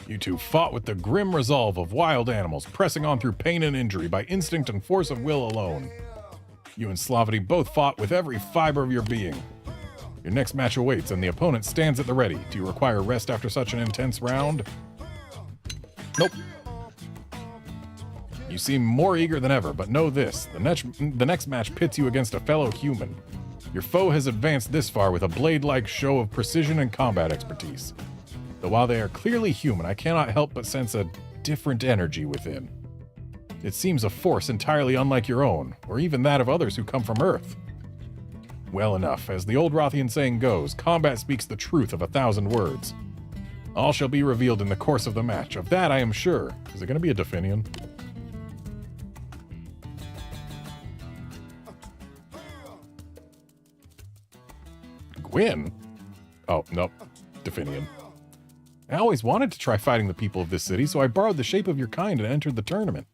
You two fought with the grim resolve of wild animals, pressing on through pain and injury by instinct and force of will alone. You and Slavity both fought with every fiber of your being. Your next match awaits, and the opponent stands at the ready. Do you require rest after such an intense round? Nope. You seem more eager than ever, but know this. The next match pits you against a fellow human. Your foe has advanced this far with a blade-like show of precision and combat expertise. Though while they are clearly human, I cannot help but sense a different energy within. It seems a force entirely unlike your own, or even that of others who come from Earth. Well enough, as the old Rothian saying goes, combat speaks the truth of 1,000 words. All shall be revealed in the course of the match. Of that I am sure. Is it going to be a Definion? Gwyn? Oh, nope. Definion. I always wanted to try fighting the people of this city, so I borrowed the shape of your kind and entered the tournament.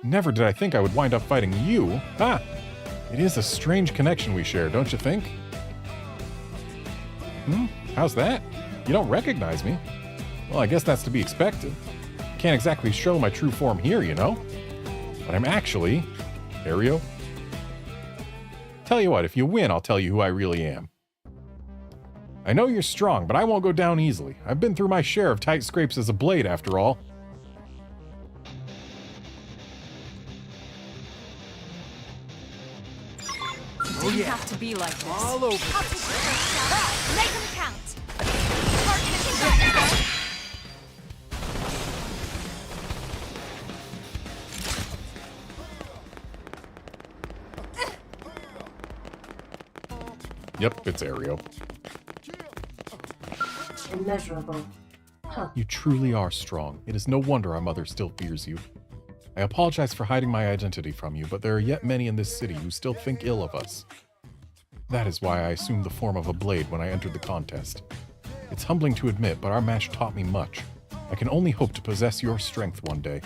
Never did I think I would wind up fighting you. Ah! It is a strange connection we share, don't you think? How's that? You don't recognize me. Well, I guess that's to be expected. Can't exactly show my true form here, you know? But I'm actually... Aereo? Tell you what, if you win, I'll tell you who I really am. I know you're strong, but I won't go down easily. I've been through my share of tight scrapes as a blade, after all. Didn't have to be like this. All over. I'll take the first shot. Make them count. Target is Yep, it's Aereo. Immeasurable. You truly are strong. It is no wonder our mother still fears you. I apologize for hiding my identity from you, but there are yet many in this city who still think ill of us. That is why I assumed the form of a blade when I entered the contest. It's humbling to admit, but our match taught me much. I can only hope to possess your strength one day.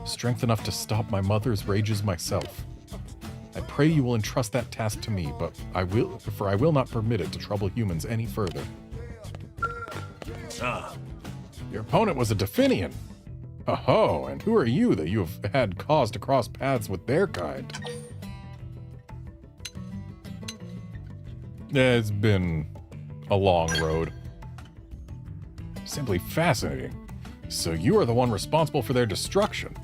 Strength enough to stop my mother's rages myself. I pray you will entrust that task to me, but I will not permit it to trouble humans any further. Your opponent was a Definian. Oh, and who are you that you have had cause to cross paths with their kind? It's been a long road. Simply fascinating. So you are the one responsible for their destruction.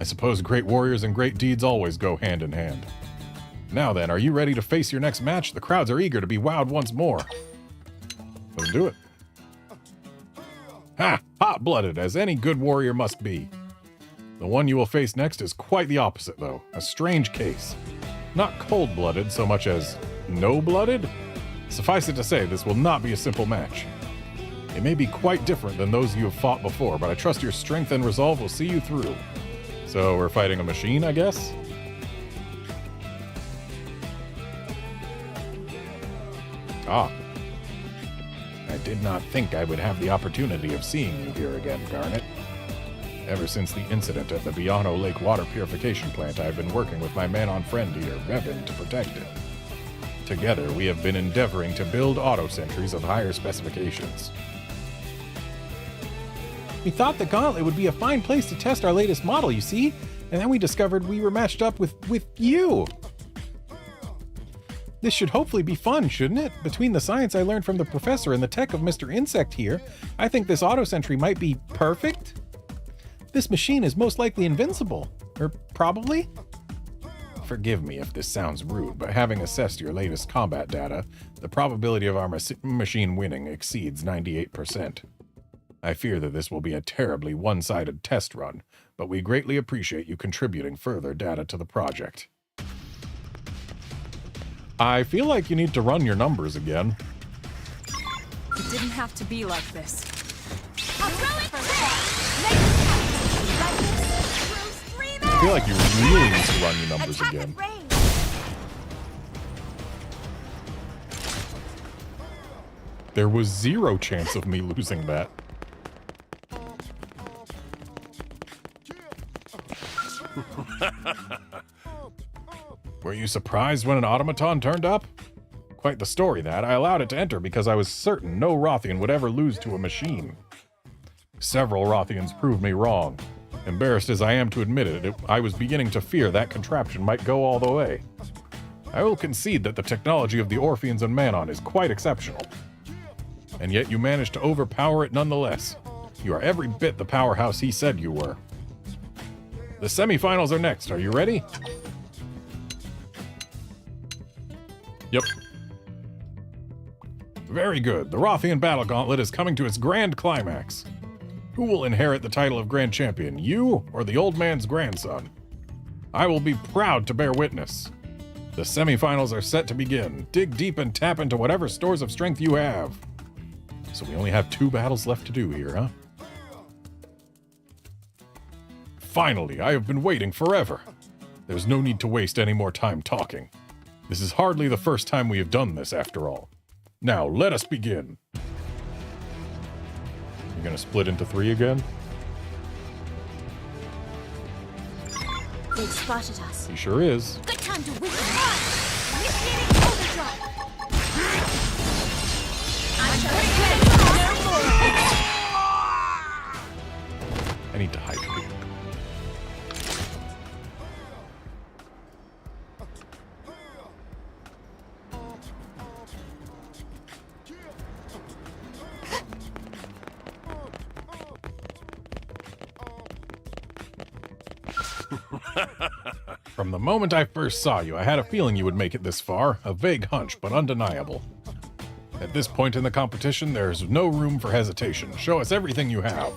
I suppose great warriors and great deeds always go hand in hand. Now then, are you ready to face your next match? The crowds are eager to be wowed once more. Let's do it. Ha! Hot-blooded, as any good warrior must be. The one you will face next is quite the opposite, though. A strange case. Not cold-blooded so much as no-blooded? Suffice it to say, this will not be a simple match. It may be quite different than those you have fought before, but I trust your strength and resolve will see you through. So we're fighting a machine, I guess? Ah. I did not think I would have the opportunity of seeing you here again, Garnet. Ever since the incident at the Biano Lake Water Purification Plant, I have been working with my man-on-friend here, Revan, to protect it. Together, we have been endeavoring to build auto-sentries of higher specifications. We thought the gauntlet would be a fine place to test our latest model, you see? And then we discovered we were matched up with you! This should hopefully be fun, shouldn't it? Between the science I learned from the professor and the tech of Mr. Insect here, I think this auto-sentry might be perfect? This machine is most likely invincible. Or probably? Forgive me if this sounds rude, but having assessed your latest combat data, the probability of our machine winning exceeds 98%. I fear that this will be a terribly one-sided test run, but we greatly appreciate you contributing further data to the project. I feel like you need to run your numbers again. It didn't have to be like this. I feel like you really need to run your numbers again. There was zero chance of me losing that. Were you surprised when an automaton turned up? Quite the story, that. I allowed it to enter because I was certain no Rothian would ever lose to a machine. Several Rothians proved me wrong. Embarrassed as I am to admit it, I was beginning to fear that contraption might go all the way. I will concede that the technology of the Orpheans and Manon is quite exceptional. And yet you managed to overpower it nonetheless. You are every bit the powerhouse he said you were. The semifinals are next. Are you ready? Yep. Very good. The Rothian Battle Gauntlet is coming to its grand climax. Who will inherit the title of Grand Champion, you or the old man's grandson? I will be proud to bear witness. The semifinals are set to begin. Dig deep and tap into whatever stores of strength you have. So we only have 2 battles left to do here, huh? Finally, I have been waiting forever. There's no need to waste any more time talking. This is hardly the first time we have done this, after all. Now, let us begin. You're gonna split into 3 again? They've spotted us. He sure is. Good time to win. Initiating overdrive. I'm I need to hydrate. From the moment I first saw you, I had a feeling you would make it this far. A vague hunch, but undeniable. At this point in the competition, there's no room for hesitation. Show us everything you have.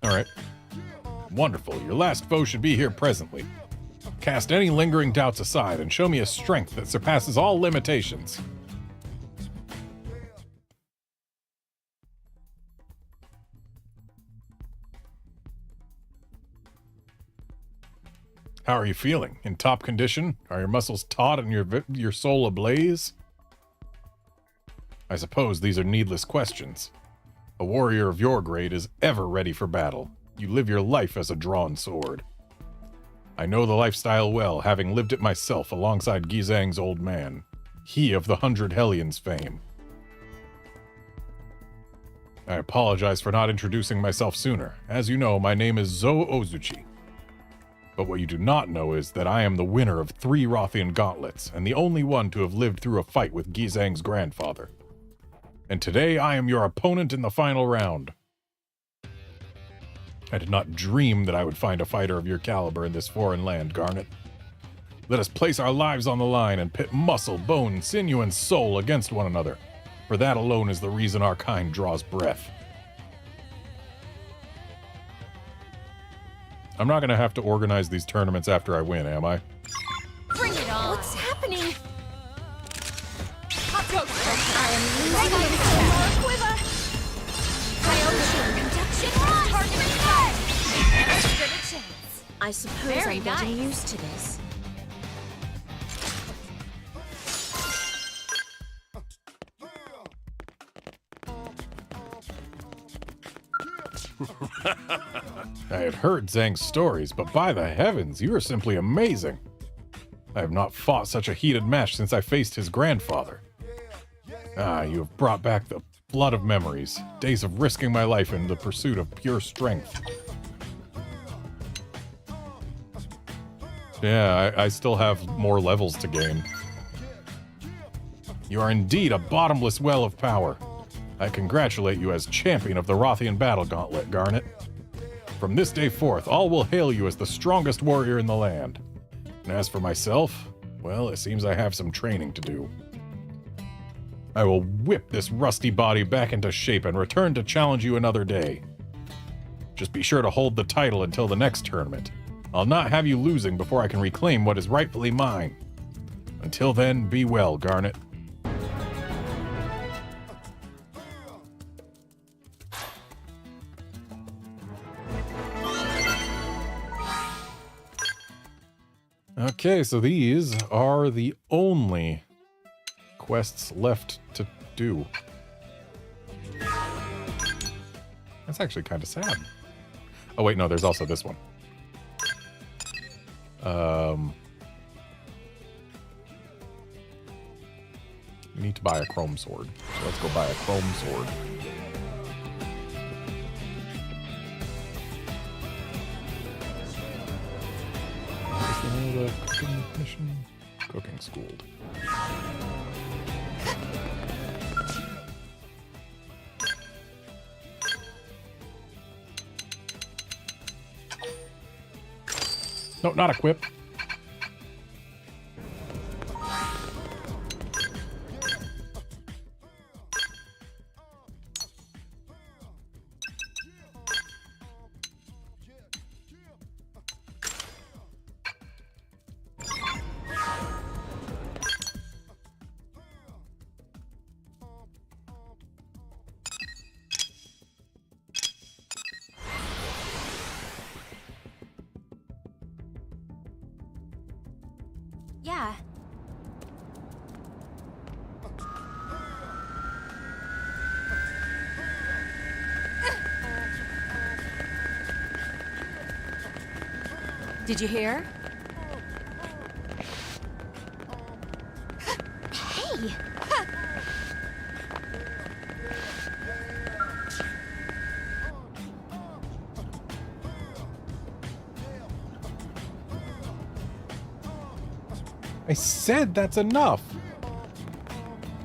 Alright. Wonderful. Your last foe should be here presently. Cast any lingering doubts aside and show me a strength that surpasses all limitations. How are you feeling? In top condition? Are your muscles taut and your soul ablaze? I suppose these are needless questions. A warrior of your grade is ever ready for battle. You live your life as a drawn sword. I know the lifestyle well, having lived it myself alongside Gizang's old man. He of the 100 Hellions fame. I apologize for not introducing myself sooner. As you know, my name is Zo Ozuchi. But what you do not know is that I am the winner of 3 Rothian gauntlets, and the only one to have lived through a fight with Gizang's grandfather. And today I am your opponent in the final round. I did not dream that I would find a fighter of your caliber in this foreign land, Garnet. Let us place our lives on the line and pit muscle, bone, sinew, and soul against one another, for that alone is the reason our kind draws breath. I'm not going to have to organize these tournaments after I win, am I? Bring it on! What's happening? Hot dog! I am losing my quiver. I suppose Very I'm getting nice. used to this. I had heard Zhang's stories, but by the heavens, you are simply amazing. I have not fought such a heated match since I faced his grandfather. Ah, you have brought back the flood of memories, days of risking my life in the pursuit of pure strength. Yeah, I still have more levels to gain. You are indeed a bottomless well of power. I congratulate you as champion of the Rothian Battle Gauntlet, Garnet. From this day forth, all will hail you as the strongest warrior in the land. And as for myself, well, it seems I have some training to do. I will whip this rusty body back into shape and return to challenge you another day. Just be sure to hold the title until the next tournament. I'll not have you losing before I can reclaim what is rightfully mine. Until then, be well, Garnet. Okay, so these are the only quests left to do. That's actually kind of sad. Oh wait, no, there's also this one. We need to buy a chrome sword. So let's go buy a chrome sword. What's the name of the cooking mission? Cooking Schooled. No, not equip. Yeah. Did you hear? Hey! I said that's enough.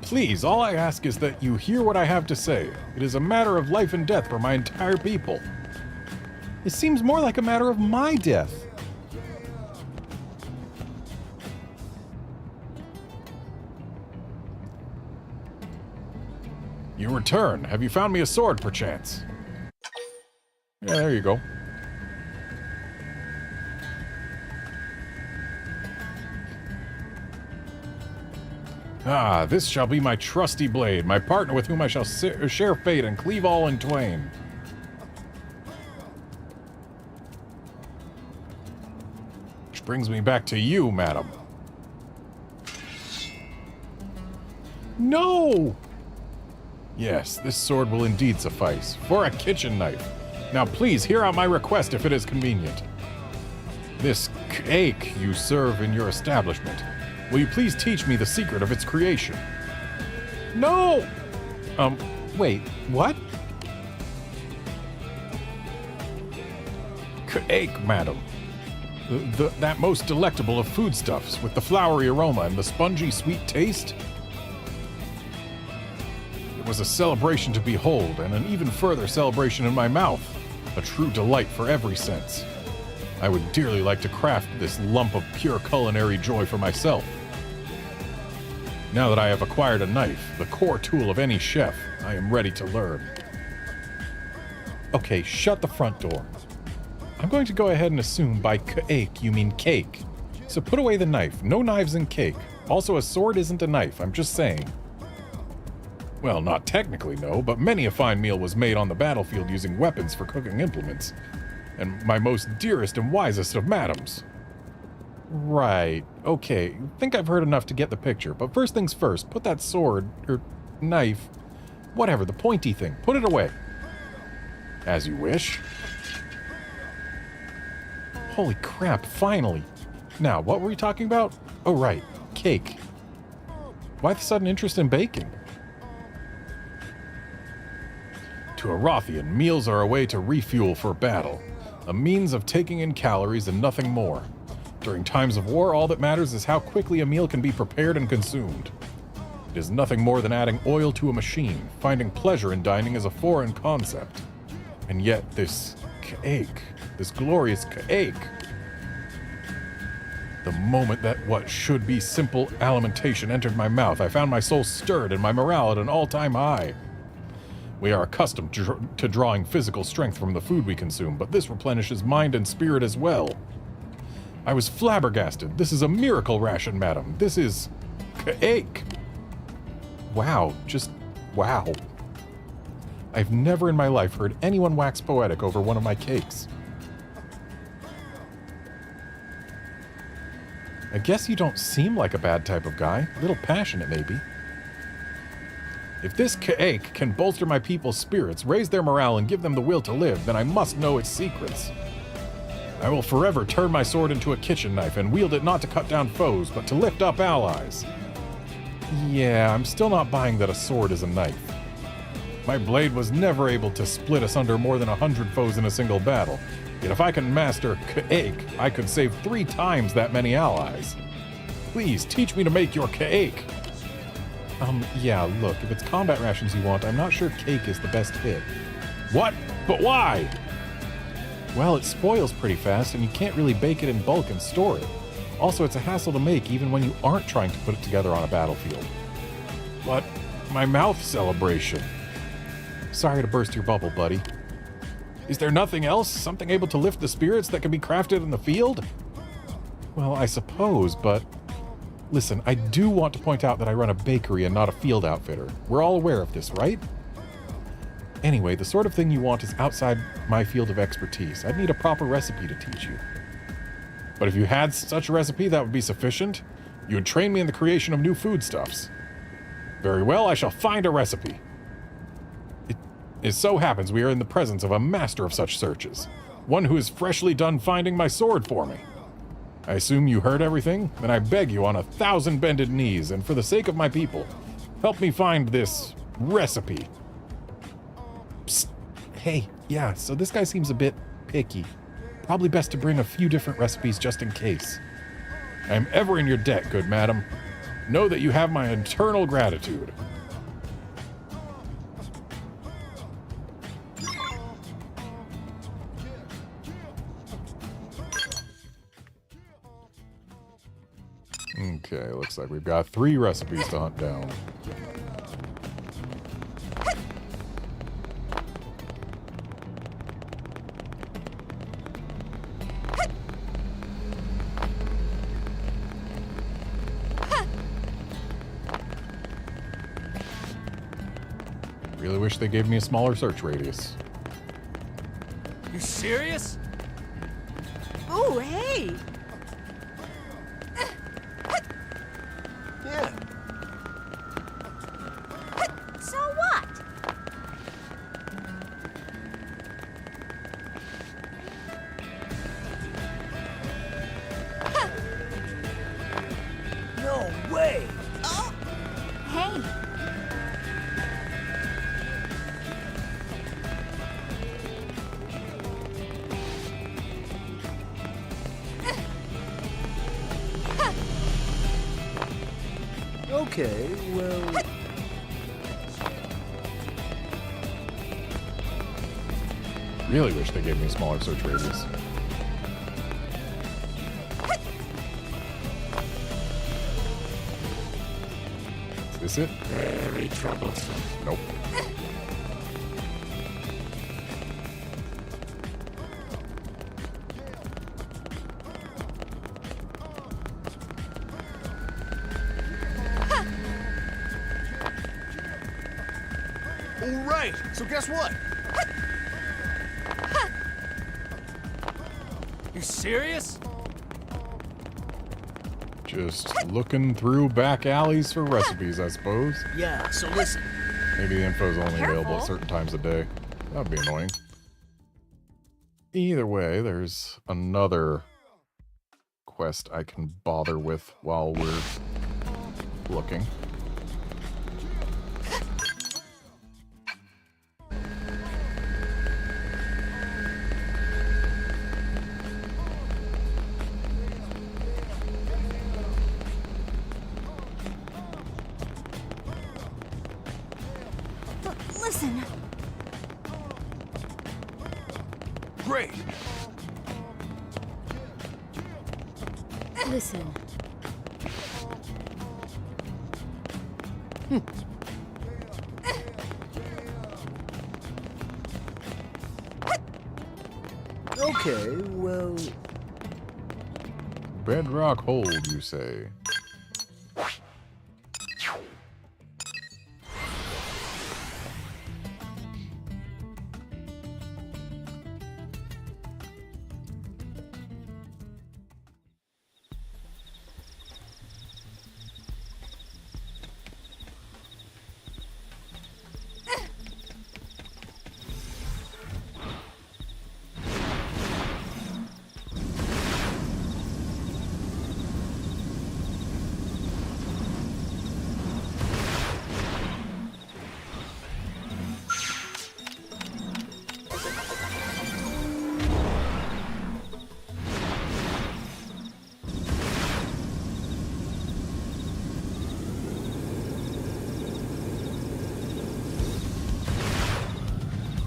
Please, all I ask is that you hear what I have to say. It is a matter of life and death for my entire people. It seems more like a matter of my death. You return. Have you found me a sword, perchance? Yeah, there you go. Ah, this shall be my trusty blade, my partner with whom I shall share fate and cleave all in twain. brings me back to you, madam. No! Yes, this sword will indeed suffice. For a kitchen knife. Now please hear out my request if it is convenient. This cake you serve in your establishment. Will you please teach me the secret of its creation? No! Wait, what? Cake, madam. That most delectable of foodstuffs with the flowery aroma and the spongy sweet taste. It was a celebration to behold, and an even further celebration in my mouth. A true delight for every sense. I would dearly like to craft this lump of pure culinary joy for myself. Now that I have acquired a knife, the core tool of any chef, I am ready to learn. Okay, shut the front door. I'm going to go ahead and assume by cake you mean cake. So put away the knife. No knives in cake. Also, a sword isn't a knife. I'm just saying. Well, not technically, no, but many a fine meal was made on the battlefield using weapons for cooking implements. And my most dearest and wisest of madams. Right. Okay. Think I've heard enough to get the picture. But first things first, put that sword, or knife, whatever, the pointy thing, put it away. As you wish. Holy crap, finally. Now, what were we talking about? Oh, right. Cake. Why the sudden interest in baking? To a Rothian, meals are a way to refuel for battle. A means of taking in calories and nothing more. During times of war, all that matters is how quickly a meal can be prepared and consumed. It is nothing more than adding oil to a machine. Finding pleasure in dining is a foreign concept. And yet this cake, this glorious cake. The moment that what should be simple alimentation entered my mouth, I found my soul stirred and my morale at an all-time high. We are accustomed to drawing physical strength from the food we consume, but this replenishes mind and spirit as well. I was flabbergasted. This is a miracle ration, madam. This is cake. Wow, just wow. I've never in my life heard anyone wax poetic over one of my cakes. I guess you don't seem like a bad type of guy. A little passionate, maybe. If this cake can bolster my people's spirits, raise their morale, and give them the will to live, then I must know its secrets. I will forever turn my sword into a kitchen knife and wield it not to cut down foes, but to lift up allies. Yeah, I'm still not buying that a sword is a knife. My blade was never able to split asunder more than 100 foes in a single battle. Yet if I can master cake, I could save 3 times that many allies. Please, teach me to make your cake. Yeah, look, if it's combat rations you want, I'm not sure cake is the best fit. What? But why? Well, it spoils pretty fast, and you can't really bake it in bulk and store it. Also, it's a hassle to make even when you aren't trying to put it together on a battlefield. But my mouth celebration. Sorry to burst your bubble, buddy. Is there nothing else? Something able to lift the spirits that can be crafted in the field? Well, I suppose, but... Listen, I do want to point out that I run a bakery and not a field outfitter. We're all aware of this, right? Anyway, the sort of thing you want is outside my field of expertise. I'd need a proper recipe to teach you. But if you had such a recipe, that would be sufficient. You would train me in the creation of new foodstuffs. Very well, I shall find a recipe. It so happens we are in the presence of a master of such searches. One who is freshly done finding my sword for me. I assume you heard everything? Then I beg you on 1,000 bended knees, and for the sake of my people, help me find this recipe. Psst. Hey, yeah, so this guy seems a bit picky. Probably best to bring a few different recipes just in case. I am ever in your debt, good madam. Know that you have my eternal gratitude. Okay, looks like we've got 3 recipes to hunt down. Really wish they gave me a smaller search radius. You serious? Oh, hey! Okay, well... Really wish they gave me a smaller search radius. Is this it? Very troublesome. Nope. All right, so guess what? You serious? Just looking through back alleys for recipes, I suppose. Yeah, so listen. Maybe the info's only available at Careful. certain times of day. That'd be annoying. Either way, there's another quest I can bother with while we're looking. Listen. Great. Listen. Okay, well... Bedrock hold, you say?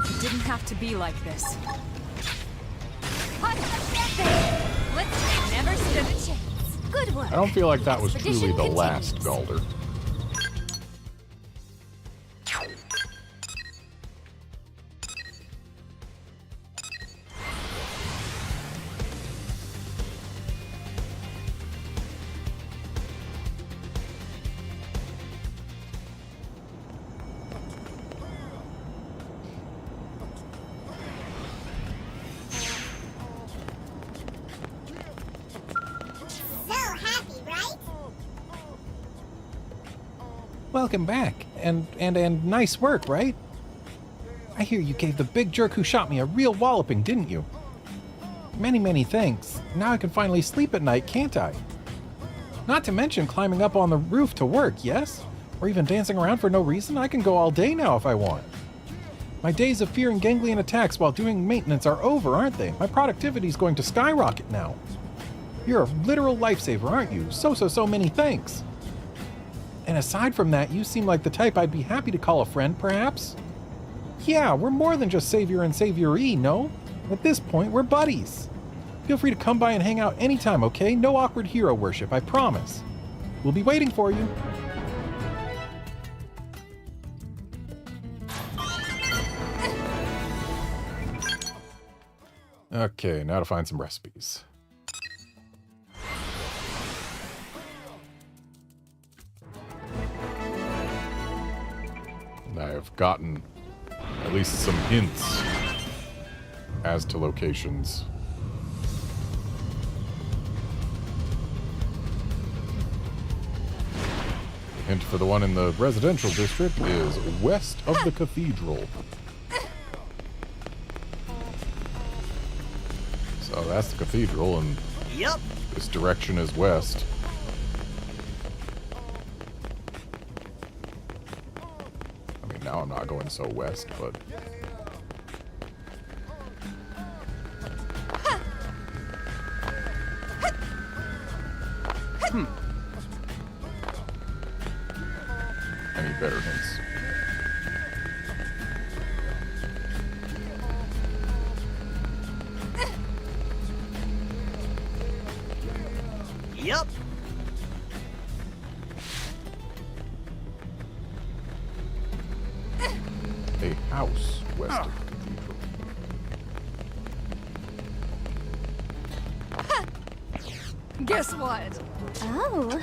It didn't have to be like this. Let's never stood a chance. Good work. I don't feel like that was truly Expedition the continues. last Galder. So happy, right? Welcome back, and nice work, right? I hear you gave the big jerk who shot me a real walloping, didn't you? Many, many thanks. Now I can finally sleep at night, can't I? Not to mention climbing up on the roof to work, yes? Or even dancing around for no reason. I can go all day now if I want. My days of fearing ganglion attacks while doing maintenance are over, aren't they? My productivity's going to skyrocket now. You're a literal lifesaver, aren't you? So many thanks. And aside from that, you seem like the type I'd be happy to call a friend, perhaps? Yeah, we're more than just savior and savioree, no? At this point, we're buddies. Feel free to come by and hang out anytime, okay? No awkward hero worship, I promise. We'll be waiting for you. Okay, now to find some recipes. I have gotten at least some hints as to locations. The hint for the one in the residential district is west of the cathedral. So that's the cathedral, and Yep. this direction is west. I mean, now I'm not going so west, but... I need better hints. Yep. A house west of the cathedral. Guess what? Oh.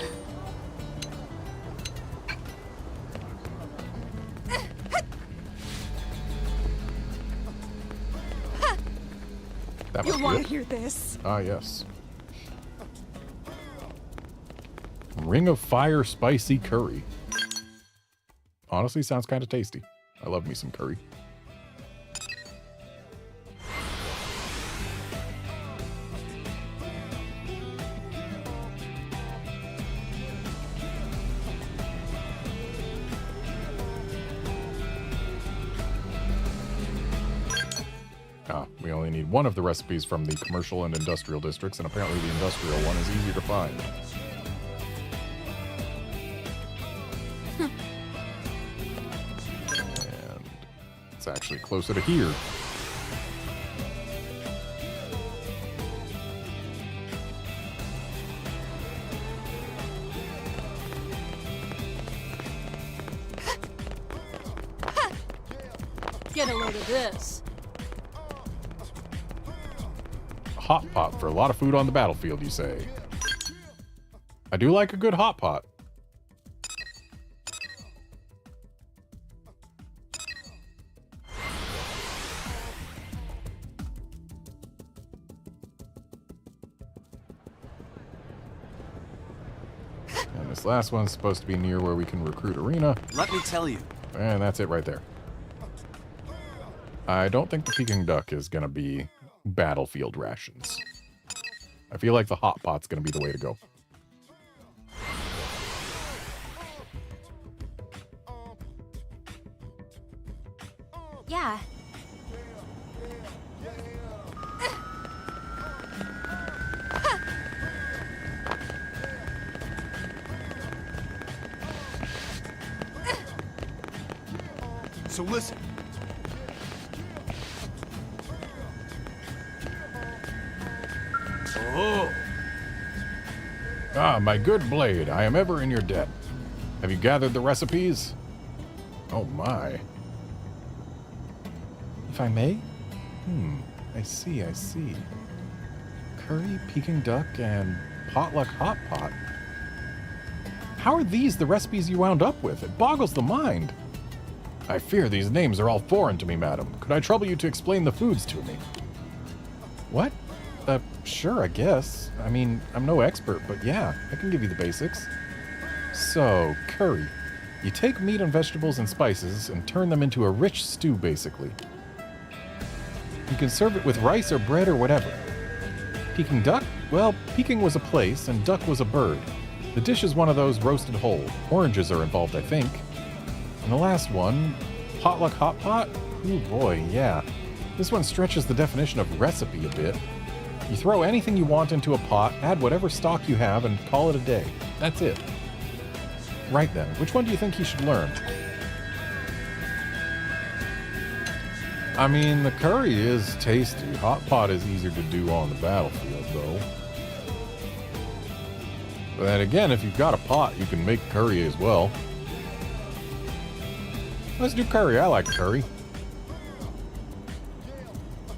That You must want be to it. hear this? Ah, yes. Ring of Fire Spicy Curry. Honestly, sounds kind of tasty. I love me some curry. Ah, we only need one of the recipes from the commercial and industrial districts, and apparently the industrial one is easier to find. And it's actually closer to here. Get a load of this. Hot pot for a lot of food on the battlefield, you say? I do like a good hot pot. And this last one's supposed to be near where we can recruit Arena. Let me tell you. And that's it right there. I don't think the Peking duck is going to be battlefield rations. I feel like the hot pot's going to be the way to go. Yeah. So listen. Oh. Ah, my good blade, I am ever in your debt. Have you gathered the recipes? Oh my. If I may? I see. Curry, Peking duck, and potluck hot pot. How are these the recipes you wound up with? It boggles the mind. I fear these names are all foreign to me, madam. Could I trouble you to explain the foods to me? What? Sure, I guess. I mean, I'm no expert, but yeah, I can give you the basics. So, curry. You take meat and vegetables and spices and turn them into a rich stew, basically. You can serve it with rice or bread or whatever. Peking duck? Well, Peking was a place and duck was a bird. The dish is one of those roasted whole. Oranges are involved, I think. And the last one, potluck hot pot? Ooh boy, yeah. This one stretches the definition of recipe a bit. You throw anything you want into a pot, add whatever stock you have, and call it a day. That's it. Right then, which one do you think you should learn? I mean, the curry is tasty. Hot pot is easier to do on the battlefield, though. But then again, if you've got a pot, you can make curry as well. Let's do curry. I like curry.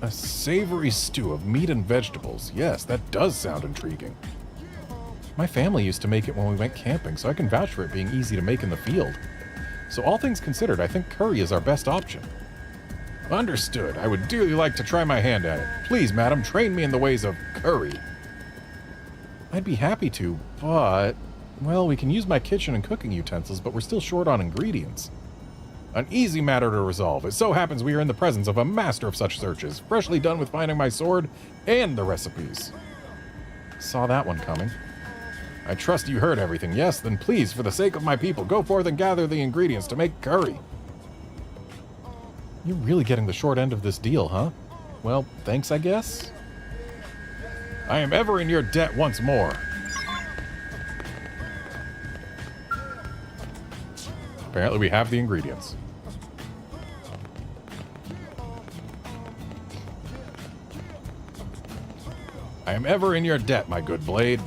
A savory stew of meat and vegetables. Yes, that does sound intriguing. My family used to make it when we went camping, so I can vouch for it being easy to make in the field. So all things considered, I think curry is our best option. Understood. I would dearly like to try my hand at it. Please, madam, train me in the ways of curry. I'd be happy to, but... well, we can use my kitchen and cooking utensils, but we're still short on ingredients. An easy matter to resolve. It so happens we are in the presence of a master of such searches, freshly done with finding my sword and the recipes. Saw that one coming. I trust you heard everything, yes? Then please, for the sake of my people, go forth and gather the ingredients to make curry. You're really getting the short end of this deal, huh? Well, thanks, I guess. I am ever in your debt once more. Apparently we have the ingredients. I am ever in your debt, my good blade.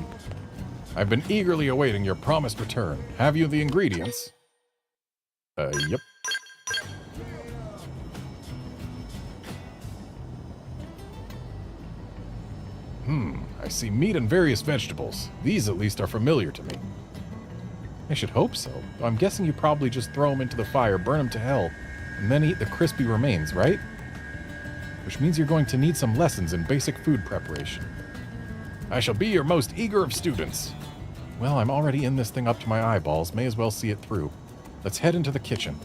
I've been eagerly awaiting your promised return. Have you the ingredients? Yep. I see meat and various vegetables. These at least are familiar to me. I should hope so. I'm guessing you probably just throw them into the fire, burn them to hell, and then eat the crispy remains, right? Which means you're going to need some lessons in basic food preparation. I shall be your most eager of students. Well, I'm already in this thing up to my eyeballs. May as well see it through. Let's head into the kitchen.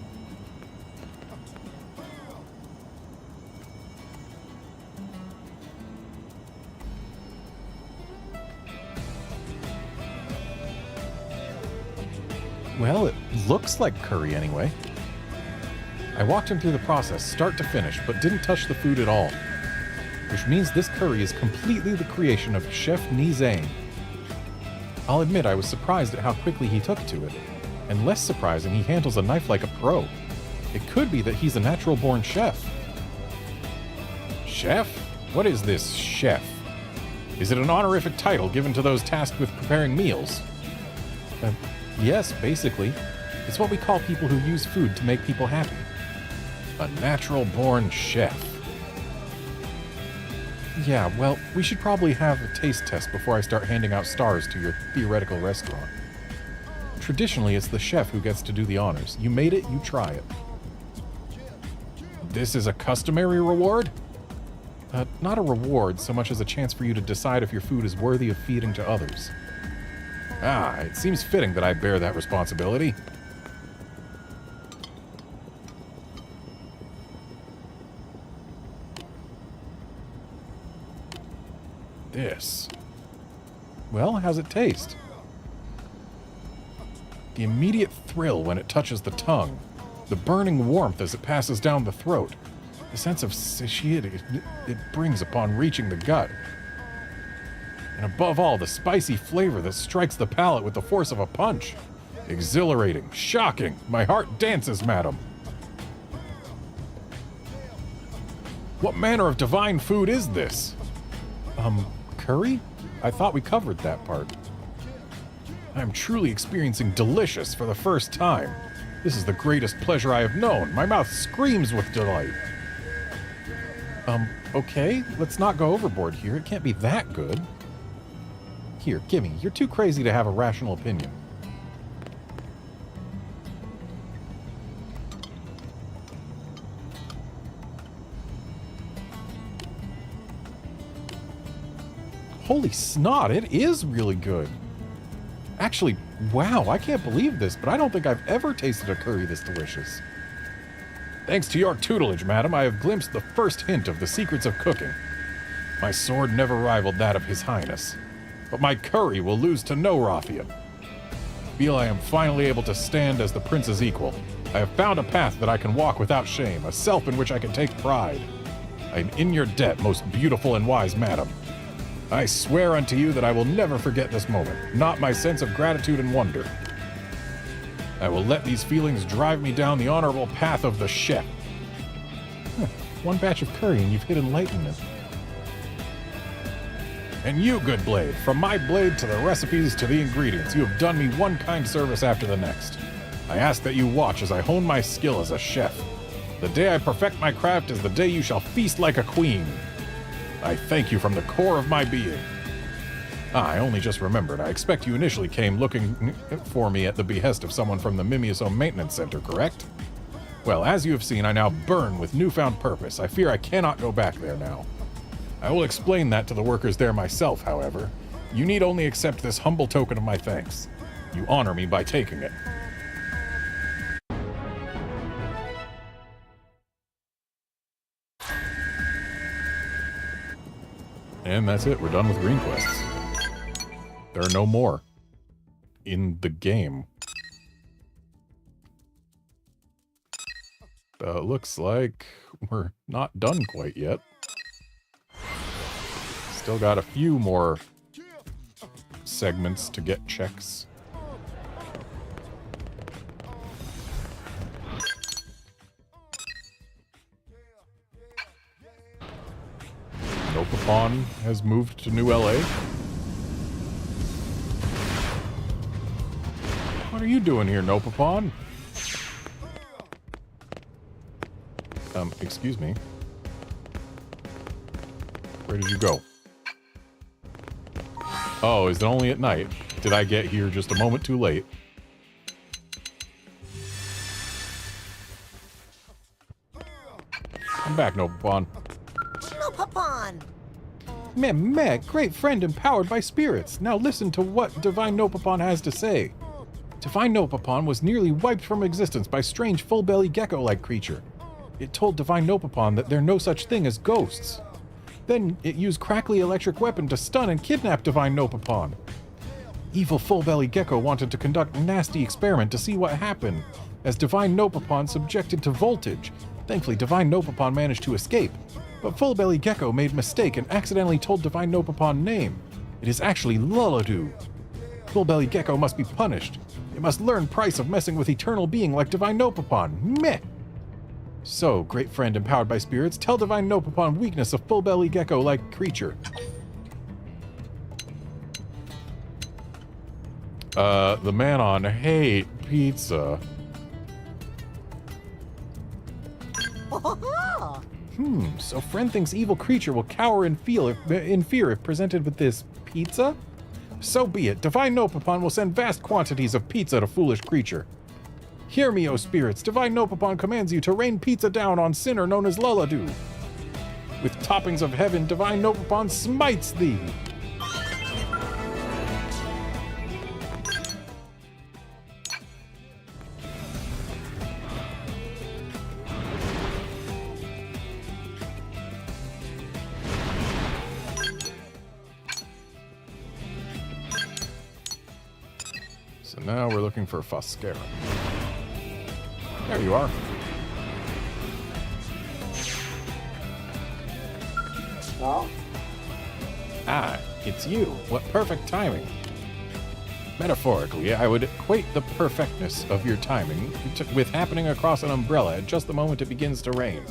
Well, it looks like curry anyway. I walked him through the process, start to finish, but didn't touch the food at all. Which means this curry is completely the creation of Chef Zhang. I'll admit I was surprised at how quickly he took to it, and less surprising he handles a knife like a pro. It could be that he's a natural-born chef. Chef? What is this chef? Is it an honorific title given to those tasked with preparing meals? Yes, basically. It's what we call people who use food to make people happy. A natural-born chef. Yeah, well, we should probably have a taste test before I start handing out stars to your theoretical restaurant. Traditionally, it's the chef who gets to do the honors. You made it, you try it. This is a customary reward? Not a reward so much as a chance for you to decide if your food is worthy of feeding to others. Ah, it seems fitting that I bear that responsibility. This. Well, how's it taste? The immediate thrill when it touches the tongue. The burning warmth as it passes down the throat. The sense of satiety it brings upon reaching the gut. And above all, the spicy flavor that strikes the palate with the force of a punch. Exhilarating, shocking. My heart dances, madam. What manner of divine food is this? Curry? I thought we covered that part. I'm truly experiencing delicious for the first time. This is the greatest pleasure I have known. My mouth screams with delight. Okay, let's not go overboard here. It can't be that good. Here, gimme. You're too crazy to have a rational opinion. Holy snot, it is really good. Actually, wow, I can't believe this, but I don't think I've ever tasted a curry this delicious. Thanks to your tutelage, madam, I have glimpsed the first hint of the secrets of cooking. My sword never rivaled that of His Highness, but my curry will lose to no ruffian. Feel I am finally able to stand as the prince's equal. I have found a path that I can walk without shame, a self in which I can take pride. I am in your debt, most beautiful and wise madam. I swear unto you that I will never forget this moment, not my sense of gratitude and wonder. I will let these feelings drive me down the honorable path of the chef. One batch of curry and you've hit enlightenment. And you, good blade, from my blade to the recipes to the ingredients, you have done me one kind service after the next. I ask that you watch as I hone my skill as a chef. The day I perfect my craft is the day you shall feast like a queen. I thank you from the core of my being. I only just remembered. I expect you initially came looking for me at the behest of someone from the Mimioso Maintenance Center, correct? Well, as you have seen, I now burn with newfound purpose. I fear I cannot go back there now. I will explain that to the workers there myself, however. You need only accept this humble token of my thanks. You honor me by taking it. And that's it. We're done with green quests. There are no more in the game. Looks like we're not done quite yet. Still got a few more segments to get checks. Nopapon has moved to New LA? What are you doing here, Nopapon? Excuse me. Where did you go? Oh, is it only at night? Did I get here just a moment too late? I'm back, Nopapon. Nopapon! Meh, great friend empowered by spirits. Now listen to what Divine Nopapon has to say. Divine Nopapon was nearly wiped from existence by strange full-belly gecko-like creature. It told Divine Nopapon that there's no such thing as ghosts. Then it used crackly electric weapon to stun and kidnap Divine Nopapon. Evil full-belly gecko wanted to conduct a nasty experiment to see what happened, as Divine Nopapon subjected to voltage. Thankfully, Divine Nopapon managed to escape, but full-belly gecko made a mistake and accidentally told Divine Nopapon name. It is actually Lulladu. Full-belly gecko must be punished. It must learn price of messing with eternal being like Divine Nopapon. Meh! So, great friend empowered by spirits, tell Divine Nopapon weakness of full-belly gecko-like creature. The man on hate pizza. So friend thinks evil creature will cower in fear if presented with this pizza? So be it. Divine Nopapon will send vast quantities of pizza to foolish creature. Hear me, O spirits. Divine Nopapon commands you to rain pizza down on sinner known as Lulladu. With toppings of heaven, Divine Nopapon smites thee. So now we're looking for Foscara. There you are. No? Ah, it's you. What perfect timing. Metaphorically, I would equate the perfectness of your timing with happening across an umbrella at just the moment it begins to rain.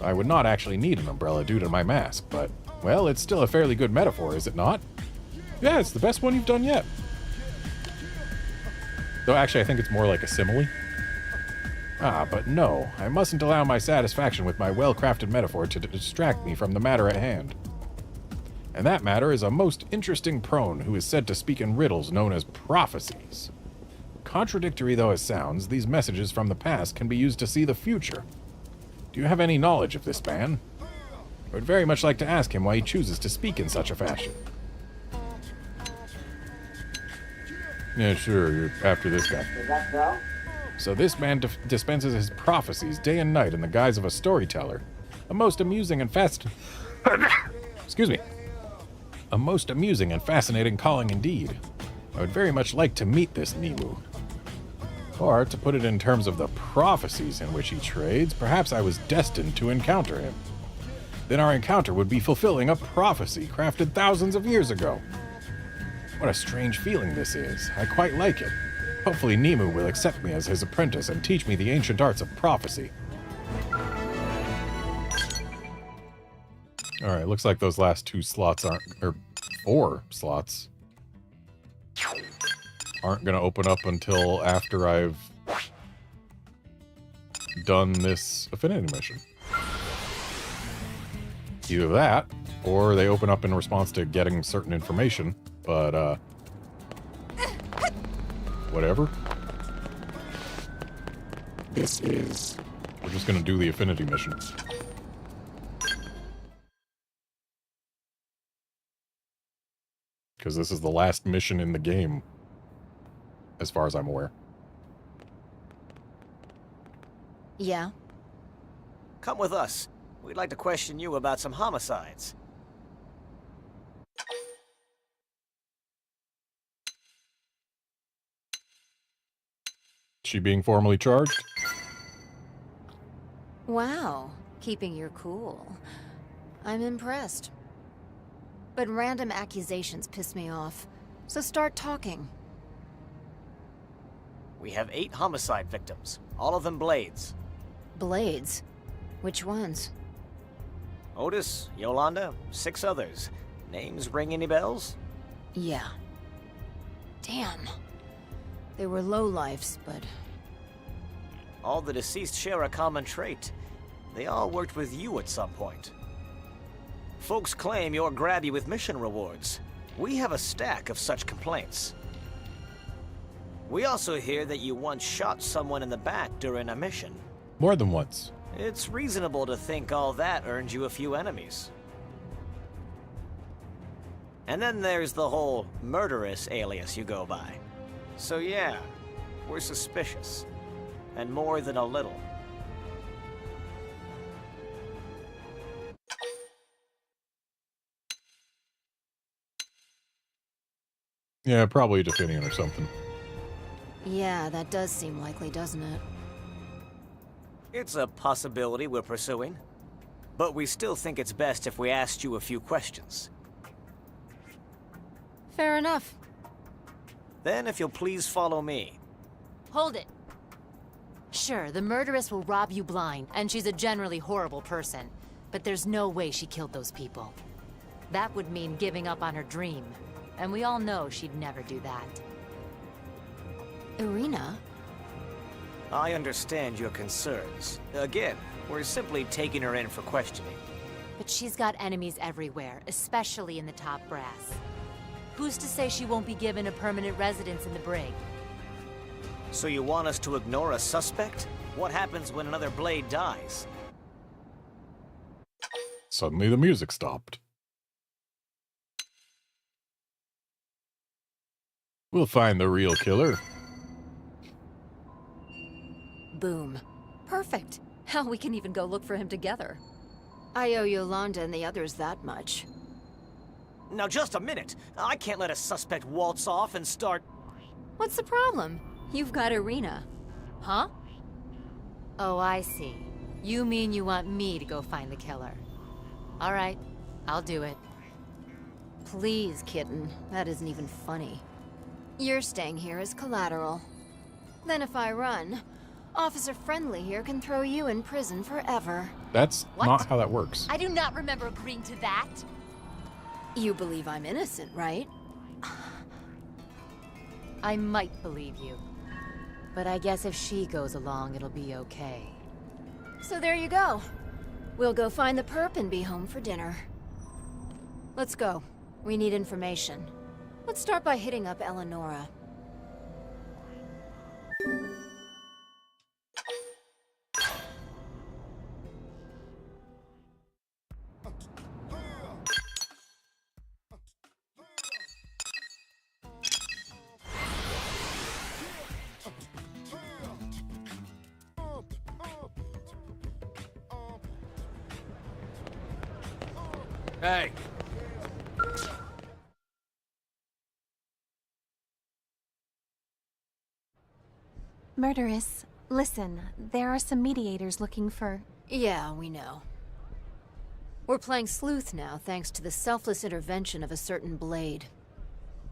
I would not actually need an umbrella due to my mask, but, well, it's still a fairly good metaphor, is it not? Yeah, it's the best one you've done yet. Though actually, I think it's more like a simile. Ah, but no, I mustn't allow my satisfaction with my well-crafted metaphor to distract me from the matter at hand. And that matter is a most interesting prone who is said to speak in riddles known as prophecies. Contradictory though it sounds, these messages from the past can be used to see the future. Do you have any knowledge of this man? I would very much like to ask him why he chooses to speak in such a fashion. Yeah, sure, you're after this guy. Is that so? So this man dispenses his prophecies day and night in the guise of a storyteller. A most amusing and Excuse me. A most amusing and fascinating calling indeed. I would very much like to meet this Nimu. Or, to put it in terms of the prophecies in which he trades, perhaps I was destined to encounter him. Then our encounter would be fulfilling a prophecy crafted thousands of years ago. What a strange feeling this is. I quite like it. Hopefully Nimu will accept me as his apprentice and teach me the ancient arts of prophecy. Alright, looks like those last 2 slots aren't, or 4 slots, aren't gonna open up until after I've done this Affinity mission. Either that, or they open up in response to getting certain information, but, whatever. This is... We're just gonna do the Affinity mission. Because this is the last mission in the game, as far as I'm aware. Yeah? Come with us. We'd like to question you about some homicides. She being formally charged? Wow, keeping your cool. I'm impressed. But random accusations piss me off, so start talking. We have 8 homicide victims, all of them blades. Blades? Which ones? Otis, Yolanda, 6 others. Names ring any bells? Yeah. Damn. They were lowlifes, but... All the deceased share a common trait. They all worked with you at some point. Folks claim you're grabby with mission rewards. We have a stack of such complaints. We also hear that you once shot someone in the back during a mission. More than once. It's reasonable to think all that earned you a few enemies. And then there's the whole murderous alias you go by. So yeah, we're suspicious. And more than a little. Yeah, probably Definian or something. Yeah, that does seem likely, doesn't it? It's a possibility we're pursuing. But we still think it's best if we asked you a few questions. Fair enough. Then if you'll please follow me. Hold it. Sure, the murderess will rob you blind, and she's a generally horrible person. But there's no way she killed those people. That would mean giving up on her dream. And we all know she'd never do that. Irina? I understand your concerns. Again, we're simply taking her in for questioning. But she's got enemies everywhere, especially in the top brass. Who's to say she won't be given a permanent residence in the brig? So you want us to ignore a suspect? What happens when another blade dies? Suddenly the music stopped. We'll find the real killer. Boom. Perfect. Hell, we can even go look for him together. I owe Yolanda and the others that much. Now just a minute! I can't let a suspect waltz off and start... What's the problem? You've got Irina. Huh? Oh, I see. You mean you want me to go find the killer. All right, I'll do it. Please, kitten. That isn't even funny. You're staying here as collateral. Then if I run, Officer Friendly here can throw you in prison forever. That's What? not how that works. I do not remember agreeing to that. You believe I'm innocent, right? I might believe you. But I guess if she goes along, it'll be okay. So there you go. We'll go find the perp and be home for dinner. Let's go. We need information. Let's start by hitting up Eleonora. Hey! Murderess, listen, there are some mediators looking for... Yeah, we know. We're playing sleuth now, thanks to the selfless intervention of a certain blade.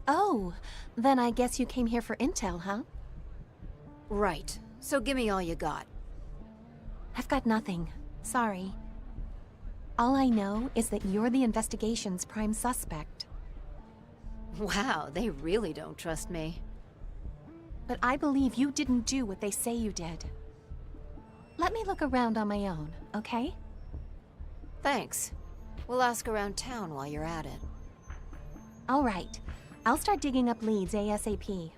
Oh, then I guess you came here for intel, huh? Right. So give me all you got. I've got nothing. Sorry. All I know is that you're the investigation's prime suspect. Wow, they really don't trust me. But I believe you didn't do what they say you did. Let me look around on my own, okay? Thanks. We'll ask around town while you're at it. All right. I'll start digging up leads ASAP.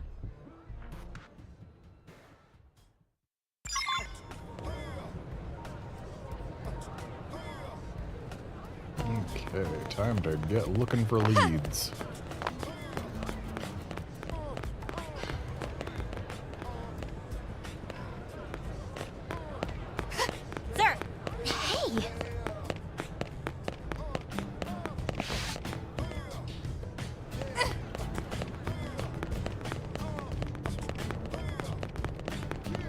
Okay, time to get looking for leads. Sir! Hey!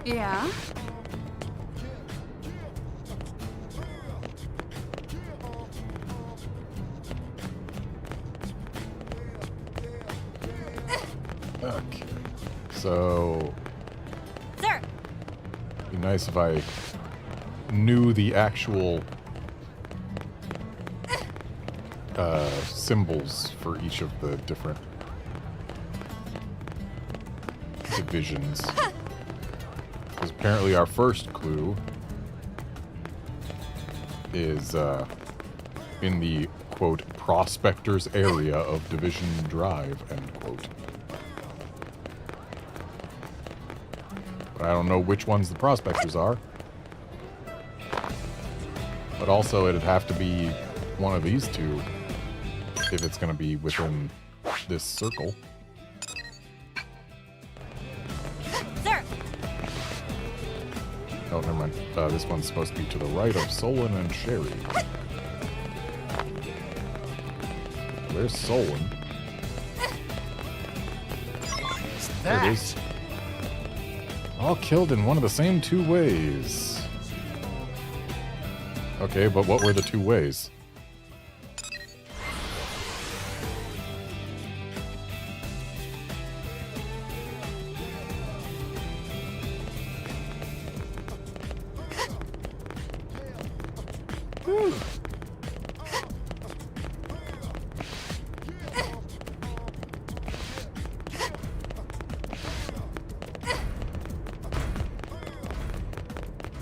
Yeah? Okay. So, Sir! it'd be nice if I knew the actual symbols for each of the different divisions. Because apparently our first clue is in the, quote, prospectors area of Division Drive, end quote. But I don't know which ones the prospectors are. But also it'd have to be one of these two if it's going to be within this circle. Sir! Oh, never mind. This one's supposed to be to the right of Solon and Sherry. Where's Solon? There it is. All killed in one of the same two ways. Okay, but what were the two ways?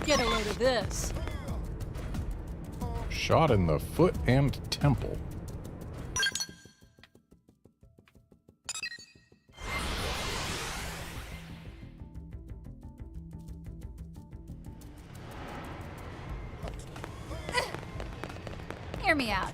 Get a load of this. Shot in the foot and temple. Hear me out.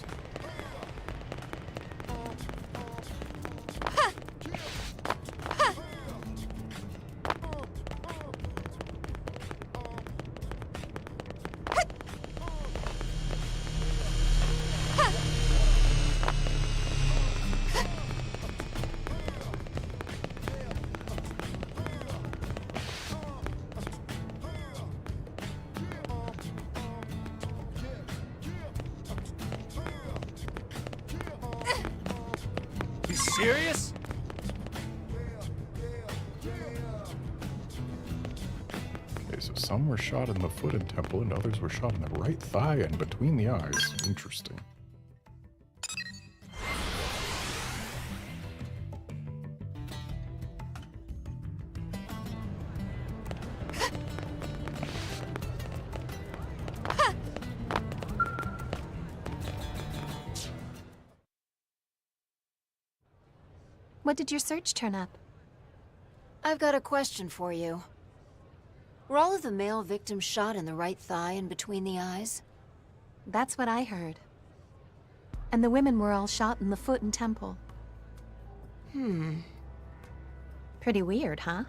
You serious? Okay, so some were shot in the foot and temple, and others were shot in the right thigh and between the eyes. Interesting. What did your search turn up? I've got a question for you. Were all of the male victims shot in the right thigh and between the eyes? That's what I heard. And the women were all shot in the foot and temple. Pretty weird, huh?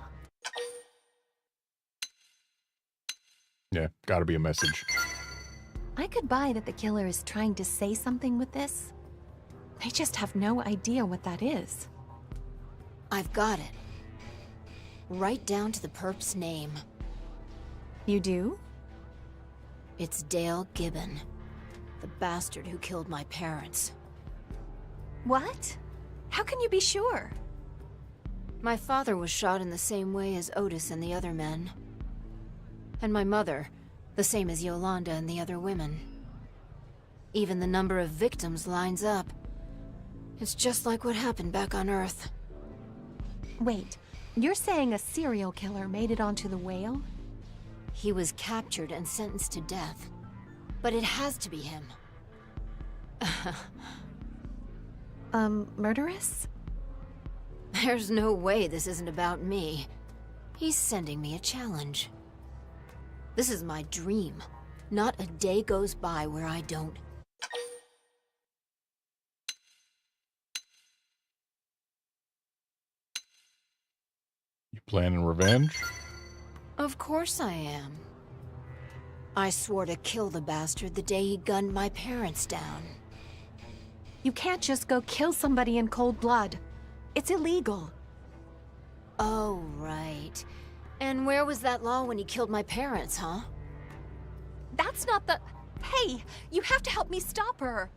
Yeah, gotta be a message. I could buy that the killer is trying to say something with this. They just have no idea what that is. I've got it. Right down to the perp's name. You do? It's Dale Gibbon, the bastard who killed my parents. What? How can you be sure? My father was shot in the same way as Otis and the other men. And my mother, the same as Yolanda and the other women. Even the number of victims lines up. It's just like what happened back on Earth. Wait, you're saying a serial killer made it onto the whale? He was captured and sentenced to death. But it has to be him. Murderous? There's no way this isn't about me. He's sending me a challenge. This is my dream. Not a day goes by where I don't... You planning revenge? Of course I am. I swore to kill the bastard the day he gunned my parents down. You can't just go kill somebody in cold blood. It's illegal. Oh, right. And where was that law when he killed my parents, huh? That's not the... Hey, you have to help me stop her.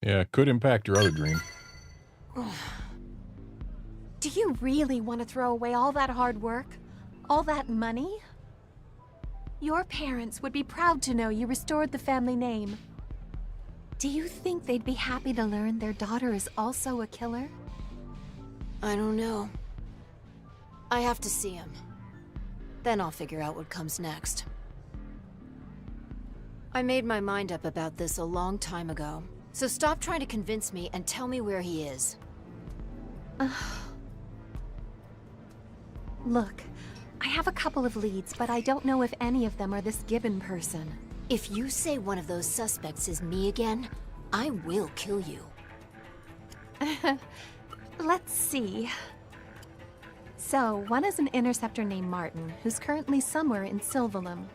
Yeah, could impact your other dream. Do you really want to throw away all that hard work? All that money? Your parents would be proud to know you restored the family name. Do you think they'd be happy to learn their daughter is also a killer? I don't know. I have to see him. Then I'll figure out what comes next. I made my mind up about this a long time ago, so stop trying to convince me and tell me where he is. Look, I have a couple of leads, but I don't know if any of them are this Gibbon person. If you say one of those suspects is me again, I will kill you. Let's see. So, one is an interceptor named Martin, who's currently somewhere in Sylvalum.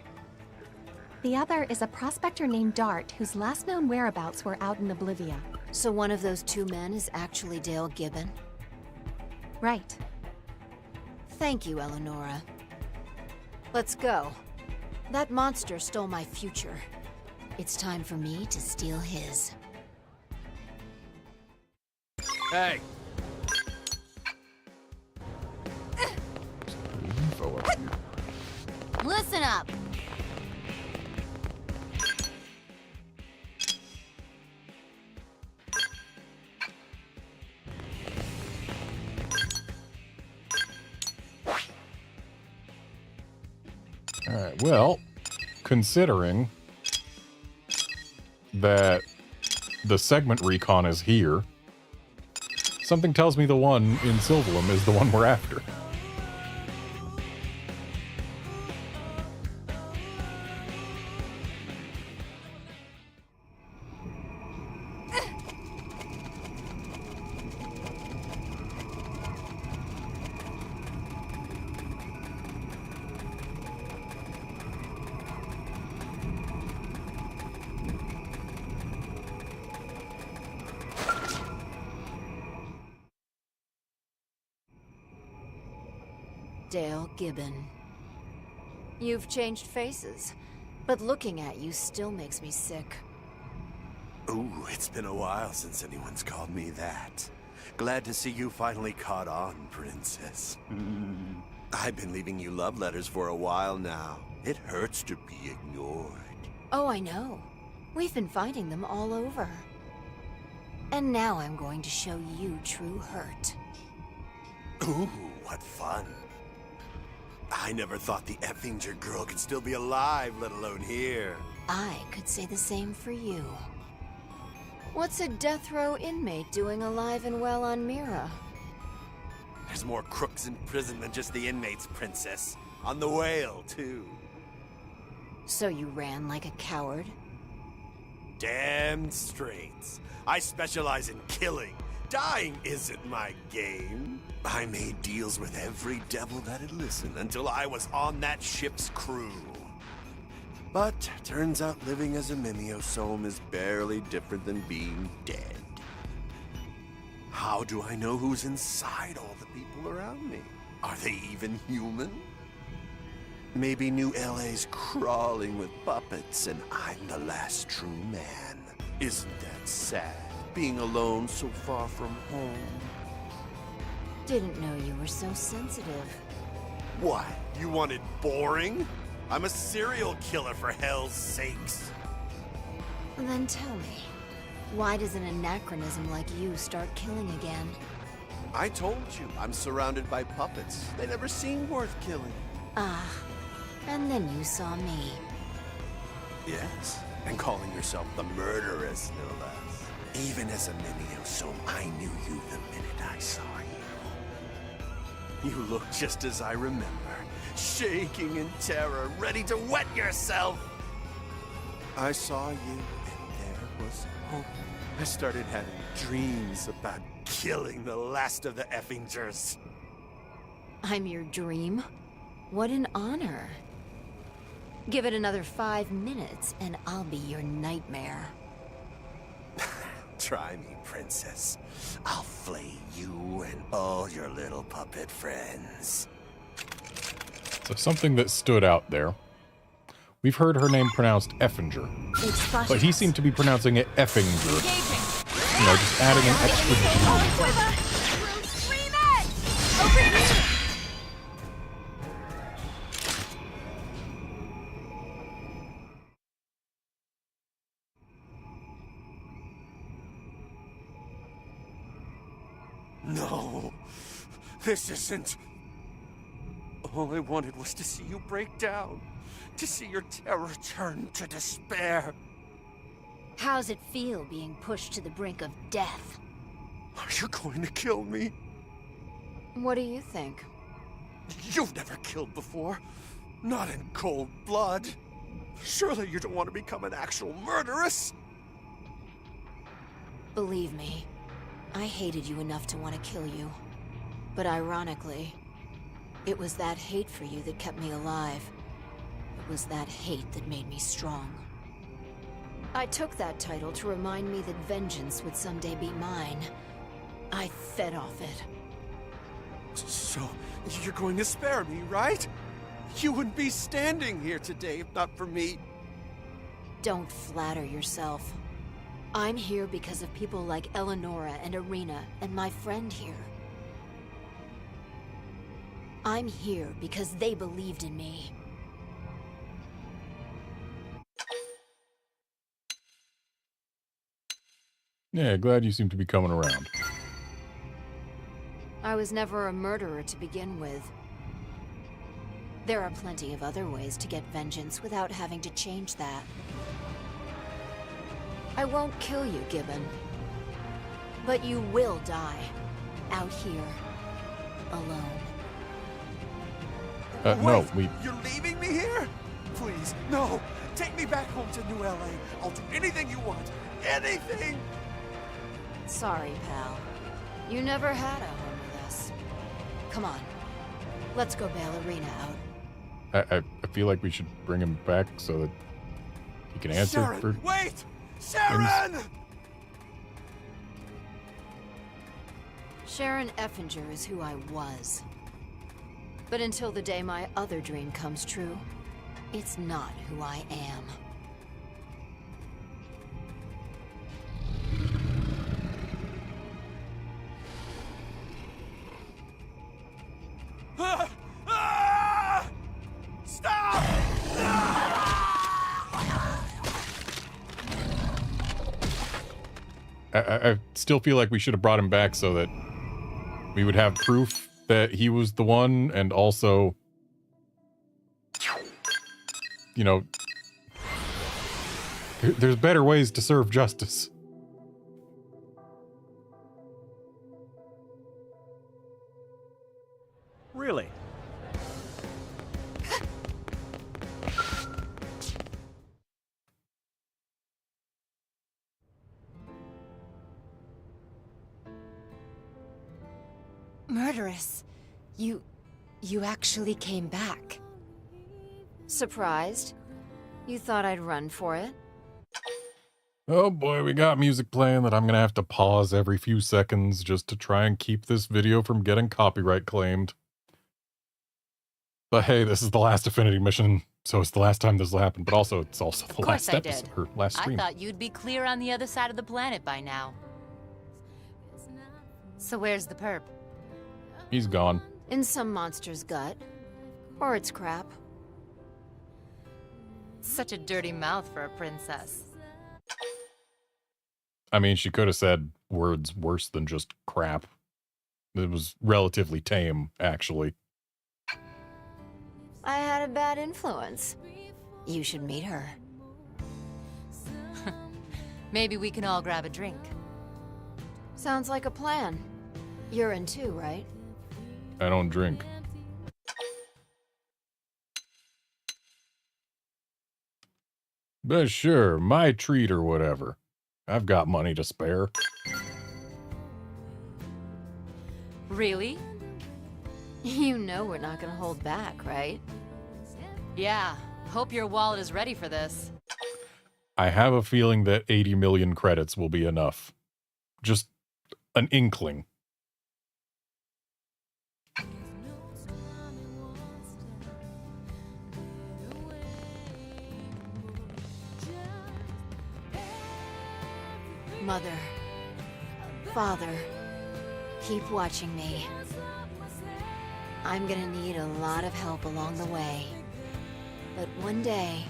The other is a prospector named Dart, whose last known whereabouts were out in Oblivia. So one of those two men is actually Dale Gibbon? Right. Thank you, Eleonora. Let's go. That monster stole my future. It's time for me to steal his. Hey! Listen up! Alright, well, considering that the segment recon is here, something tells me the one in Sylvalum is the one we're after. Dale Gibbon. You've changed faces, but looking at you still makes me sick. Ooh, it's been a while since anyone's called me that. Glad to see you finally caught on, Princess. I've been leaving you love letters for a while now. It hurts to be ignored. Oh, I know. We've been finding them all over. And now I'm going to show you true hurt. Ooh, what fun. I never thought the Effinger girl could still be alive, let alone here. I could say the same for you. What's a death row inmate doing alive and well on Mira? There's more crooks in prison than just the inmates, Princess. On the whale, too. So you ran like a coward? Damn straight. I specialize in killing. Dying isn't my game. I made deals with every devil that'd listen until I was on that ship's crew. But turns out living as a Mimiosome is barely different than being dead. How do I know who's inside all the people around me? Are they even human? Maybe New LA's crawling with puppets and I'm the last true man. Isn't that sad, being alone so far from home? Didn't know you were so sensitive. What? You wanted boring? I'm a serial killer, for hell's sakes. Then tell me, why does an anachronism like you start killing again? I told you, I'm surrounded by puppets. They never seem worth killing. Ah, and then you saw me. Yes, and calling yourself the murderess, no less. Even as a Mimiosome, I knew you the minute I saw you. You look just as I remember, shaking in terror, ready to wet yourself. I saw you, and there was hope. I started having dreams about killing the last of the Effingers. I'm your dream? What an honor. Give it another 5 minutes, and I'll be your nightmare. Try me, Princess. I'll flay you and all your little puppet friends. So something that stood out there. We've heard her name pronounced Effinger, but he seemed to be pronouncing it Effinger. You know, just adding an extra G. No. This isn't... All I wanted was to see you break down. To see your terror turn to despair. How's it feel being pushed to the brink of death? Are you going to kill me? What do you think? You've never killed before. Not in cold blood. Surely you don't want to become an actual murderess? Believe me, I hated you enough to want to kill you. But ironically, it was that hate for you that kept me alive. It was that hate that made me strong. I took that title to remind me that vengeance would someday be mine. I fed off it. So, you're going to spare me, right? You wouldn't be standing here today if not for me. Don't flatter yourself. I'm here because of people like Eleonora and Irina and my friend here. I'm here because they believed in me. Yeah, glad you seem to be coming around. I was never a murderer to begin with. There are plenty of other ways to get vengeance without having to change that. I won't kill you, Gibbon. But you will die. Out here. Alone. No, You're leaving me here? Please, no. Take me back home to New LA. I'll do anything you want. Anything! Sorry, pal. You never had a home with us. Come on. Let's go bail Irina out. I feel like we should bring him back so that he can answer Sharon, for... wait! Sharon! Sharon Effinger is who I was. But until the day my other dream comes true, it's not who I am. Stop! I still feel like we should have brought him back so that we would have proof that he was the one, and also, you know, there's better ways to serve justice. Really? Murderess. You actually came back. Surprised? You thought I'd run for it? Oh boy, we got music playing that I'm gonna have to pause every few seconds just to try and keep this video from getting copyright claimed. But hey, this is the last Affinity mission, so it's the last time this will happen, but also it's also the last episode, or last stream. I thought you'd be clear on the other side of the planet by now. So where's the perp? He's gone. In some monster's gut. Or its crap. Such a dirty mouth for a princess. I mean, she could have said words worse than just crap. It was relatively tame, actually. I had a bad influence. You should meet her. Maybe we can all grab a drink. Sounds like a plan. You're in too, right? I don't drink. But sure, my treat or whatever. I've got money to spare. Really? You know we're not gonna hold back, right? Yeah, hope your wallet is ready for this. I have a feeling that 80 million credits will be enough. Just an inkling. Mother, Father, keep watching me. I'm gonna need a lot of help along the way. But one day,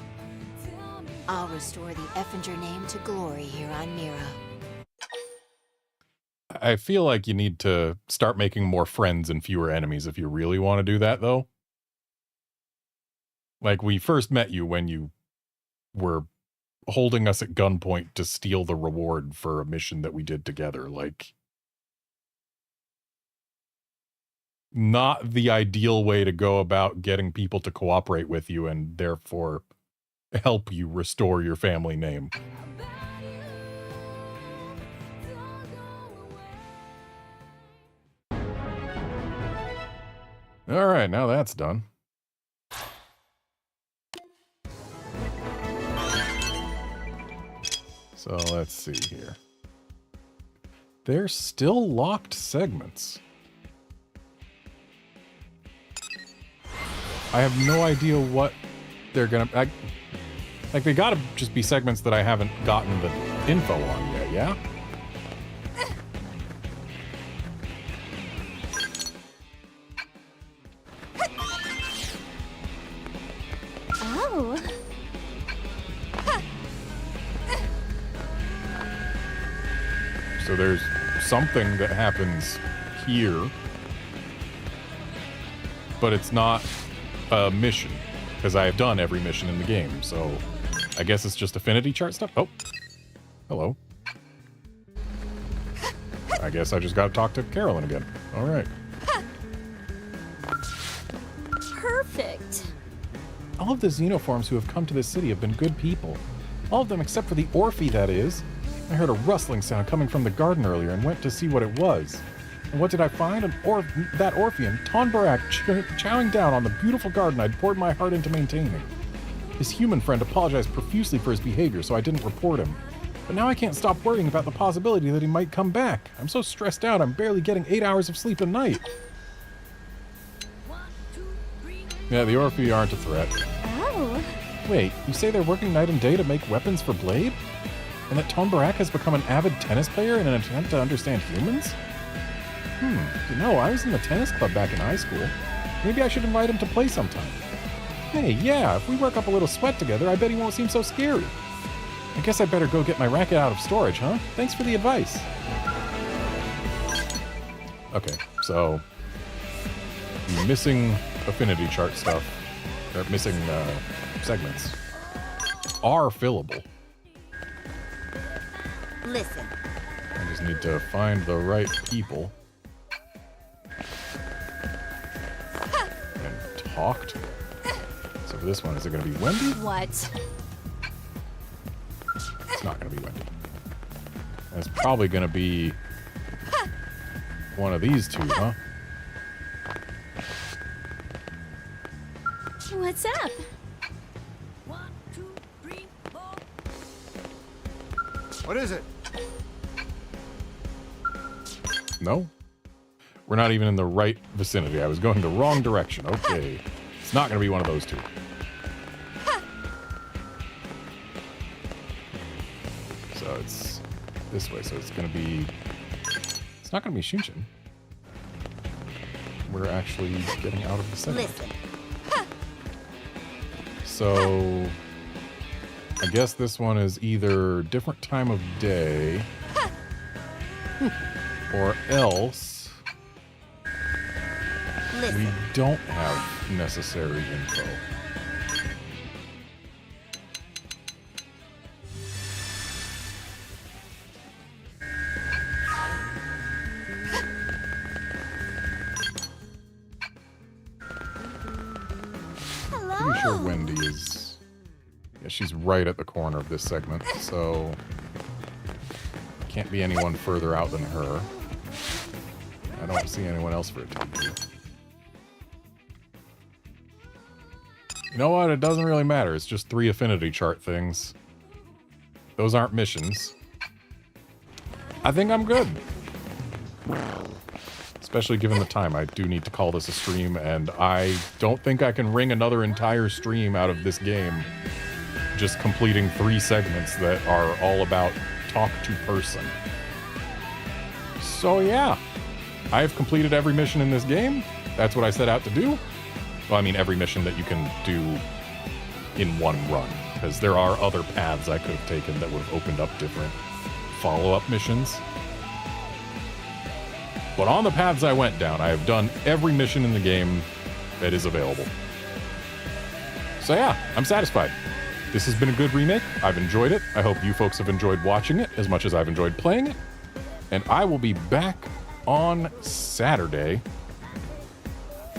I'll restore the Effinger name to glory here on Mira. I feel like you need to start making more friends and fewer enemies if you really want to do that, though. Like, we first met you when you were holding us at gunpoint to steal the reward for a mission that we did together. Like, not the ideal way to go about getting people to cooperate with you and therefore help you restore your family name. All right, now that's done. So let's see here. They're still locked segments. I have no idea what they're gonna... like, they gotta just be segments that I haven't gotten the info on yet, yeah? Oh. So there's something that happens here, but it's not a mission, because I have done every mission in the game, so I guess it's just Affinity chart stuff. Oh, hello. I guess I just got to talk to Carolyn again. All right. Perfect. All of the xenoforms who have come to this city have been good people. All of them except for the Orphe, that is. I heard a rustling sound coming from the garden earlier and went to see what it was. And what did I find? That Orphean, Tonbarak, chowing down on the beautiful garden I'd poured my heart into maintaining. His human friend apologized profusely for his behavior, so I didn't report him. But now I can't stop worrying about the possibility that he might come back. I'm so stressed out, I'm barely getting 8 hours of sleep a night. Yeah, the Orphe aren't a threat. Oh. Wait, you say they're working night and day to make weapons for Blade? And that Tonbarak has become an avid tennis player in an attempt to understand humans? You know, I was in the tennis club back in high school. Maybe I should invite him to play sometime. Hey, yeah, if we work up a little sweat together, I bet he won't seem so scary. I guess I better go get my racket out of storage, huh? Thanks for the advice. Okay, so the missing Affinity chart stuff, or missing segments, are fillable. Listen. I just need to find the right people and talk to them. So for this one, is it going to be Wendy? What? It's not going to be Wendy. It's probably going to be one of these two, huh? What's up? 1, 2, 3, 4. What is it? No? We're not even in the right vicinity. I was going the wrong direction. Okay. It's not going to be one of those two. So it's this way. So it's going to be... It's not going to be Shinshin. We're actually getting out of the segment. Listen. So I guess this one is either different time of day or else we don't have necessary info. Pretty sure Wendy is... Yeah, she's right at the corner of this segment, so... Can't be anyone further out than her. I don't see anyone else for it to be. You know what? It doesn't really matter. It's just 3 Affinity chart things. Those aren't missions. I think I'm good. Especially given the time. I do need to call this a stream, and I don't think I can wring another entire stream out of this game just completing 3 segments that are all about talk to person. So yeah, I've completed every mission in this game. That's what I set out to do. Well, I mean, every mission that you can do in one run, because there are other paths I could have taken that would have opened up different follow-up missions. But on the paths I went down, I have done every mission in the game that is available. So yeah, I'm satisfied. This has been a good remake. I've enjoyed it. I hope you folks have enjoyed watching it as much as I've enjoyed playing it. And I will be back on Saturday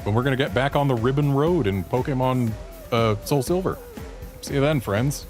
when we're going to get back on the Ribbon Road in Pokemon Soul Silver. See you then, friends.